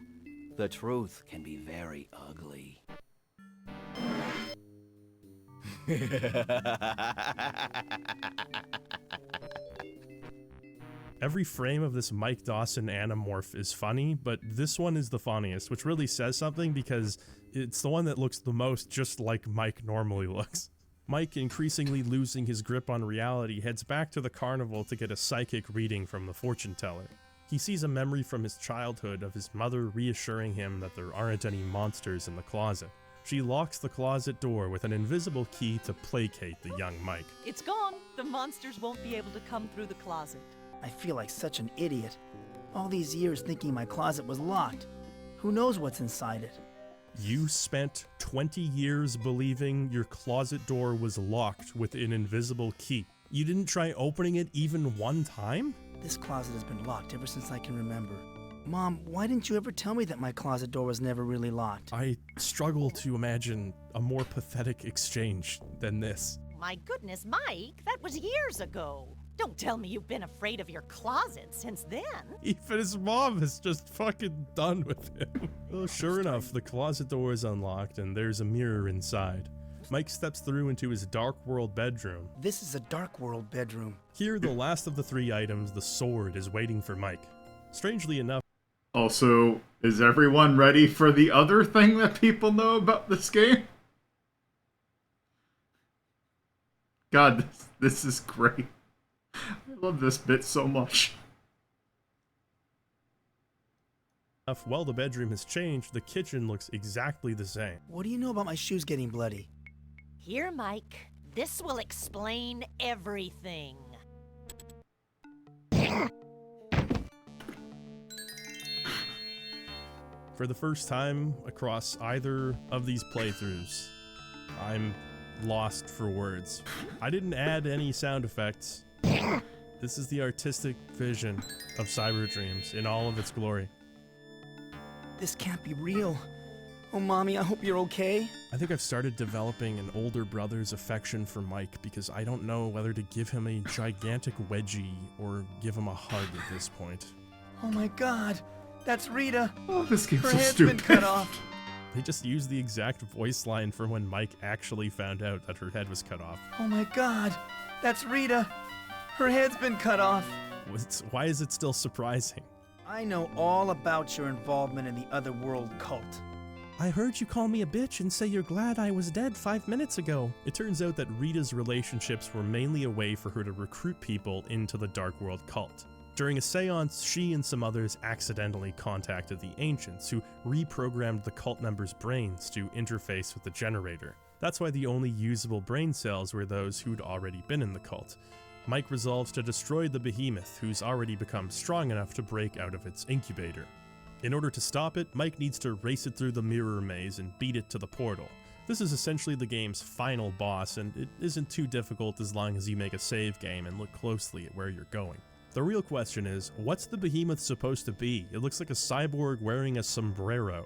The truth can be very ugly. Every frame of this Mike Dawson anamorph is funny, but this one is the funniest, which really says something because it's the one that looks the most just like Mike normally looks. Mike, increasingly losing his grip on reality, heads back to the carnival to get a psychic reading from the fortune teller. He sees a memory from his childhood of his mother reassuring him that there aren't any monsters in the closet. She locks the closet door with an invisible key to placate the young Mike. It's gone. The monsters won't be able to come through the closet. I feel like such an idiot. All these years thinking my closet was locked. Who knows what's inside it? You spent 20 years believing your closet door was locked with an invisible key. You didn't try opening it even one time? This closet has been locked ever since I can remember. Mom, why didn't you ever tell me that my closet door was never really locked? I struggle to imagine a more pathetic exchange than this. My goodness, Mike, that was years ago. Don't tell me you've been afraid of your closet since then. Even his mom is just fucking done with him. Well, sure enough, the closet door is unlocked and there's a mirror inside. Mike steps through into his Dark World bedroom. This is a Dark World bedroom. Here, the last of the three items, the sword, is waiting for Mike. Strangely enough... Also, is everyone ready for the other thing that people know about this game? God, this is great. I love this bit so much. While the bedroom has changed, the kitchen looks exactly the same. What do you know about my shoes getting bloody? Here, Mike. This will explain everything. For the first time across either of these playthroughs, I'm lost for words. I didn't add any sound effects. This is the artistic vision of Cyber Dreams in all of its glory. This can't be real. Oh, Mommy, I hope you're okay. I think I've started developing an older brother's affection for Mike because I don't know whether to give him a gigantic wedgie or give him a hug at this point. Oh my God, that's Rita. Oh, this game's Her so head's stupid. been cut off. They just used the exact voice line from when Mike actually found out that her head was cut off. Oh my God, that's Rita. Her head's been cut off. Why is it still surprising? I know all about your involvement in the Otherworld cult. I heard you call me a bitch and say you're glad I was dead 5 minutes ago. It turns out that Rita's relationships were mainly a way for her to recruit people into the Dark World cult. During a seance, she and some others accidentally contacted the Ancients, who reprogrammed the cult members' brains to interface with the generator. That's why the only usable brain cells were those who'd already been in the cult. Mike resolves to destroy the behemoth, who's already become strong enough to break out of its incubator. In order to stop it, Mike needs to race it through the mirror maze and beat it to the portal. This is essentially the game's final boss, and it isn't too difficult as long as you make a save game and look closely at where you're going. The real question is, what's the behemoth supposed to be? It looks like a cyborg wearing a sombrero.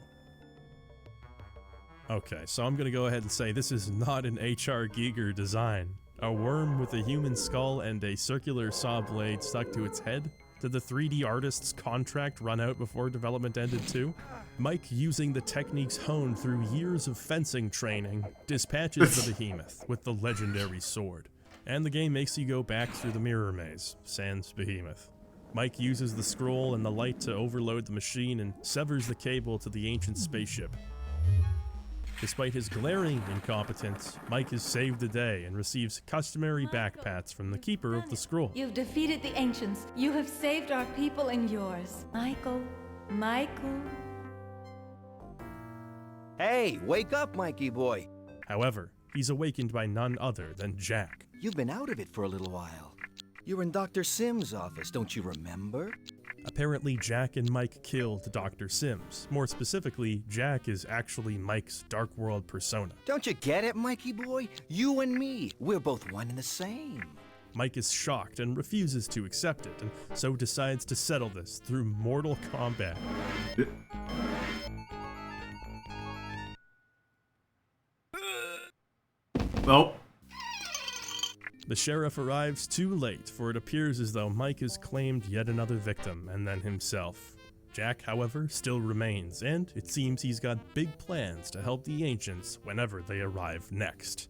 Okay, so I'm gonna go ahead and say this is not an H.R. Giger design. A worm with a human skull and a circular saw blade stuck to its head? Did the 3D artist's contract run out before development ended too? Mike, using the techniques honed through years of fencing training, dispatches the behemoth with the legendary sword. And the game makes you go back through the mirror maze, sans behemoth. Mike uses the scroll and the light to overload the machine and severs the cable to the ancient spaceship. Despite his glaring incompetence, Mike has saved the day and receives customary backpats from the keeper of the scroll. You've defeated the Ancients. You have saved our people and yours. Michael. Michael. Hey, wake up, Mikey boy. However, he's awakened by none other than Jack. You've been out of it for a little while. You were in Dr. Sims' office, don't you remember? Apparently, Jack and Mike killed Dr. Sims. More specifically, Jack is actually Mike's Dark World persona. Don't you get it, Mikey boy? You and me, we're both one and the same. Mike is shocked and refuses to accept it, and so decides to settle this through mortal combat. Well, the sheriff arrives too late, for it appears as though Mike has claimed yet another victim, and then himself. Jack, however, still remains, and it seems he's got big plans to help the Ancients whenever they arrive next.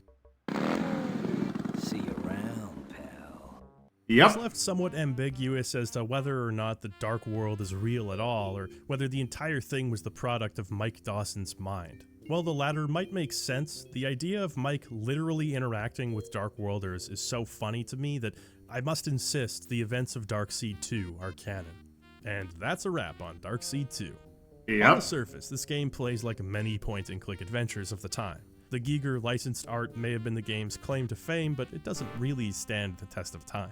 See you around, pal. Yep. It's left somewhat ambiguous as to whether or not the Dark World is real at all, or whether the entire thing was the product of Mike Dawson's mind. While the latter might make sense, the idea of Mike literally interacting with Dark Worlders is so funny to me that I must insist the events of Darkseid 2 are canon. And that's a wrap on Darkseid 2. Yep. On the surface, this game plays like many point-and-click adventures of the time. The Giger licensed art may have been the game's claim to fame, but it doesn't really stand the test of time.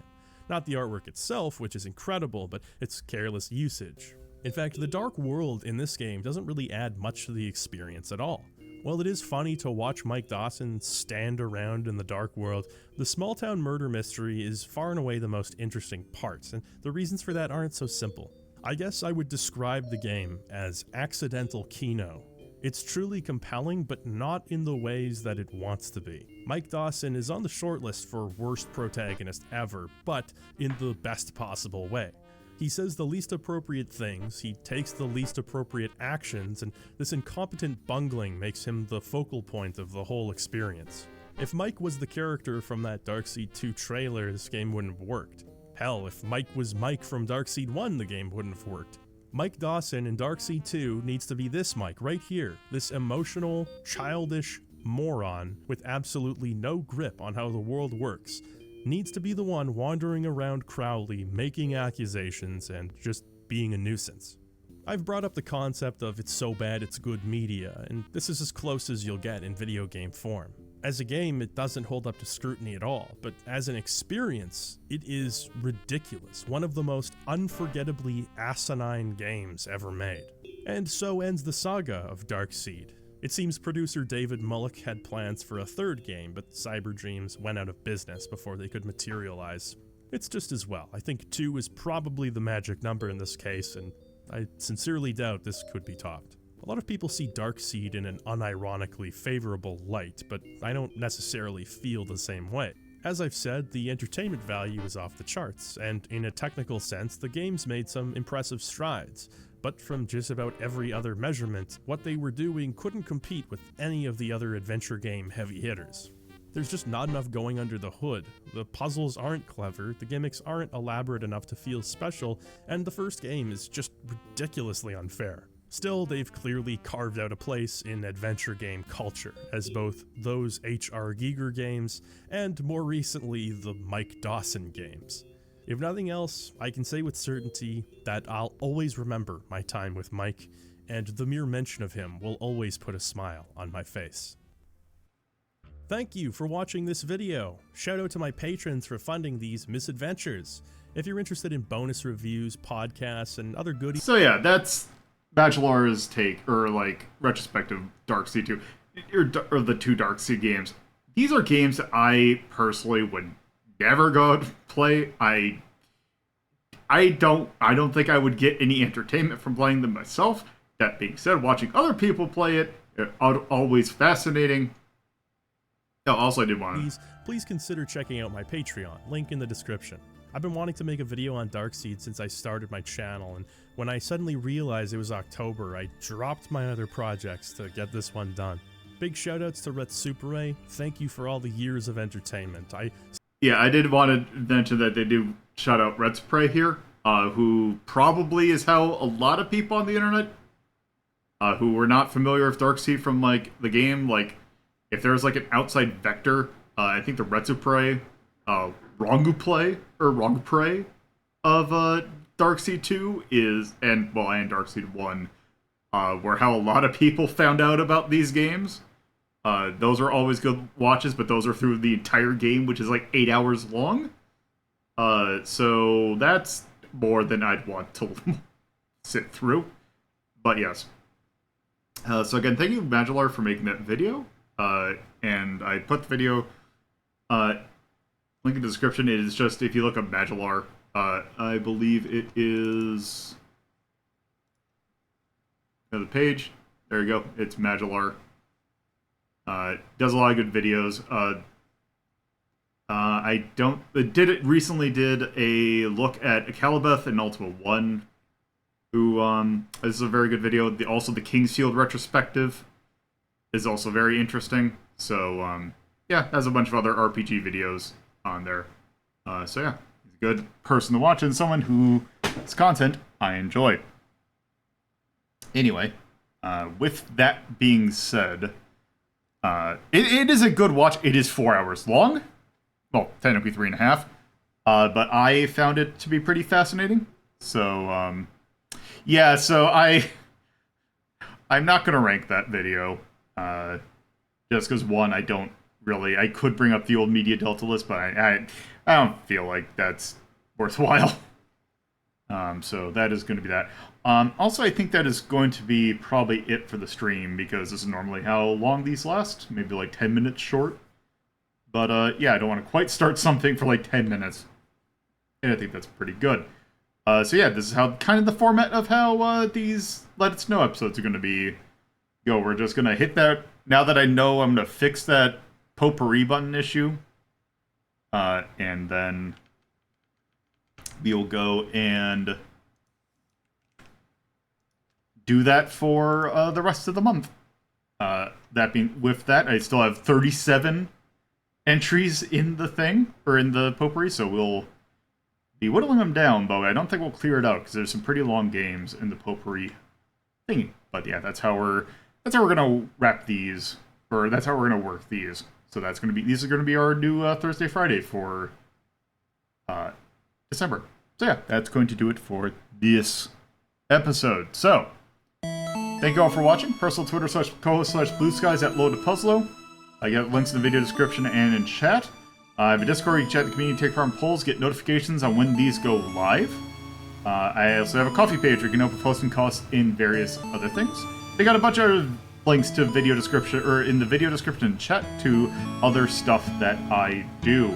Not the artwork itself, which is incredible, but its careless usage. In fact, the Dark World in this game doesn't really add much to the experience at all. While it is funny to watch Mike Dawson stand around in the Dark World, the small-town murder mystery is far and away the most interesting part, and the reasons for that aren't so simple. I guess I would describe the game as accidental Kino. It's truly compelling, but not in the ways that it wants to be. Mike Dawson is on the shortlist for worst protagonist ever, but in the best possible way. He says the least appropriate things, he takes the least appropriate actions, and this incompetent bungling makes him the focal point of the whole experience. If Mike was the character from that Darkseid 2 trailer, this game wouldn't have worked. Hell, if Mike was Mike from Darkseid 1, the game wouldn't have worked. Mike Dawson in Darkseid 2 needs to be this Mike right here, this emotional, childish moron with absolutely no grip on how the world works. Needs to be the one wandering around Crowley, making accusations, and just being a nuisance. I've brought up the concept of it's so bad it's good media, and this is as close as you'll get in video game form. As a game, it doesn't hold up to scrutiny at all, but as an experience, it is ridiculous. One of the most unforgettably asinine games ever made. And so ends the saga of Darkseid. It seems producer David Mullock had plans for a third game, but Cyberdreams went out of business before they could materialize. It's just as well. I think 2 is probably the magic number in this case, and I sincerely doubt this could be topped. A lot of people see Darkseid in an unironically favorable light, but I don't necessarily feel the same way. As I've said, the entertainment value is off the charts, and in a technical sense, the game's made some impressive strides. But from just about every other measurement, what they were doing couldn't compete with any of the other adventure game heavy hitters. There's just not enough going under the hood. The puzzles aren't clever, the gimmicks aren't elaborate enough to feel special, and the first game is just ridiculously unfair. Still, they've clearly carved out a place in adventure game culture, as both those H.R. Giger games, and more recently, the Mike Dawson games. If nothing else, I can say with certainty that I'll always remember my time with Mike, and the mere mention of him will always put a smile on my face. Thank you for watching this video. Shout out to my patrons for funding these misadventures. If you're interested in bonus reviews, podcasts, and other goodies... So yeah, that's Bachelor's take, or like, retrospective Darkseid 2, or the 2 Darkseid games. These are games that I personally would never go out and play. I don't think I would get any entertainment from playing them myself. That being said, watching other people play it, always fascinating. Oh, also I did want Please consider checking out my Patreon, link in the description. I've been wanting to make a video on Darkseid since I started my channel, and when I suddenly realized it was October, I dropped my other projects to get this one done. Big shoutouts to Retsupere, thank you for all the years of entertainment. Yeah, I did want to mention that they do shout out Retsupere here, who probably is how a lot of people on the internet who were not familiar with Darkseid from like the game, like if there's like an outside vector, I think the Retsupere Ronguplay of Darkseid 2 is, and Darkseid 1, were how a lot of people found out about these games. Those are always good watches, but those are through the entire game, which is like 8 hours long. So that's more than I'd want to sit through. But yes. So again, thank you, Magellar, for making that video. And I put the video link in the description. It is just, if you look up Magellar, I believe it is the page. There you go. It's Magellar. Does a lot of good videos. Recently did a look at Akalabeth and Ultima 1, who, this is a very good video. Also, the Kingsfield retrospective is also very interesting. So, yeah, has a bunch of other RPG videos on there. So yeah, he's a good person to watch and someone whose content I enjoy. Anyway, with that being said, it is a good watch. It is 4 hours long. Well, technically 3.5. But I found it to be pretty fascinating. So, yeah, so I'm not going to rank that video. Just because, one, I could bring up the old Media Delta list, but I don't feel like that's worthwhile. So that is going to be that. Also, I think that is going to be probably it for the stream, because this is normally how long these last. Maybe like 10 minutes short. But yeah, I don't want to quite start something for like 10 minutes. And I think that's pretty good. So yeah, this is how kind of the format of how these Let It Snow episodes are going to be. We're just going to hit that. Now that I know I'm going to fix that potpourri button issue. And then we'll go and do that for the rest of the month. With that, I still have 37 entries in the thing, or in the potpourri, so we'll be whittling them down, but I don't think we'll clear it out, because there's some pretty long games in the potpourri thingy. But yeah, that's how we're gonna wrap these, or that's how we're gonna work these. So these are gonna be our new Thursday, Friday for December. So yeah, that's going to do it for this episode. So, thank you all for watching. Personal Twitter /co/Blue Skies at Lolo De Puzlo. I got links in the video description and in chat. I have a Discord, you can chat the community, take part in polls, get notifications on when these go live. I also have a coffee page where you can help with hosting costs in various other things. They got a bunch of links to video description, or in the video description and chat, to other stuff that I do.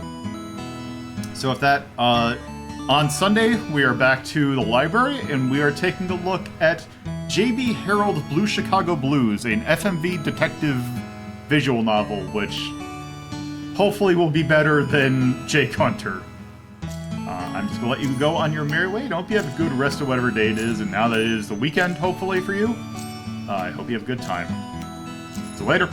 So with that, on Sunday, we are back to the library, and we are taking a look at J.B. Harold Blue Chicago Blues, an FMV detective visual novel, which hopefully will be better than Jake Hunter. I'm just going to let you go on your merry way. I hope you have a good rest of whatever day it is, and now that it is the weekend, hopefully, for you, I hope you have a good time. So later.